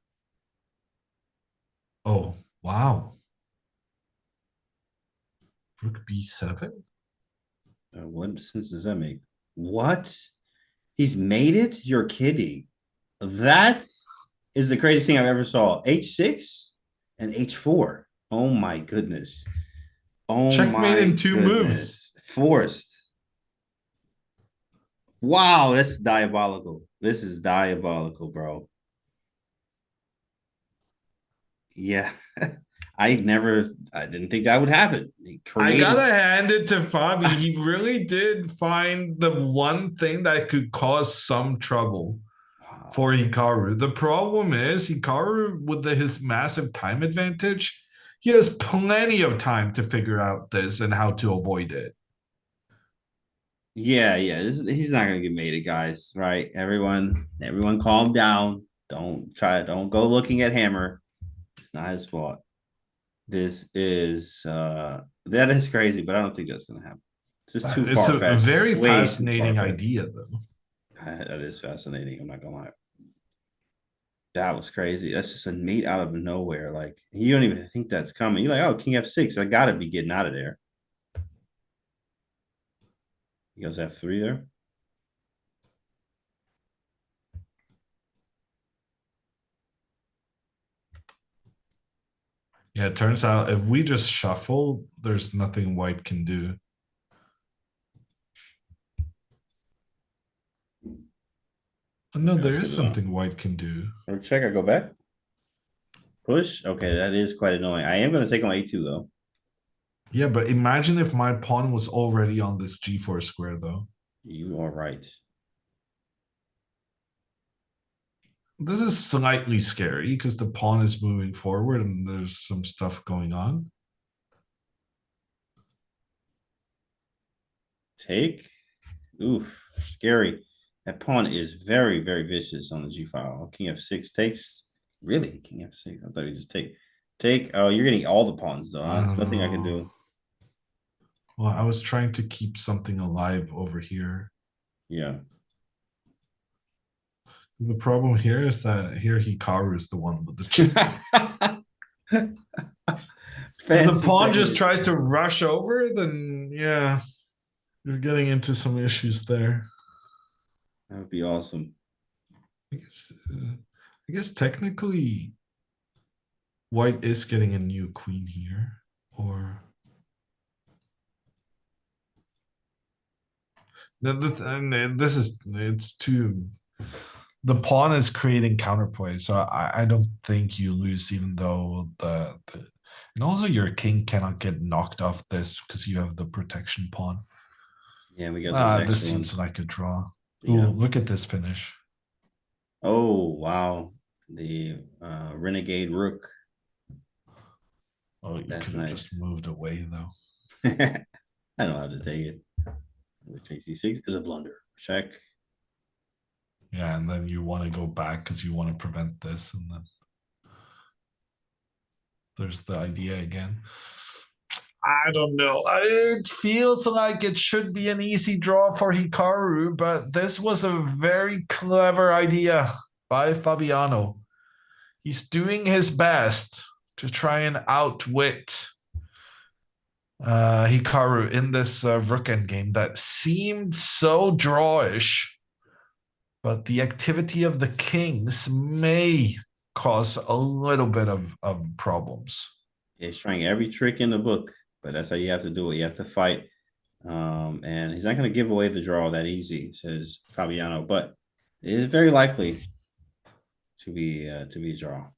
Oh wow, rook b7. What sense does that make? What? He's made it? You're kidding. That is the craziest thing I've ever saw. H6 and H4. Oh my goodness. Oh Checkmate in my two moves. goodness. Forced. Wow, that's diabolical. This is diabolical, bro. Yeah. I didn't think that would happen. He I created. gotta hand it to Fabi. He really did find the one thing that could cause some trouble Wow. for Hikaru. The problem is Hikaru, with his massive time advantage, he has plenty of time to figure out this and how to avoid it. Yeah, yeah. He's not gonna get made it, guys. Right? Everyone calm down. Don't go looking at Hammer. It's not his fault. This is that is crazy, but I don't think that's gonna happen. It's just too It's far a fetched. very Way too far fascinating fetched. idea, though. That is fascinating. I'm not gonna lie. That was crazy. That's just a mate out of nowhere. Like you don't even think that's coming. You're like, oh, King F6. I gotta be getting out of there. He goes F3 there. Yeah, it turns out if we just shuffle, there's nothing white can do. Oh, no, Okay, there let's is get it on. something white can do. Check. I go back. Push. Okay, that is quite annoying. I am gonna take on A2 though. Yeah, but imagine if my pawn was already on this g4 square, though. You are right. This is slightly scary because the pawn is moving forward and there's some stuff going on. Take. Oof, scary. That pawn is very, very vicious on the G file. King F6 takes. Really? King F6. I thought he just take. Take. Oh, you're getting all the pawns though. I Huh? There's don't nothing I can know. do. Well, I was trying to keep something alive over here. Yeah. The problem here is that here Hikaru is the one with the check. If the Fancy pawn just checkmate. tries to rush over, then yeah, you're getting into some issues there. That would be awesome. I guess, I guess technically, white is getting a new queen here, or and this is it's too. The pawn is creating counterplay, so I don't think you lose, even though the and also your king cannot get knocked off this because you have the protection pawn. Yeah, we got those Ah, this extra seems ones. like a draw. Yeah. Oh, look at this finish. Oh, wow. The Renegade Rook. Oh, you That's could have just nice. moved away though. I know how to take it. Rook takes C6 is a blunder. check. Yeah, and then you want to go back because you want to prevent this, and then there's the idea again. I don't know. It feels like it should be an easy draw for Hikaru, but this was a very clever idea by Fabiano. He's doing his best to try and outwit Hikaru in this rook endgame that seemed so drawish, but the activity of the kings may cause a little bit of problems. Yeah, he's trying every trick in the book, but that's how you have to do it. You have to fight. And he's not going to give away the draw that easy, says Fabiano, but it is very likely to be a draw.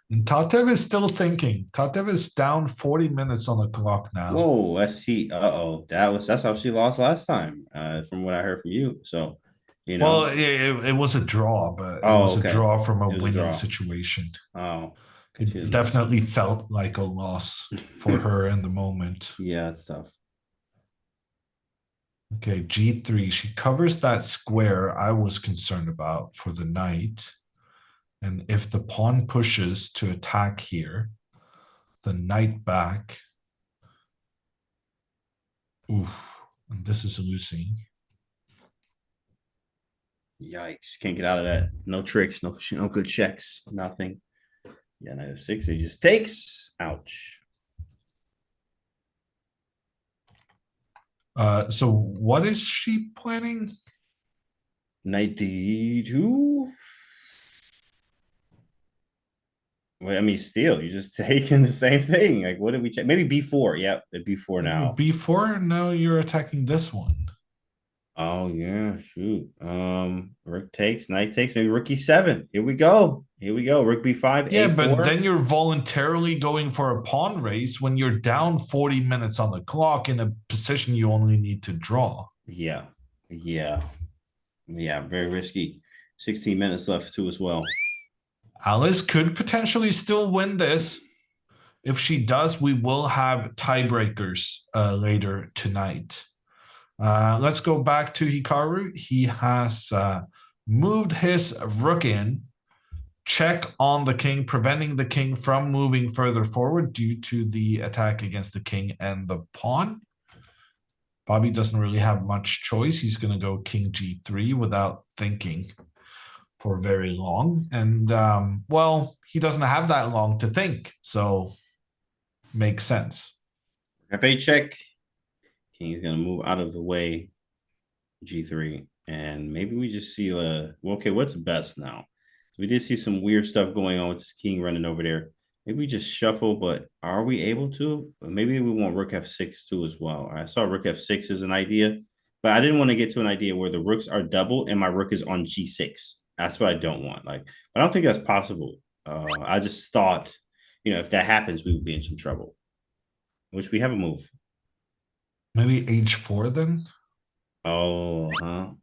And Tatev is still thinking. Tatev is down 40 minutes on the clock now. Whoa, let's see. Uh-oh. That's how she lost last time, from what I heard from you. So, Well, it was a draw, but it was a okay. draw from a It was a winning draw. situation. Oh, It definitely felt like a loss for her in the moment. Yeah, it's tough. Okay, G3. She covers that square I was concerned about for the knight. And if the pawn pushes to attack here, the knight back. Oof, and this is losing. Yikes! Can't get out of that. No tricks. No good checks. Nothing. Yeah, knight f6. He just takes. Ouch. So what is she planning? Knight d2. Well, I mean, still, you're just taking the same thing. Like, what did we check? Maybe b4. Yep, b4 now. B4. Now you're attacking this one. Oh yeah, shoot. Rook takes, knight takes, maybe rook e7. Here we go. Here we go. Rook b5. Yeah, A4. but then you're voluntarily going for a pawn race when you're down 40 minutes on the clock in a position you only need to draw. Yeah, yeah, yeah. Very risky. 16 minutes left too as well. Alice could potentially still win this. If she does, we will have tiebreakers later tonight. Let's go back to Hikaru. He has moved his rook in, check on the king, preventing the king from moving further forward due to the attack against the king and the pawn. Fabi doesn't really have much choice. He's going to go king g3 without thinking for very long. And, well, he doesn't have that long to think. So makes sense. F8 check. King is going to move out of the way. G3. And maybe we just see okay, what's best now? So we did see some weird stuff going on with this king running over there. Maybe we just shuffle, but are we able to? Maybe we want rook f6 too as well. I saw rook f6 as an idea, but I didn't want to get to an idea where the rooks are double and my rook is on g6. That's what I don't want. Like, I don't think that's possible. I just thought, if that happens, we would be in some trouble. Which we have a move. Maybe h4 then? Oh,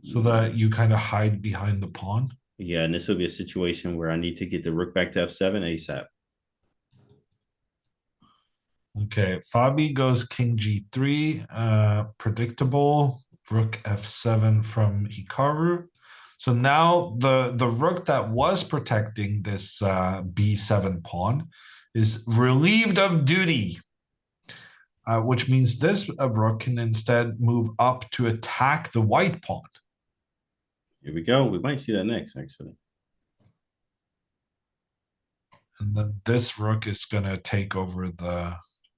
so that you kind of hide behind the pawn. Yeah, and this will be a situation where I need to get the rook back to f7 ASAP. Okay, Fabi goes king g3, predictable. Rook f7 from Hikaru. So now the rook that was protecting this b7 pawn is relieved of duty. Which means this rook can instead move up to attack the white pawn. Here we go. We might see that next, actually. And then this rook is going to take over the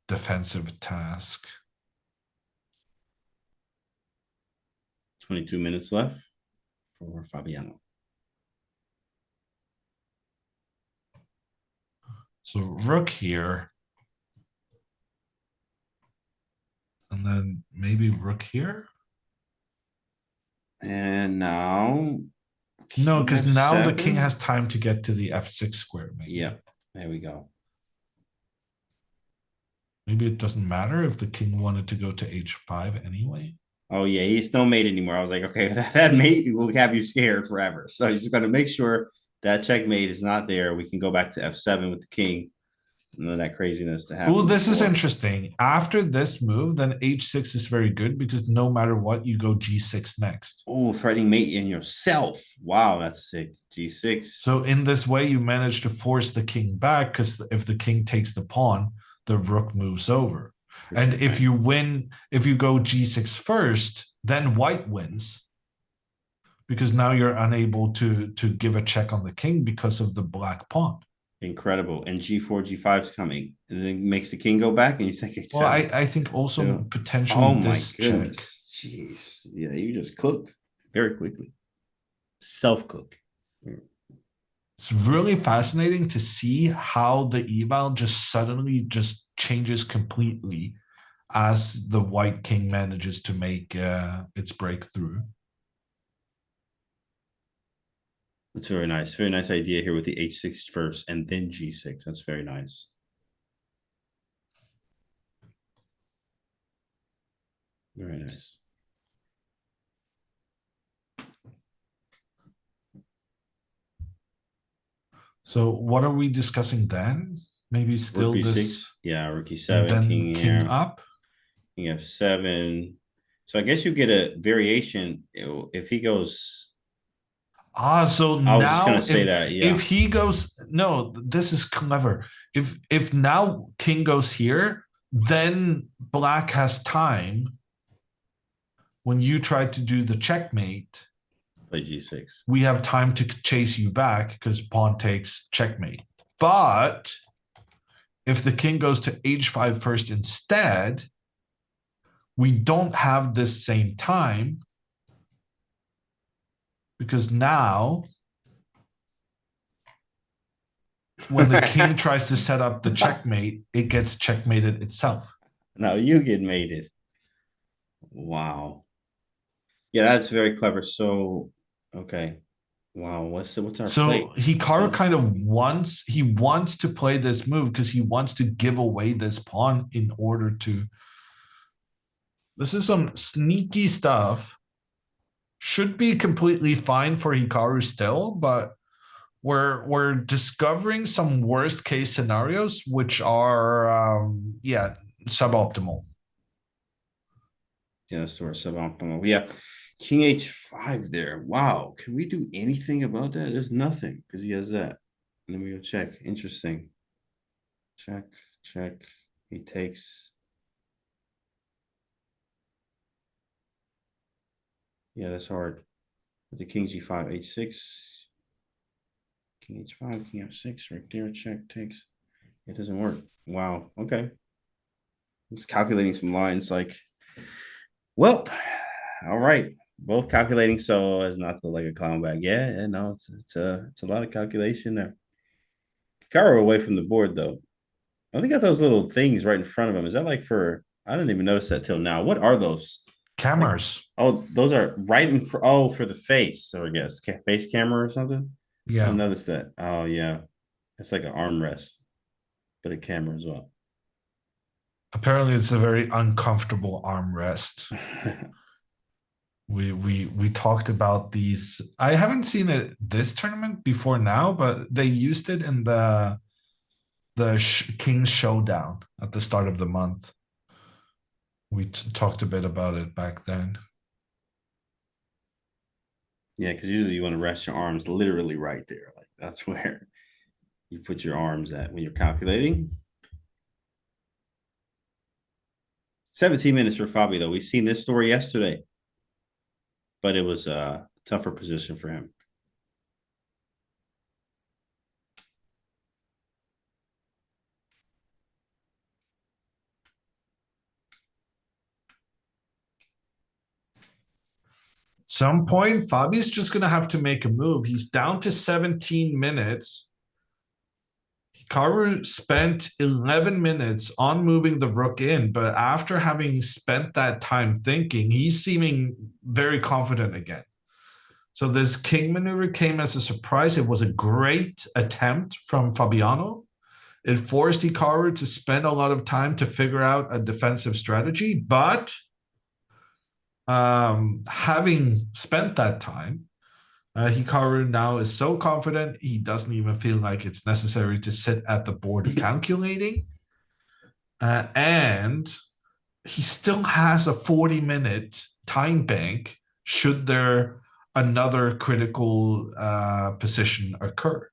defensive task. 22 minutes left for Fabiano. So rook here. And then maybe rook here? And now... No, because now the king has time to get to the f6 square. Maybe. Yeah, there we go. Maybe it doesn't matter if the king wanted to go to h5 anyway. Oh, yeah, he's no mate anymore. I was like, okay, that mate will have you scared forever. So he's just going to make sure That checkmate is not there. We can go back to f7 with the king. None of that craziness to Oh, happen this is before. interesting. After this move, then h6 is very good because no matter what, you go g6 next. Oh, threatening mate in yourself. Wow, that's sick. G6. So in this way, you manage to force the king back because if the king takes the pawn, the rook moves over. For And sure. if you win, if you go g6 first, then white wins because now you're unable to give a check on the king because of the black pawn. Incredible. And G4, G5 is coming. And then makes the king go back and you take Well, H7. I think also So, potentially oh my this check. goodness. Jeez. Yeah, you just cooked very quickly. Self cook. It's really fascinating to see how the eval just suddenly just changes completely as the white king manages to make its breakthrough. That's very nice. Very nice idea here with the H6 first and then G6. That's very nice. Very nice. So what are we discussing then? Maybe Rook still this B6. Yeah, rook and E7, then king king here, up. king F7. So I guess you get a variation if he goes. Ah, so I was just gonna now say that. if Yeah, he goes, no, this is clever. If now king goes here, then black has time when you try to do the checkmate. play G6. We have time to chase you back because pawn takes checkmate. But if the king goes to h5 first instead, we don't have this same time because now when the king tries to set up the checkmate, it gets checkmated itself. No, you get mated. Wow. Yeah, that's very clever. So, okay. Wow, what's our play? So Hikaru kind of wants to play this move because he wants to give away this pawn in order to. This is some sneaky stuff. Should be completely fine for Hikaru still, but we're discovering some worst case scenarios which are yeah, suboptimal. Yeah, store suboptimal. Yeah, King H5 there. Wow, can we do anything about that? There's nothing because he has that. Let me go check. Interesting. Check, check. He takes. Yeah, that's hard. With the King G5, H6, King H5, King F6, right there. Check takes. It doesn't work. Wow. Okay. I'm just calculating some lines like, well, all right. Both calculating so as not to look like a clown bag. Yeah, no, it's a lot of calculation there. Hikaru away from the board though. I think got those little things right in front of him. Is that like for? I didn't even notice that till now. What are those? It's like, Cameras. oh, those are right in for. Oh, for the face. So I guess face camera or something. I Yeah. didn't notice that. Oh yeah, it's like an armrest, but a camera as well. Apparently it's a very uncomfortable armrest. We talked about these. I haven't seen it this tournament before now, but they used it in the King's Showdown at the start of the month. We talked a bit about it back then. Yeah, because usually you want to rest your arms literally right there. Like that's where you put your arms at when you're calculating. 17 minutes for Fabi, though. We've seen this story yesterday, but it was a tougher position for him. At some point, Fabi's just going to have to make a move. He's down to 17 minutes. Hikaru spent 11 minutes on moving the rook in, but after having spent that time thinking, he's seeming very confident again. So this king maneuver came as a surprise. It was a great attempt from Fabiano. It forced Hikaru to spend a lot of time to figure out a defensive strategy, but having spent that time, Hikaru now is so confident he doesn't even feel like it's necessary to sit at the board calculating. And he still has a 40-minute time bank should there another critical position occur.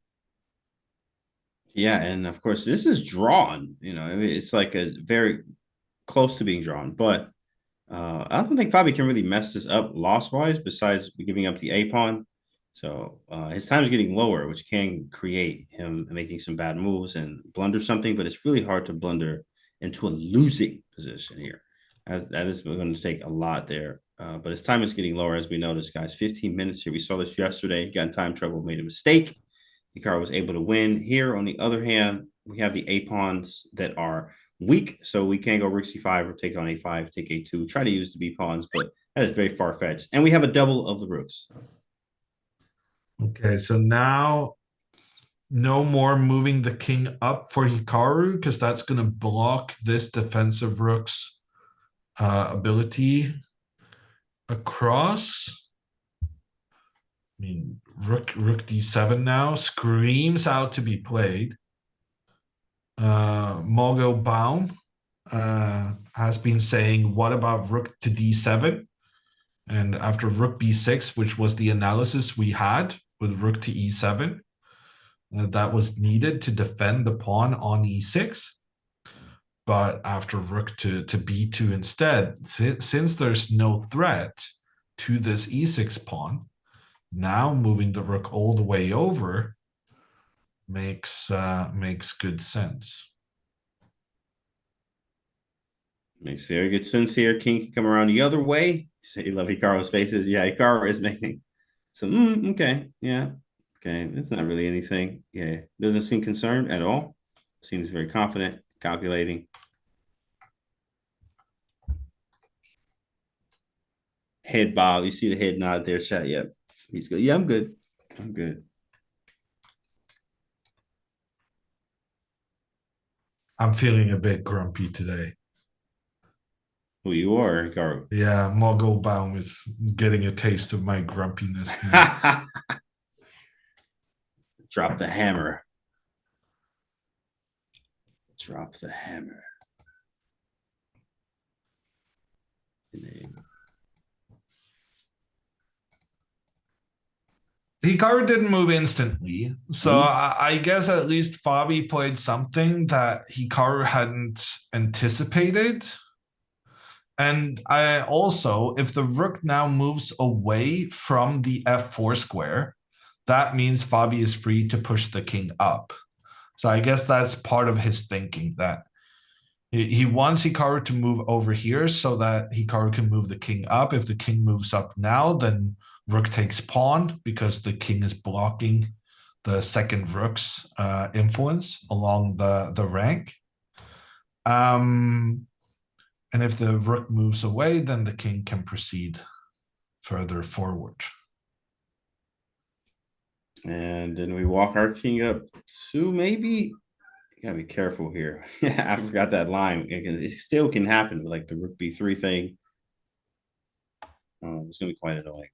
Yeah, and of course this is drawn. I mean, it's like a very close to being drawn, but I don't think Fabi can really mess this up loss wise. Besides giving up the A pawn, so his time is getting lower, which can create him making some bad moves and blunder something. But it's really hard to blunder into a losing position here. That is going to take a lot there. But his time is getting lower, as we noticed, guys. 15 minutes here. We saw this yesterday. He got in time trouble, made a mistake. Hikaru was able to win. Here, on the other hand, we have the A pawns that are weak, so we can't go rook c5 or take on a5, take a2, try to use the b pawns, but that is very far-fetched. And we have a double of the rooks. Okay, so now no more moving the king up for Hikaru because that's going to block this defensive rook's ability across. I mean, rook d7 now screams out to be played. Mogul Baum has been saying, what about rook to d7? And after rook b6, which was the analysis we had with rook to e7, that was needed to defend the pawn on e6. But after rook to b2 instead, since there's no threat to this e6 pawn, now moving the rook all the way over makes good sense. Makes very good sense here. King can come around the other way. So you love Hikaru's faces. Yeah, Hikaru is making some, okay, yeah. Okay, it's not really anything. Yeah, doesn't seem concerned at all. Seems very confident, calculating. Head bob. You see the head nod there, chat. Yep. He's good. Yeah, I'm good. I'm good. I'm feeling a bit grumpy today. Who you are, Hikaru? Yeah, Mogul Baum is getting a taste of my grumpiness now. Drop the hammer. Drop the hammer. Hikaru didn't move instantly, so I guess at least Fabi played something that Hikaru hadn't anticipated. And I also, if the rook now moves away from the f4 square, that means Fabi is free to push the king up. So I guess that's part of his thinking, that he wants Hikaru to move over here so that Hikaru can move the king up. If the king moves up now, then rook takes pawn because the king is blocking the second rook's influence along the rank. And if the rook moves away, then the king can proceed further forward. And then we walk our king up to maybe. You gotta be careful here. Yeah, I forgot that line. It still can happen, like the rook b3 thing. It's gonna be quite annoying.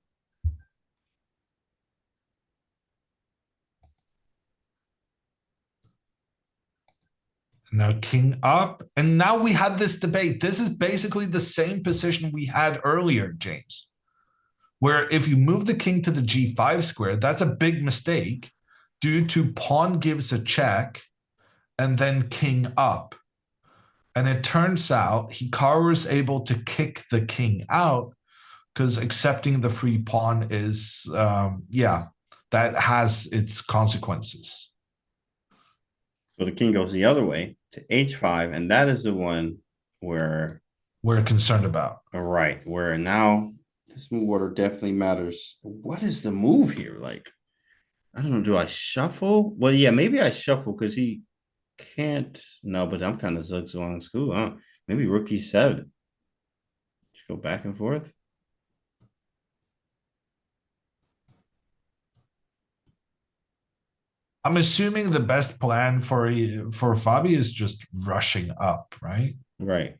Now king up, and now we had this debate. This is basically the same position we had earlier, James, where if you move the king to the g5 square, that's a big mistake due to pawn gives a check and then king up. And it turns out Hikaru is able to kick the king out because accepting the free pawn is, that has its consequences. So the king goes the other way to h5, and that is the one where we're concerned about. Right, where now this move order definitely matters. What is the move here? Like, I don't know. Do I shuffle? Well, yeah, maybe I shuffle because he can't. No, but I'm kind of zugzwang school. Huh? Maybe rook e7. Just go back and forth. I'm assuming the best plan for Fabi is just rushing up, right? Right.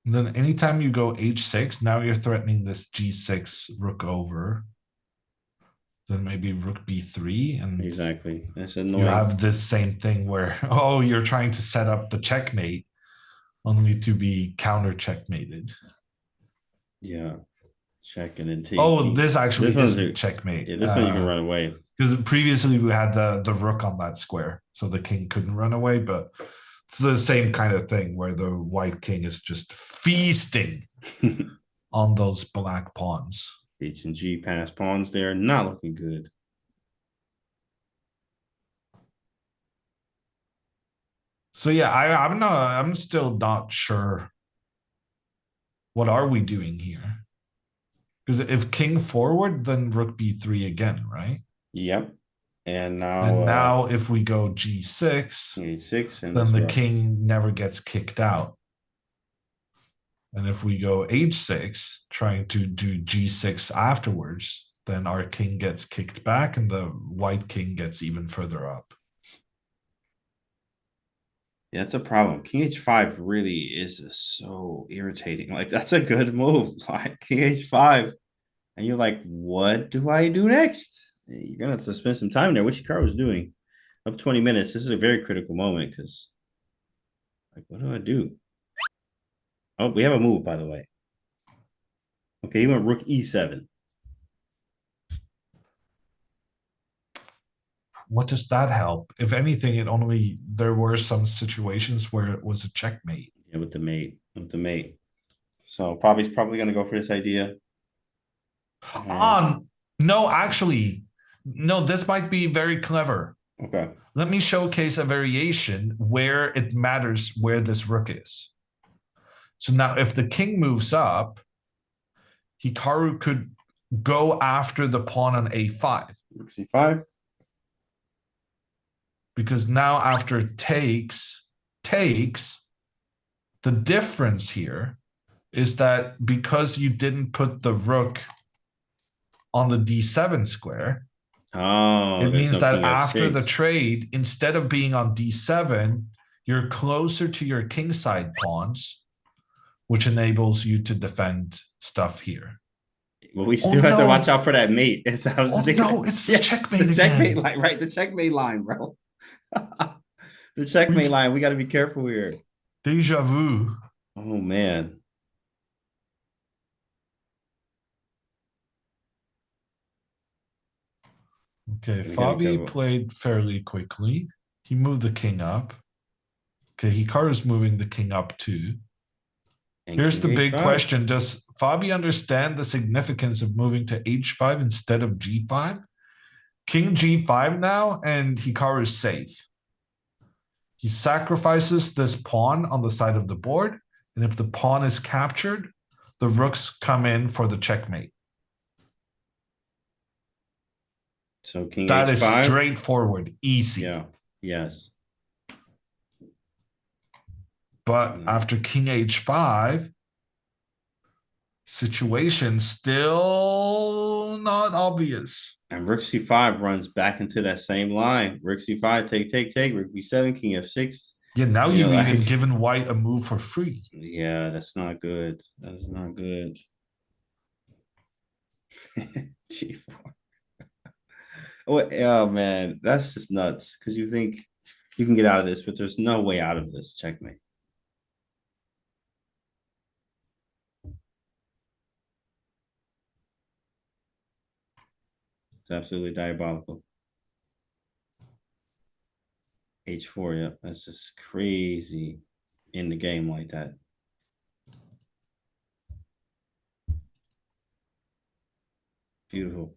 And then anytime you go h6, now you're threatening this g6 rook over. Then maybe rook b3, and Exactly. That's you annoying. have this same thing where, oh, you're trying to set up the checkmate only to be counter checkmated. Yeah. Check and then Oh, take. this This actually one's isn't a checkmate. yeah, this one you can run away. Because previously we had the rook on that square, so the king couldn't run away, but it's the same kind of thing where the white king is just feasting on those black pawns. H and G pass pawns there, not looking good. So yeah, I'm still not sure what are we doing here. Because if king forward, then rook b3 again, right? Yep. And now And now if we go g6, H6 and then this the rook. king never gets kicked out. And if we go h6, trying to do g6 afterwards, then our king gets kicked back and the white king gets even further up. Yeah, that's a problem. King H5 really is so irritating. Like that's a good move. Like King H5. And you're like, what do I do next? You're gonna have to spend some time there, which Hikaru was doing. Up 20 minutes. This is a very critical moment because like, what do I do? Oh, we have a move, by the way. Okay, he went rook e7. What does that help? If anything, it only there were some situations where it was a checkmate. Yeah, with the mate. With the mate. So Fabi's probably gonna go for this idea. And No, actually, no, this might be very clever. okay. Let me showcase a variation where it matters where this rook is. So now if the king moves up, Hikaru could go after the pawn on a5. Rook c5. Because now after takes, the difference here is that because you didn't put the rook on the d7 square, Oh, it there's means no that king after the f6. trade, instead of being on d7, you're closer to your kingside pawns, which enables you to defend stuff here. But we Oh still have to watch no! out for that mate. It's, I was Oh thinking, no! It's the yeah, the checkmate checkmate again. line, right? The checkmate line, bro. The checkmate We've line. We got to be careful here. deja vu. Oh man. Okay, We gotta be Fabi careful. played fairly quickly. He moved the king up. Okay, Hikaru's moving the king up too. And Here's king the big h5. question. Does Fabi understand the significance of moving to h5 instead of g5? King g5 now, and Hikaru's safe. He sacrifices this pawn on the side of the board, and if the pawn is captured, the rooks come in for the checkmate. So king That is h5. straightforward, easy. Yeah. Yes. So But now, after king h5, situation still not obvious. and rook c5 runs back into that same line. Rook c5, take. Rook b7, king f6. Yeah, now You know, you've even like, given white a move for free. yeah, that's not good. That's not good. G4. Oh man, that's just nuts. Because you think you can get out of this, but there's no way out of this. Checkmate. It's absolutely diabolical. H4, yeah, that's just crazy in the game like that. Beautiful.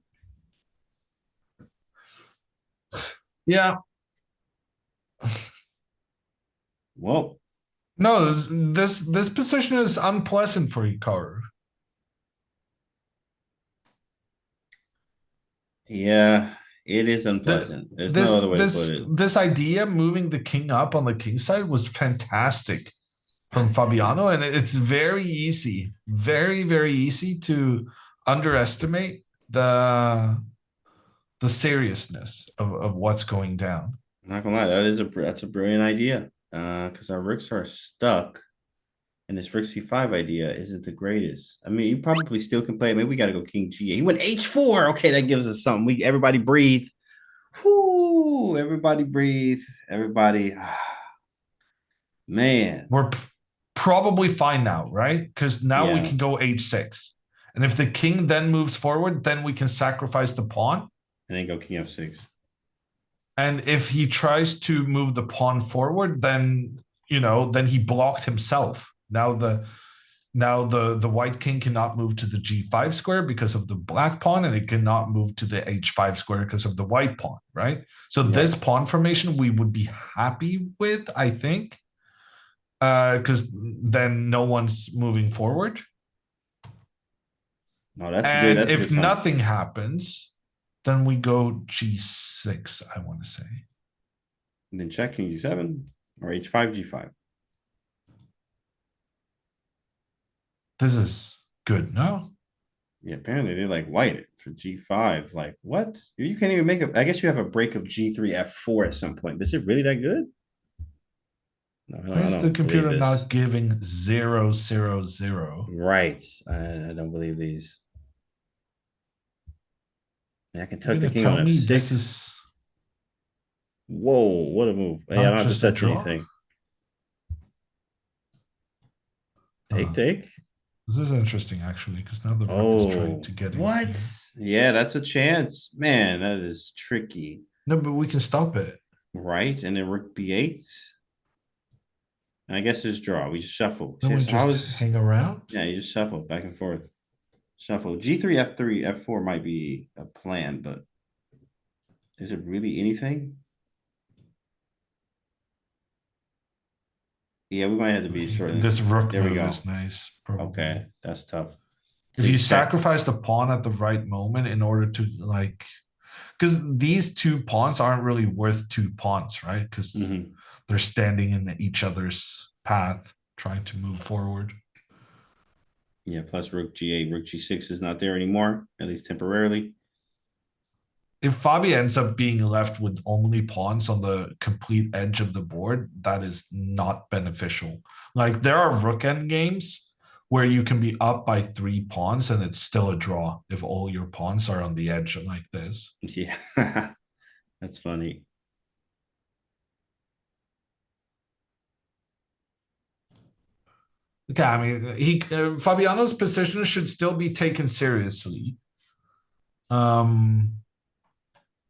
Yeah. Well, No, this position is unpleasant for Hikaru. yeah, it is The, unpleasant. There's no other way to put it. this idea moving the king up on the king side was fantastic from Fabiano, and it's very easy, very easy to underestimate the seriousness of what's going down. I'm not gonna lie, that's a brilliant idea. Because our rooks are stuck. And this rook c5 idea isn't the greatest. I mean, you probably still can play. Maybe we got to go king g8. He went h4. Okay, that gives us something. Everybody breathe. Whoo! Everybody breathe. Everybody. Man. We're probably fine now, right? Because now we Yeah. can go h6. And if the king then moves forward, then we can sacrifice the pawn. And then go king f6. And if he tries to move the pawn forward, then then he blocked himself. Now the white king cannot move to the g5 square because of the black pawn, and it cannot move to the h5 square because of the white pawn, right? So this pawn formation we would be happy with, I think, because then no one's moving forward. No, that's good. And That's a if good sign. nothing happens, then we go g6, I want to say. And then check king g7 or h5, g5. This is good, no? Yeah, apparently they like white for g5. Like, what? You can't even make a. I guess you have a break of g3, f4 at some point. But is it really that good? No, Why I is the don't believe computer this. not giving 000? Right. I don't believe these. I can You're tuck the gonna king on tell me this f6. is Whoa, what a move. Hey, I not don't have to just a touch draw? anything. Take, Uh, take. this is interesting, actually, because now the rook is trying Oh, to get in what? here. Yeah, that's a chance. Man, that is tricky. No, but we can stop it. Right? And then rook b8. And I guess it's draw. We just shuffle. Then we So how just is hang around. yeah, you just shuffle back and forth. Shuffle. G3, F3, F4 might be a plan, but is it really anything? Yeah, we might have to be sort of This rook there we move go. is nice, probably. Okay, that's tough. If you Take check. sacrifice the pawn at the right moment in order to because these two pawns aren't really worth two pawns, right? Because Mm-hmm. they're standing in each other's path, trying to move forward. Yeah, plus rook g8, rook g6 is not there anymore, at least temporarily. If Fabi ends up being left with only pawns on the complete edge of the board, that is not beneficial. Like there are rook end games where you can be up by 3 pawns and it's still a draw if all your pawns are on the edge like this. Yeah, that's funny. Okay, I mean, Fabiano's position should still be taken seriously. Um,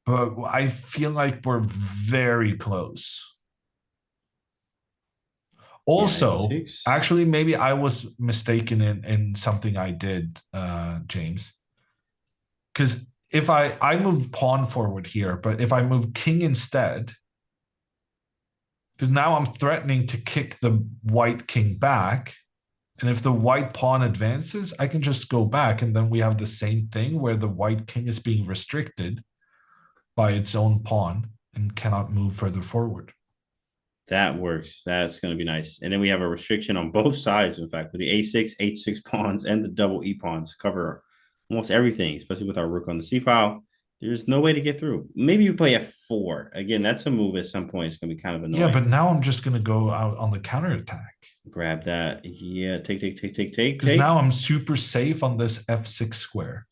but I feel like we're very close. Yeah, Also, h6. actually, maybe I was mistaken in something I did, James. Because if I move pawn forward here, but if I move king instead, because now I'm threatening to kick the white king back. And if the white pawn advances, I can just go back. And then we have the same thing where the white king is being restricted by its own pawn and cannot move further forward. That works. That's going to be nice. And then we have a restriction on both sides, in fact, with the a6, h6 pawns and the double e pawns cover almost everything, especially with our rook on the c file. There's no way to get through. Maybe you play f4. Again, that's a move at some point. It's going to be kind of Yeah, annoying. but now I'm just going to go out on the counterattack. Grab that. Yeah, take. Because now I'm super safe on this f6 square.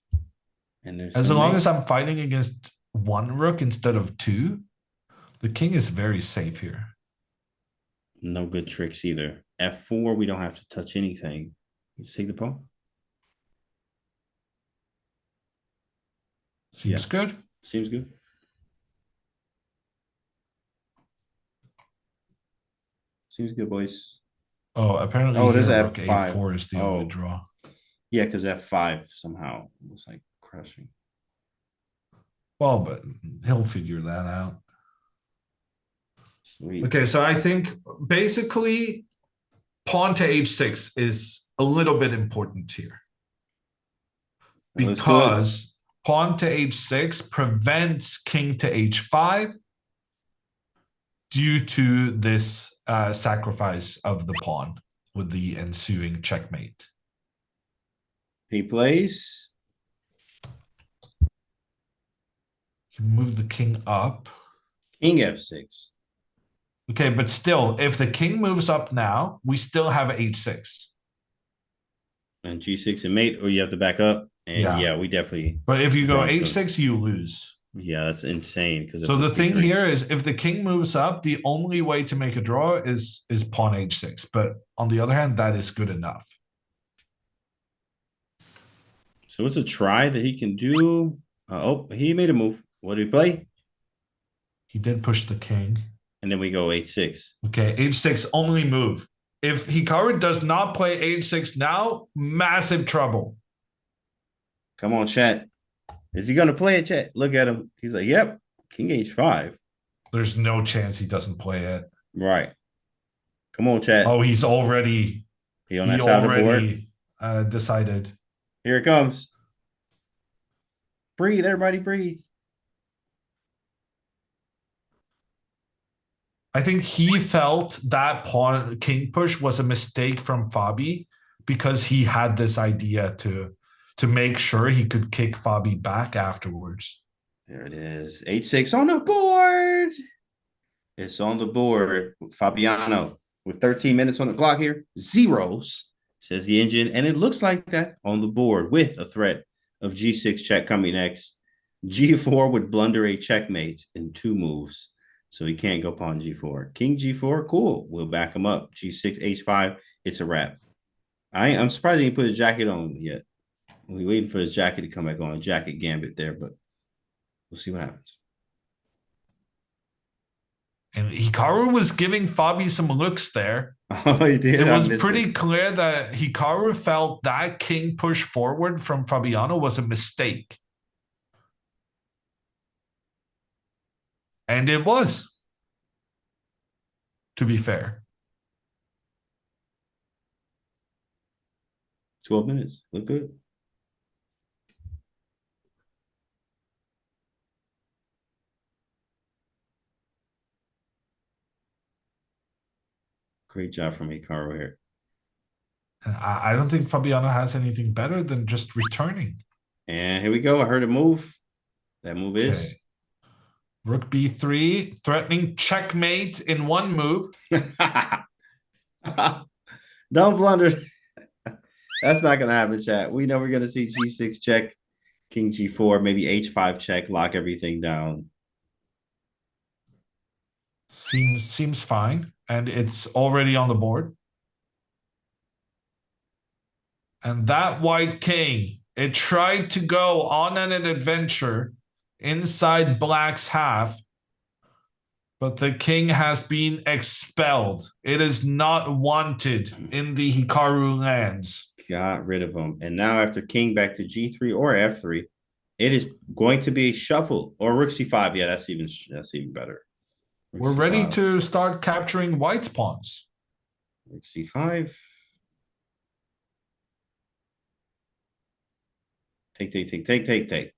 And there's As no long mate. as I'm fighting against one rook instead of two, the king is very safe here. No good tricks either. F4, we don't have to touch anything. You take the pawn. Seems good. Seems good. Seems good, boys. Oh, apparently Oh, there's here rook F5. a4 is the only Oh, draw. yeah, because F5 somehow was like crushing. Well, but he'll figure that out. Sweet. Okay, so I think basically pawn to h6 is a little bit important here Looks good. because pawn to h6 prevents king to h5 due to this sacrifice of the pawn with the ensuing checkmate. He plays. You move the king up. King F6. Okay, but still, if the king moves up now, we still have h6. And G6 and mate, or you have to back up. And Yeah. yeah, we definitely But if you go drawn to. h6, you lose. Yeah, that's insane because of So the Rook thing B3. here is if the king moves up, the only way to make a draw is pawn h6. But on the other hand, that is good enough. So it's a try that he can do. Oh, he made a move. What did he play? He did push the king. And then we go H6. Okay, h6 only move. If Hikaru does not play h6 now, massive trouble. Come on, chat. Is he going to play it, chat? Look at him. He's like, yep, King H5. There's no chance he doesn't play it. Right. Come on, chat. Oh, he's already He on that side of the board. Decided. Here it comes. Breathe, everybody, breathe. I think he felt that pawn king push was a mistake from Fabi because he had this idea to make sure he could kick Fabi back afterwards. There it is. H6 on the board. It's on the board. Fabiano with 13 minutes on the clock here. Zeros, says the engine. And it looks like that on the board with a threat of G6 check coming next. G4 would blunder a checkmate in 2 moves. So he can't go pawn G4. King G4, cool. We'll back him up. G6, H5, it's a wrap. I'm surprised he didn't put his jacket on yet. We're waiting for his jacket to come back on. Jacket gambit there, but we'll see what happens. And Hikaru was giving Fabi some looks there. Oh, he did. It was pretty clear that Hikaru felt that king push forward from Fabiano was a mistake. And it was, to be fair. 12 minutes. Look good. Great job from Hikaru here. I don't think Fabiano has anything better than just returning. And here we go. I heard a move. That move is Rook b3, threatening checkmate in one move. Don't blunder. That's not going to happen, chat. We know we're going to see G6 check, King G4, maybe H5 check, lock everything down. Seems fine. And it's already on the board. And that white king, it tried to go on an adventure inside black's half, but the king has been expelled. It is not wanted in the Hikaru lands. Got rid of him. And now after king back to G3 or F3, it is going to be a shuffle or Rook C5. Yeah, that's even better. Rook We're C5. Ready to start capturing white's pawns. Rook C5. Take.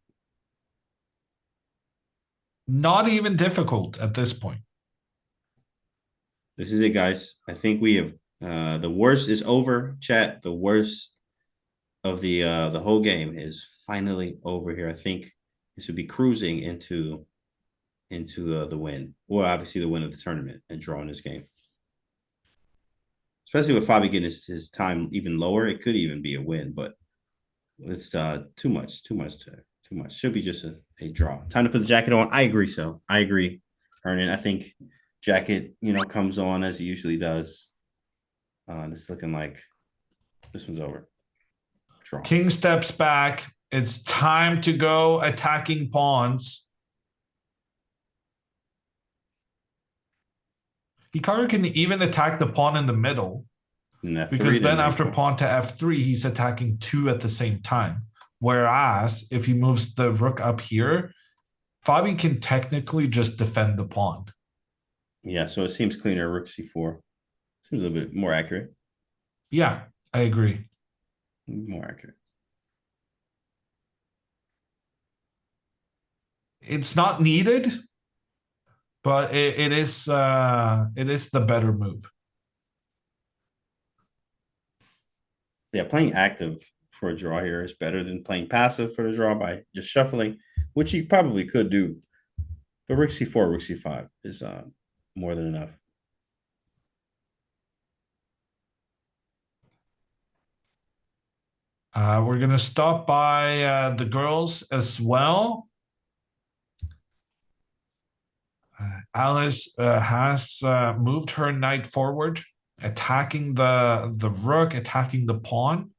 Not even difficult at this point. This is it, guys. I think we have the worst is over, chat. The worst of the whole game is finally over here. I think this would be cruising into the win, or obviously the win of the tournament and drawing this game. Especially with Fabi getting his time even lower, it could even be a win, but it's too much. Should be just a draw. Time to put the jacket on. I agree. So I agree, Hernan. I think jacket, comes on as it usually does. It's looking like this one's over. Draw. King steps back. It's time to go attacking pawns. Hikaru can even attack the pawn in the middle. Because then after pawn to f3, he's attacking 2 at the same time. Whereas if he moves the rook up here, Fabi can technically just defend the pawn. Yeah, so it seems cleaner. Rook c4 seems a little bit more accurate. Yeah, I agree. More accurate. It's not needed, but it is the better move. Yeah, playing active for a draw here is better than playing passive for the draw by just shuffling, which he probably could do. But Rook c4, Rook c5 is more than enough. We're gonna stop by the girls as well. Alice has moved her knight forward, attacking the rook, attacking the pawn.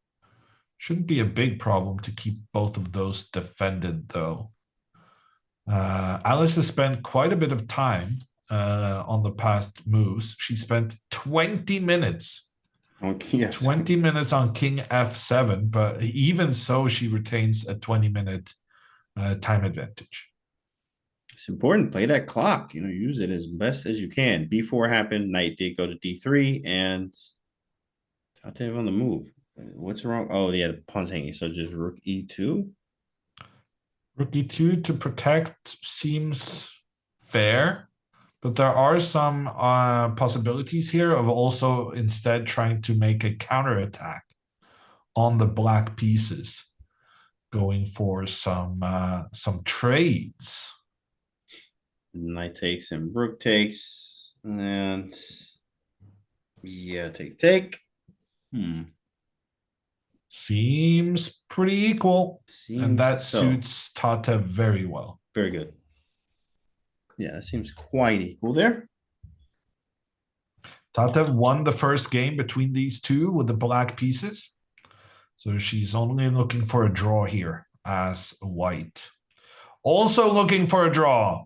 Shouldn't be a big problem to keep both of those defended, though. Alice has spent quite a bit of time on the past moves. She spent 20 minutes. Okay, yes. 20 minutes on King F7, but even so, she retains a 20-minute time advantage. It's important. Play that clock. Use it as best as you can. B4 happened. Knight did go to D3, and Tatev on the move. What's wrong? Oh, yeah, the pawn's hanging. So just rook E2. Rook E2 to protect seems fair, but there are some possibilities here of also instead trying to make a counterattack on the black pieces, going for some trades. Knight takes and rook takes, and yeah, take. Seems pretty equal. And that So. suits Tatev very well. Very good. Yeah, that seems quite equal there. Tatev won the first game between these two with the black pieces. So she's only looking for a draw here as white. Also looking for a draw,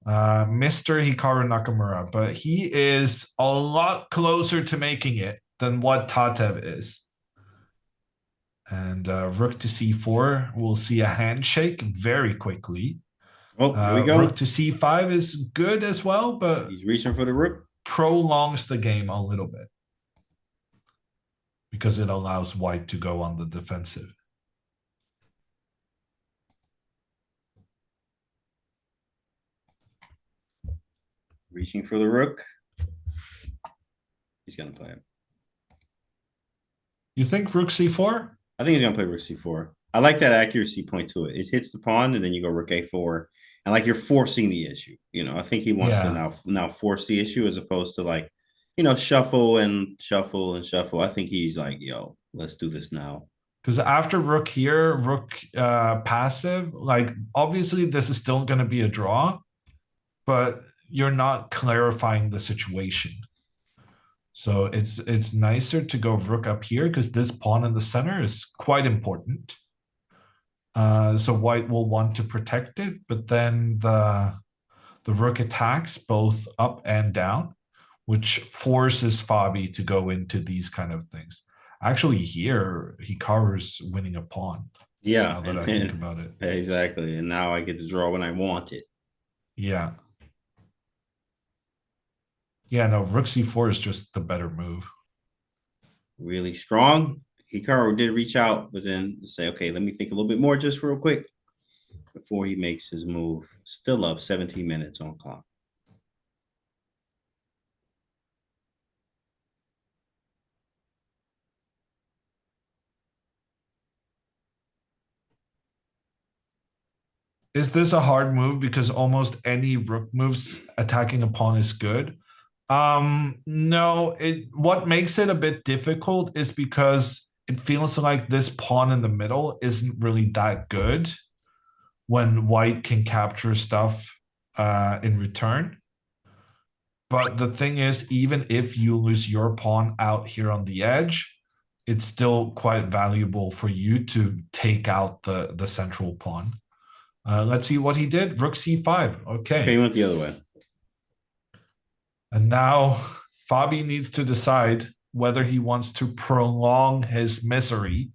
Mr. Hikaru Nakamura, but he is a lot closer to making it than what Tatev is. And rook to c4, we'll see a handshake very quickly. Oh, here we go. Rook to c5 is good as well, but he's reaching for the rook. Prolongs the game a little bit because it allows white to go on the defensive. Reaching for the rook. He's going to play it. You think rook c4? I think he's going to play rook c4. I like that accuracy point to it. It hits the pawn, and then you go rook a4. And like you're forcing the issue. I think he wants to now force the issue as opposed to like, shuffle and shuffle and shuffle. I think he's like, yo, let's do this now. Because after rook here, rook passive, like obviously this is still going to be a draw, but you're not clarifying the situation. So it's nicer to go rook up here because this pawn in the center is quite important. So white will want to protect it, but then the rook attacks both up and down, which forces Fabi to go into these kind of things. Actually, here Hikaru's winning a pawn. Yeah, now that I think about it. Exactly, and now I get to draw when I want it. Yeah. Yeah, no, rook c4 is just the better move. Really strong. Hikaru did reach out, but then say, okay, let me think a little bit more just real quick before he makes his move. Still up 17 minutes on clock. Is this a hard move because almost any rook moves attacking a pawn is good? No, what makes it a bit difficult is because it feels like this pawn in the middle isn't really that good when white can capture stuff in return. But the thing is, even if you lose your pawn out here on the edge, it's still quite valuable for you to take out the central pawn. Let's see what he did. Rook c5. Okay. Okay, he went the other way. And now Fabi needs to decide whether he wants to prolong his misery.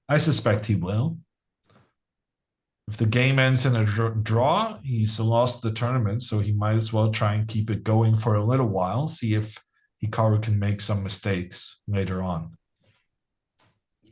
I suspect he will. If the game ends in a draw, he's lost the tournament, so he might as well try and keep it going for a little while, see if Hikaru can make some mistakes later on.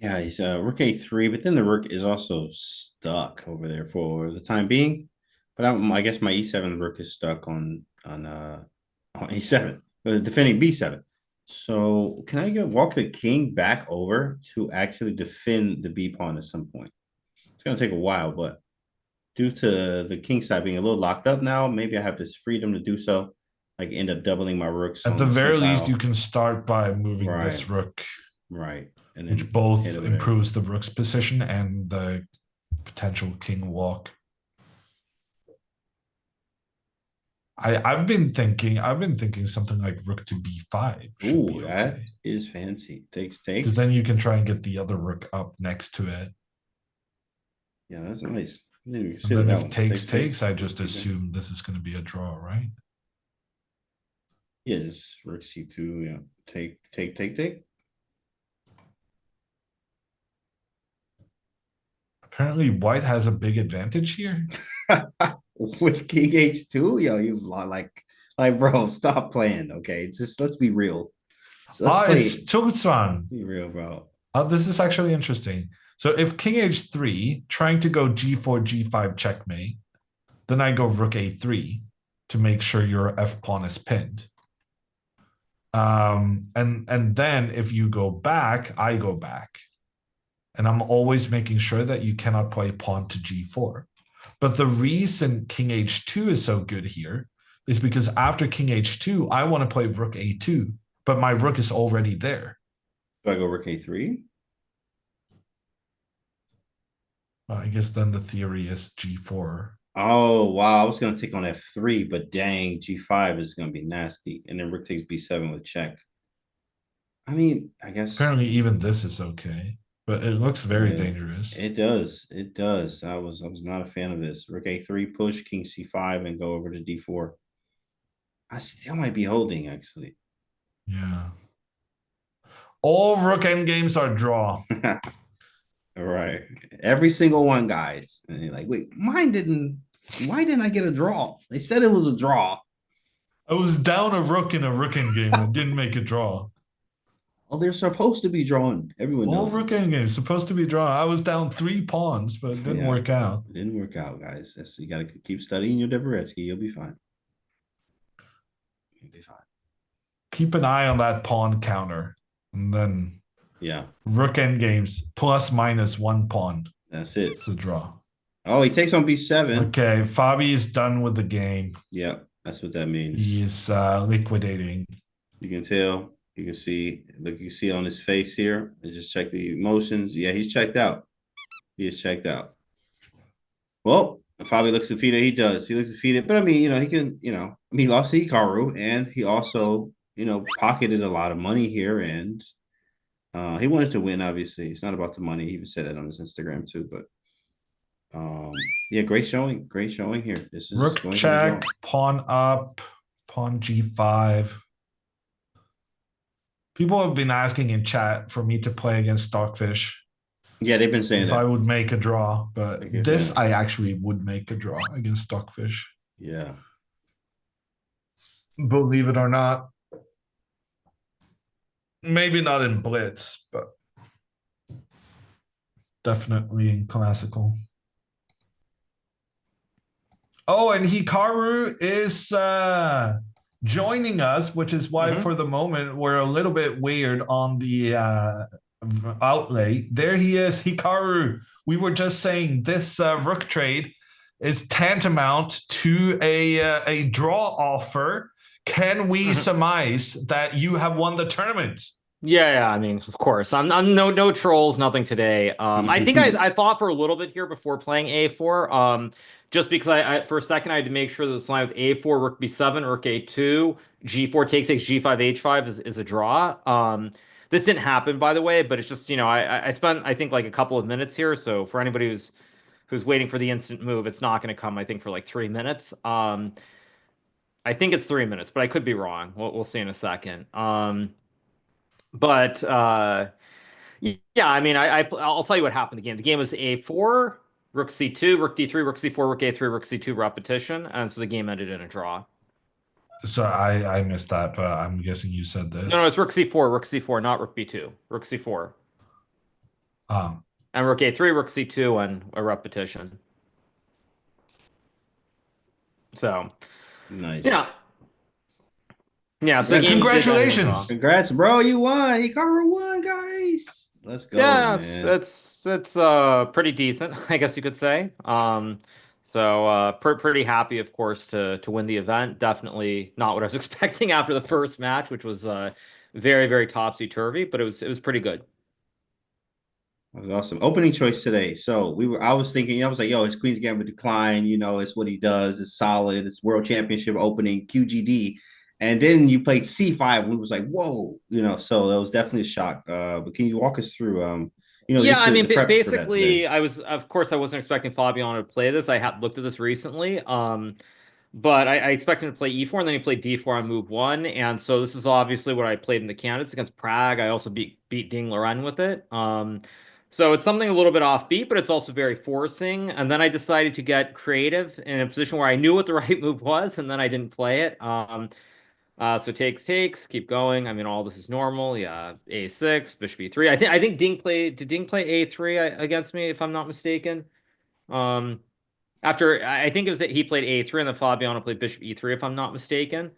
Yeah, he's rook a3, but then the rook is also stuck over there for the time being. But I guess my e7 rook is stuck on a7, defending b7. So can I walk the king back over to actually defend the b pawn at some point? It's going to take a while, but due to the king side being a little locked up now, maybe I have this freedom to do so. Like end up doubling my rooks. At the very least, you can start by moving this rook. Right. and which then hit both over there. improves the rook's position and the potential king walk. I've been thinking something like rook to b5 should Ooh, be that okay. is fancy. Takes Because then takes. you can try and get the other rook up next to it. Yeah, that's nice. I didn't even And consider then that if one. takes Takes takes, takes. I Rook just c assume this is going to be a draw, right? Yes, rook c2. Yeah, take. Apparently, white has a big advantage here. With king h2, yo, you like, bro, stop playing. Okay, just let's be real. So let's Ah, it's play. Tuxan. Be real, bro. This is actually interesting. So if king h3, trying to go g4, g5 checkmate, then I go rook a3 to make sure your f pawn is pinned. And then if you go back, I go back. And I'm always making sure that you cannot play pawn to g4. But the reason king h2 is so good here is because after king h2, I want to play rook a2, but my rook is already there. Do I go rook a3? I guess then the theory is g4. Oh wow, I was gonna take on f3, but dang, g5 is gonna be nasty, and then rook takes b7 with check. I mean, I guess Apparently, even this is okay, but it looks very yeah, dangerous. it does. It does. I was not a fan of this. Rook a3 push, king c5, and go over to d4. I still might be holding actually. Yeah. All rook end games are draw. All right. Every single one, guys. And you're like, wait, mine didn't. Why didn't I get a draw? They said it was a draw. I was down a rook in a rook end game and didn't make a draw. Oh, they're supposed to be drawn. Everyone All knows rook this. end games supposed to be draw. I was down 3 pawns, but it didn't Yeah, work out. it didn't work out, guys. You got to keep studying your Dvoretsky. You'll be fine. You'll be fine. Keep an eye on that pawn counter. And then Yeah, rook end games plus minus 1 pawn. that's it. It's a draw. Oh, he takes on b7. Okay, Fabi is done with the game. Yeah, that's what that means. He's liquidating. You can tell. You can see. Look, you see on his face here. And just check the emotions. Yeah, he's checked out. He is checked out. Well, Fabi looks defeated. He does. He looks defeated. But I mean, he can, he lost to Hikaru and he also, pocketed a lot of money here. And he wanted to win, obviously. It's not about the money. He even said that on his Instagram too. But yeah, great showing. Great showing here. This is Rook going for the check, draw. pawn up, pawn g5. People have been asking in chat for me to play against Stockfish Yeah, they've been saying if that. I would make a draw, but this Yeah. I actually would make a draw against Stockfish. Yeah. Believe it or not. Maybe not in Blitz, but definitely in Classical. Oh, and Hikaru is joining us, which is why for the moment we're a little bit weird on the outlay. There he is, Hikaru. We were just saying this rook trade is tantamount to a draw offer. Can we surmise that you have won the tournament? Yeah, I mean, of course. I'm no trolls, nothing today. I think I thought for a little bit here before playing A4. Just because I for a second I had to make sure that this line with A4, Rook B7, Rook A2, G4 takes G5, H5 is a draw. This didn't happen, by the way, but it's just, I spent I think like a couple of minutes here. So for anybody who's waiting for the instant move, it's not going to come, I think, for like 3 minutes. I think it's 3 minutes, but I could be wrong. We'll see in a second. But yeah, I mean, I'll tell you what happened in the game. The game was A4, Rook C2, Rook D3, Rook C4, Rook A3, Rook C2 repetition, and so the game ended in a draw. So I missed that, but I'm guessing you said No, this. it's Rook C4, not Rook B2, Rook C4, Um, and Rook A3, Rook C2, and a repetition. So Nice. yeah, yeah. So the game did end in a draw. congratulations. Congrats, bro. You won. Hikaru won, guys. Let's go, Yeah, man. it's pretty decent, I guess you could say. So pretty happy, of course, to win the event. Definitely not what I was expecting after the first match, which was very topsy turvy, but it was pretty good. That was awesome. Opening choice today. So I was thinking, I was like, yo, it's Queen's Gambit decline. It's what he does. It's solid. It's world championship opening, QGD. And then you played C5. We was like, whoa, so that was definitely a shock. But can you walk us through, Yeah, just I the mean, prep for that today? basically, of course, I wasn't expecting Fabiano to play this. I had looked at this recently. But I expect him to play e4, and then he played d4 on move one, and so this is obviously what I played in the candidates against Prague. I also beat Ding Loren with it. So it's something a little bit offbeat, but it's also very forcing. And then I decided to get creative in a position where I knew what the right move was, and then I didn't play it. So takes, keep going. I mean, all this is normal. Yeah, a6, bishop e3. I think Ding play a3 against me, if I'm not mistaken. Um, After I think it was that he played a3 and then Fabiano played bishop e3 if I'm not mistaken.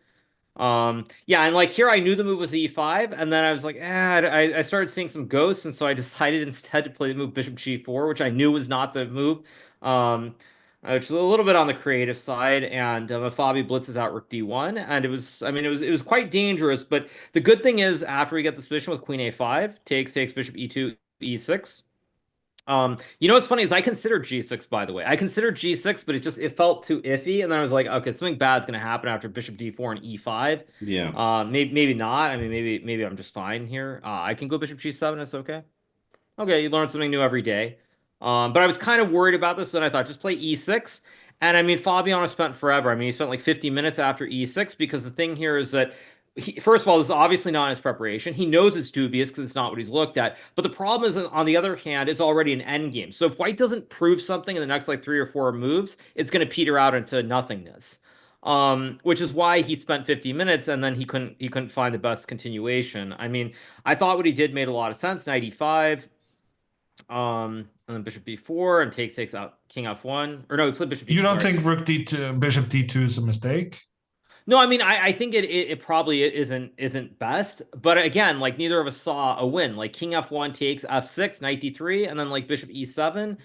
Yeah, and like here I knew the move was e5, and then I was like, I started seeing some ghosts, and so I decided instead to play the move bishop g4, which I knew was not the move. Um, which is a little bit on the creative side, and Fabi blitzes out rook d1, and I mean, it was quite dangerous. But the good thing is, after we get this position with queen a5, takes bishop e2, e6. What's funny is I considered G6, by the way. I considered G6, but it felt too iffy, and then I was like, okay, something bad's gonna happen after Bishop D4 and E5. Yeah. Maybe not. I mean, maybe I'm just fine here. I can go Bishop G7. It's okay. Okay, you learn something new every day. But I was kind of worried about this, and I thought just play e6. And I mean, Fabiano spent forever. I mean, he spent like 50 minutes after e6 because the thing here is that first of all, this is obviously not his preparation. He knows it's dubious because it's not what he's looked at. But the problem is, on the other hand, it's already an endgame. So if White doesn't prove something in the next like 3 or 4 moves, it's going to peter out into nothingness. Which is why he spent 50 minutes and then he couldn't find the best continuation. I mean, I thought what he did made a lot of sense. Knight e5, and then bishop b4 and takes out king f1. Or no, he played bishop You b2. don't Sorry. think rook d2, bishop d2 is a mistake? No, I mean I think it probably isn't best, but again, like neither of us saw a win. Like king f1 takes f6, knight d3, and then like bishop e7.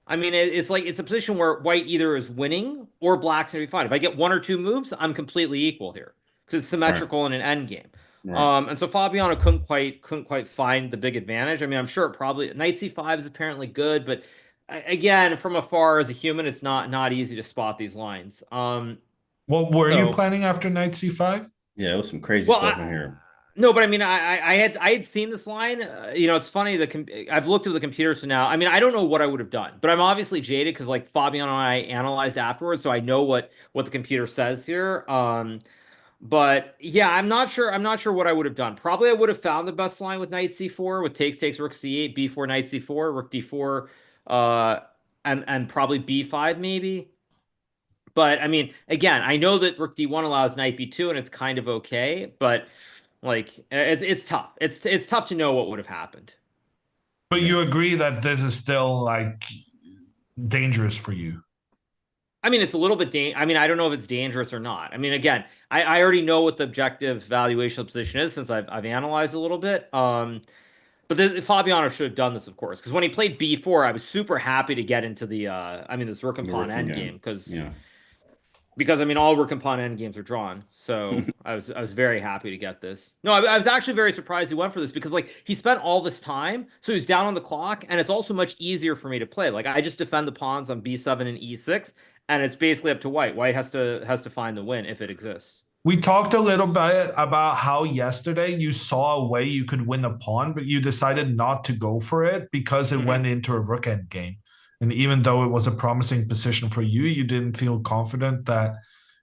I mean, it's like it's a position where white either is winning or black's gonna be fine. If I get 1 or 2 moves, I'm completely equal here because it's Right. symmetrical in an endgame. Right. And so Fabiano couldn't quite find the big advantage. I mean, I'm sure it probably knight c5 is apparently good, but again, from afar as a human, it's not easy to spot these lines. What were you So planning after knight c5? Yeah, it was some crazy well, stuff in here. no, but I mean, I had seen this line. It's funny. I've looked at the computer, so now I mean, I don't know what I would have done, but I'm obviously jaded because like Fabiano and I analyzed afterwards, so I know what the computer says here. But yeah, I'm not sure. I'm not sure what I would have done. Probably I would have found the best line with knight c4 with takes rook c8, b4 knight c4, rook d4, uh, and probably b5 maybe. But I mean, again, I know that rook d1 allows knight b2, and it's kind of okay, but like it's tough. It's tough to know what would have happened. But Yeah. you agree that this is still like dangerous for you. I mean, it's a little bit I mean, I don't know if it's dangerous or not. I mean, again, I already know what the objective valuation position is since I've analyzed a little bit. Fabiano should have done this, of course, because when he played b4, I was super happy to get into the I mean, this rook and The pawn working endgame game. Yeah. because I mean all rook and pawn endgames are drawn. So I was very happy to get this. No, I was actually very surprised he went for this because like he spent all this time, so he's down on the clock, and it's also much easier for me to play. Like I just defend the pawns on b7 and e6, and it's basically up to white. White has to find the win if it exists. We talked a little bit about how yesterday you saw a way you could win a pawn, but you decided not to go for it because it Hmm. went into a rook end game. And even though it was a promising position for you, you didn't feel confident that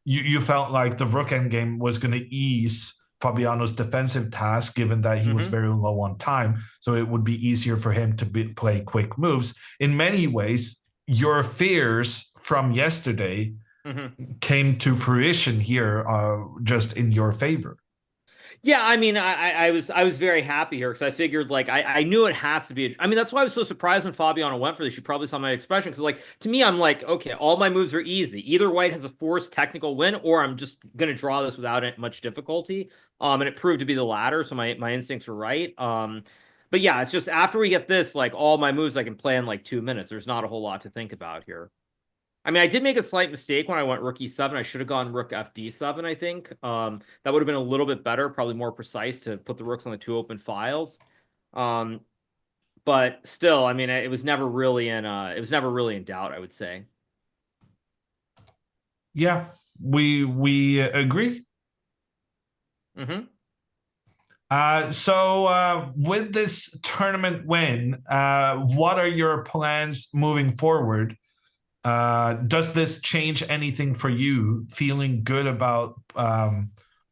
you felt like the rook end game was going to ease Fabiano's defensive task, given that he was Hmm. very low on time. So it would be easier for him to play quick moves. In many ways, your fears from yesterday Hmm. came to fruition here, just in your favor. Yeah, I mean, I was very happy here because I figured like I knew it has to be. I mean, that's why I was so surprised when Fabiano went for this. You probably saw my expression because like to me, I'm like, okay, all my moves are easy. Either White has a forced technical win, or I'm just gonna draw this without much difficulty. And it proved to be the latter, so my instincts were right. But yeah, it's just after we get this, like all my moves I can play in like 2 minutes. There's not a whole lot to think about here. I mean, I did make a slight mistake when I went rook e7. I should have gone rook fd7, I think. That would have been a little bit better, probably more precise to put the rooks on the two open files. Um, but still, I mean, it was never really in doubt, I would say. Yeah, we agree. Hmm. With this tournament win, what are your plans moving forward? Does this change anything for you? Feeling good about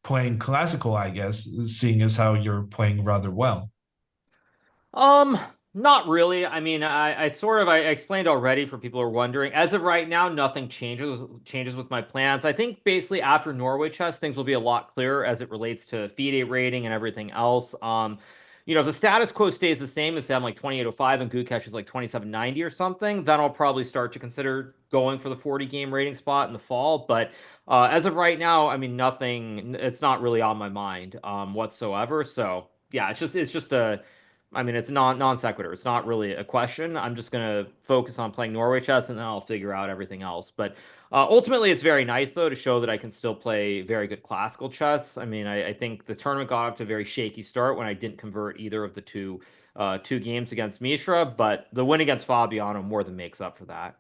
playing classical, I guess, seeing as how you're playing rather well. Um, Not really. I mean, I explained already for people who are wondering. As of right now, nothing changes with my plans. I think basically after Norway chess, things will be a lot clearer as it relates to FIDE rating and everything else. If the status quo stays the same, as I'm like 2805 and Gukesh is like 2790 or something, then I'll probably start to consider going for the 40 game rating spot in the fall. But as of right now, I mean, nothing. It's not really on my mind whatsoever. So yeah, it's just a. I mean, it's non sequitur. It's not really a question. I'm just gonna focus on playing Norway chess, and then I'll figure out everything else. But ultimately, it's very nice though to show that I can still play very good classical chess. I mean, I think the tournament got off to a very shaky start when I didn't convert either of the two games against Mishra, but the win against Fabiano more than makes up for that.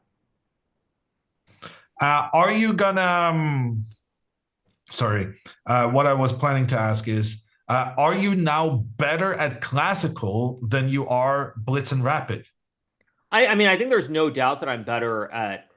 Are you gonna? Sorry. What I was planning to ask is, are you now better at classical than you are blitz and rapid? I mean, I think there's no doubt that I'm better at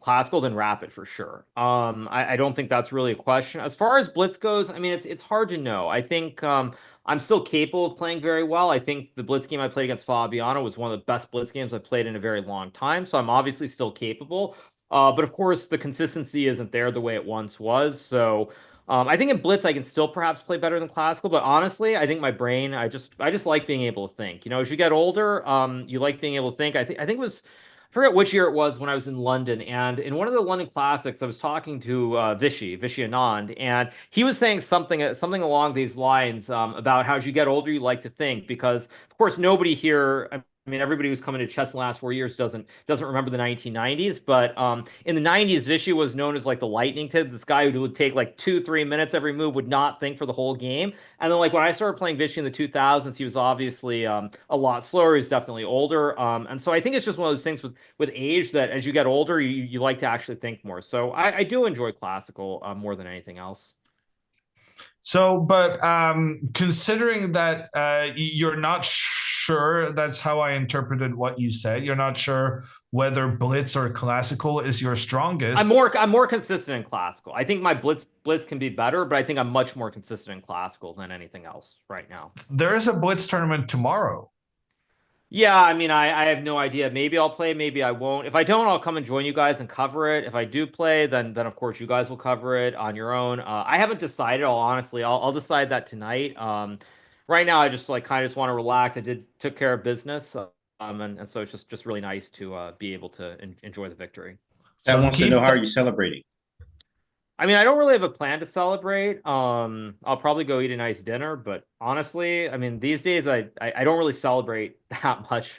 classical than rapid for sure. I don't think that's really a question. As far as blitz goes, I mean, it's hard to know. I think I'm still capable of playing very well. I think the blitz game I played against Fabiano was one of the best blitz games I've played in a very long time. So I'm obviously still capable. But of course, the consistency isn't there the way it once was. So. I think in Blitz I can still perhaps play better than classical, but honestly, I think my brain, I just like being able to think. As you get older, you like being able to think. I think it was I forget which year it was when I was in London, and in one of the London Classics, I was talking to Vishy Anand, and he was saying something along these lines about how as you get older, you like to think because, of course, nobody here. I mean, everybody who's coming to chess in the last 4 years doesn't remember the 1990s, but in the 90s, Vishy was known as like the lightning kid. This guy who would take like 2, 3 minutes every move, would not think for the whole game. And then like when I started playing Vishy in the 2000s, he was obviously a lot slower. He's definitely older, and so I think it's just one of those things with age that as you get older, you like to actually think more. So I do enjoy classical more than anything else. But considering that you're not sure, that's how I interpreted what you said. You're not sure whether blitz or classical is your I'm strongest. more I'm more consistent in classical. I think my blitz can be better, but I think I'm much more consistent in classical than anything else right now. There is a blitz tournament tomorrow. Yeah, I mean, I have no idea. Maybe I'll play, maybe I won't. If I don't, I'll come and join you guys and cover it. If I do play, then of course you guys will cover it on your own. I haven't decided. I'll decide that tonight. Right now, I just like kind of just want to relax. I took care of business, and so it's just really nice to be able to enjoy the victory. That So wants to know keep how are that. you celebrating? I mean, I don't really have a plan to celebrate. I'll probably go eat a nice dinner, but honestly, I mean, these days I don't really celebrate that much.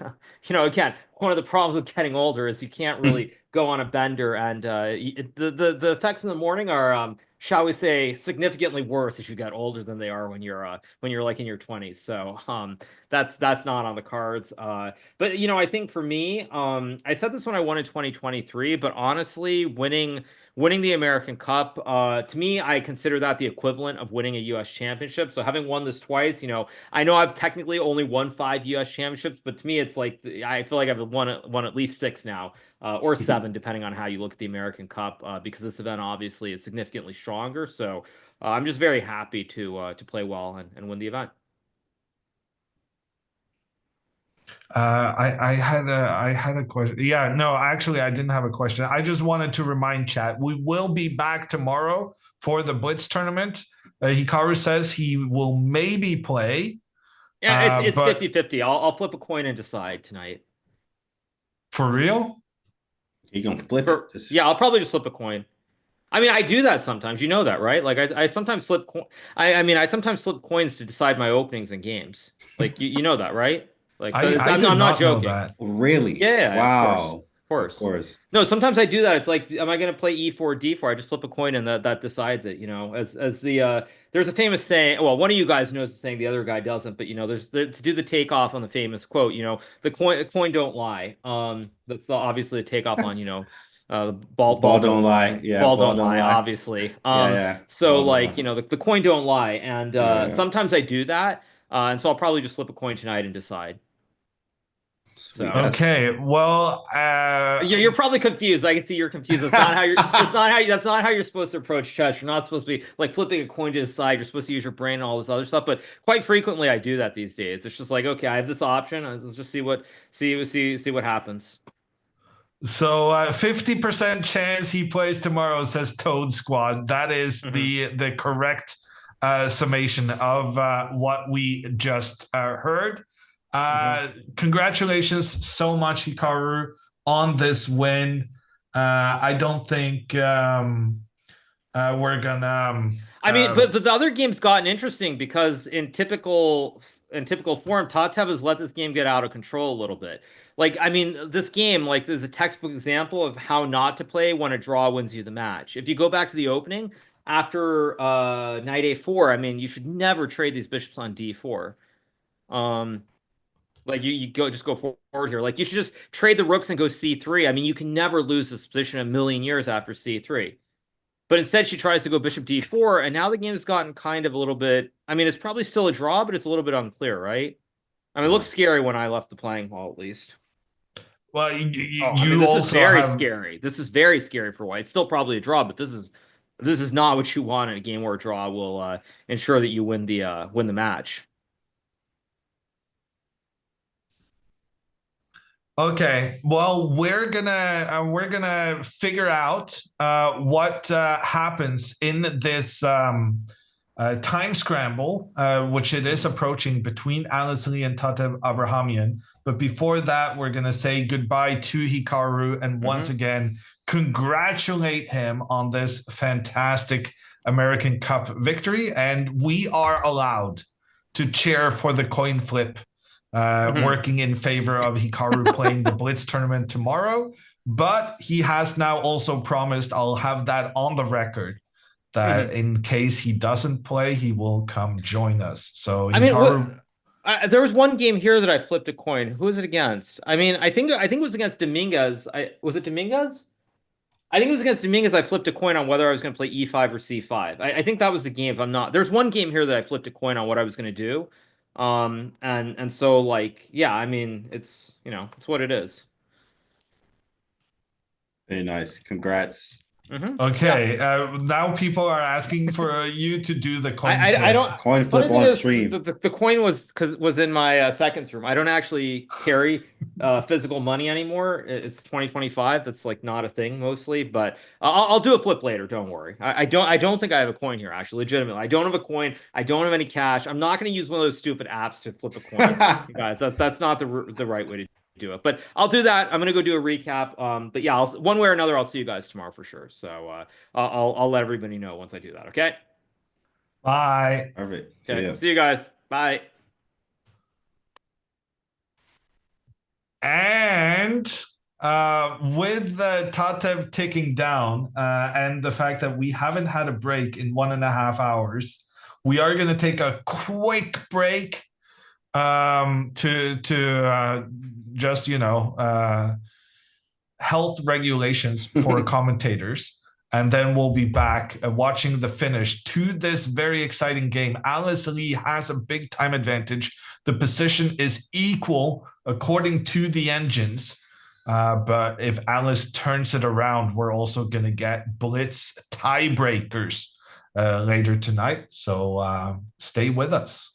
Again, one of the problems with getting older is you can't really go on a bender, and the effects in the morning are, shall we say, significantly worse as you get older than they are when you're like in your 20s. So that's not on the cards. But I think for me, I said this when I won in 2023, but honestly, winning the American Cup, to me, I consider that the equivalent of winning a U.S. championship. So having won this twice, I know I've technically only won 5 U.S. championships, but to me, it's like I feel like I've won at least six now, or seven, depending on how you look at the American Cup, because this event obviously is significantly stronger. So I'm just very happy to play well and win the event. I had a question. Yeah, no, actually, I didn't have a question. I just wanted to remind chat we will be back tomorrow for the Blitz tournament. Hikaru says he will maybe play, Yeah, it's but 50-50. I'll flip a coin and decide tonight. for real, You gonna flip it? Yeah, I'll probably just flip a coin. I mean, I do that sometimes. You know that, right? Like I sometimes I sometimes flip coins to decide my openings in games. Like you know that, right? Like I I'm did not not know joking. that. Really? Yeah, of course. Wow. Of course. course. No, sometimes I do that. It's like, am I going to play E4, D4? I just flip a coin and that decides it, you know. As the there's a famous saying, well, one of you guys knows the saying, the other guy doesn't, but you know, to do the takeoff on the famous quote, you know, the coin don't lie. That's obviously a takeoff on, you know, the ball Ball don't don't lie. lie. Yeah, Ball ball don't don't lie, lie. obviously. Yeah, yeah. So Ball don't like, lie. you know, the coin don't lie. And Yeah, yeah. sometimes I do that. And so I'll probably just flip a coin tonight and decide. Sweet. So Okay, well, you're probably confused. I can see you're confused. That's not how you're. That's not how you're supposed to approach chess. You're not supposed to be like flipping a coin to the side. You're supposed to use your brain and all this other stuff. But quite frequently, I do that these days. It's just like, okay, I have this option. Let's just see what happens. so 50% chance he plays tomorrow, says Toad Squad. That is the correct summation of what we just heard. Congratulations so much, Hikaru, on this win. I don't think we're gonna. I mean, but the other game's gotten interesting because in typical form, Tatev has let this game get out of control a little bit. Like, I mean, this game, like, there's a textbook example of how not to play when a draw wins you the match. If you go back to the opening after knight a4, I mean, you should never trade these bishops on d4. Um, like you go forward here. Like you should just trade the rooks and go c3. I mean, you can never lose this position a million years after c3. But instead, she tries to go bishop d4, and now the game has gotten kind of a little bit. I mean, it's probably still a draw, but it's a little bit unclear, right? I mean, it looks scary when I left the playing hall, at least. well, Oh, I mean, this is also very have. scary. This is very scary for white. It's still probably a draw, but this is not what you want in a game where a draw will ensure that you win the match. Okay, well, we're gonna figure out what happens in this time scramble, which it is approaching between Alice Lee and Tatev Abrahamian. But before that, we're gonna say goodbye to Hikaru and once again congratulate him on this fantastic American Cup victory. And we are allowed to cheer for the coin flip working in favor of Hikaru playing the Blitz tournament tomorrow. But he has now also promised, I'll have that on the record, that in case he doesn't play, he will come join us. So I mean, Hikaru, there was one game here that I flipped a coin. Who was it against? I mean, I think it was against Dominguez. Was it Dominguez? I think it was against Dominguez. I flipped a coin on whether I was going to play E5 or C5. I think that was the game. If I'm not, there's one game here that I flipped a coin on what I was going to do. And so like, yeah, I mean, it's, you know, it's what it is. Very nice. Congrats. okay. Now people are asking for you to do the coin flip. I don't. Coin Funny flip thing on is, stream. the coin was in my seconds room. I don't actually carry physical money anymore. It's 2025. That's like not a thing mostly, but I'll do a flip later. Don't worry. I don't think I have a coin here. Actually, legitimately, I don't have a coin. I don't have any cash. I'm not going to use one of those stupid apps to flip a coin, you guys. That's not the right way to do it. But I'll do that. I'm gonna go do a recap. But yeah, one way or another, I'll see you guys tomorrow for sure. So I'll let everybody know once I do that. Okay. Bye. Perfect. Okay. See you guys. Bye. And with the Tatev ticking down and the fact that we haven't had a break in 1.5 hours, we are going to take a quick break to just, health regulations for commentators. And then we'll be back watching the finish to this very exciting game. Alice Lee has a big time advantage. The position is equal according to the engines. But if Alice turns it around, we're also going to get blitz tiebreakers later tonight. So stay with us.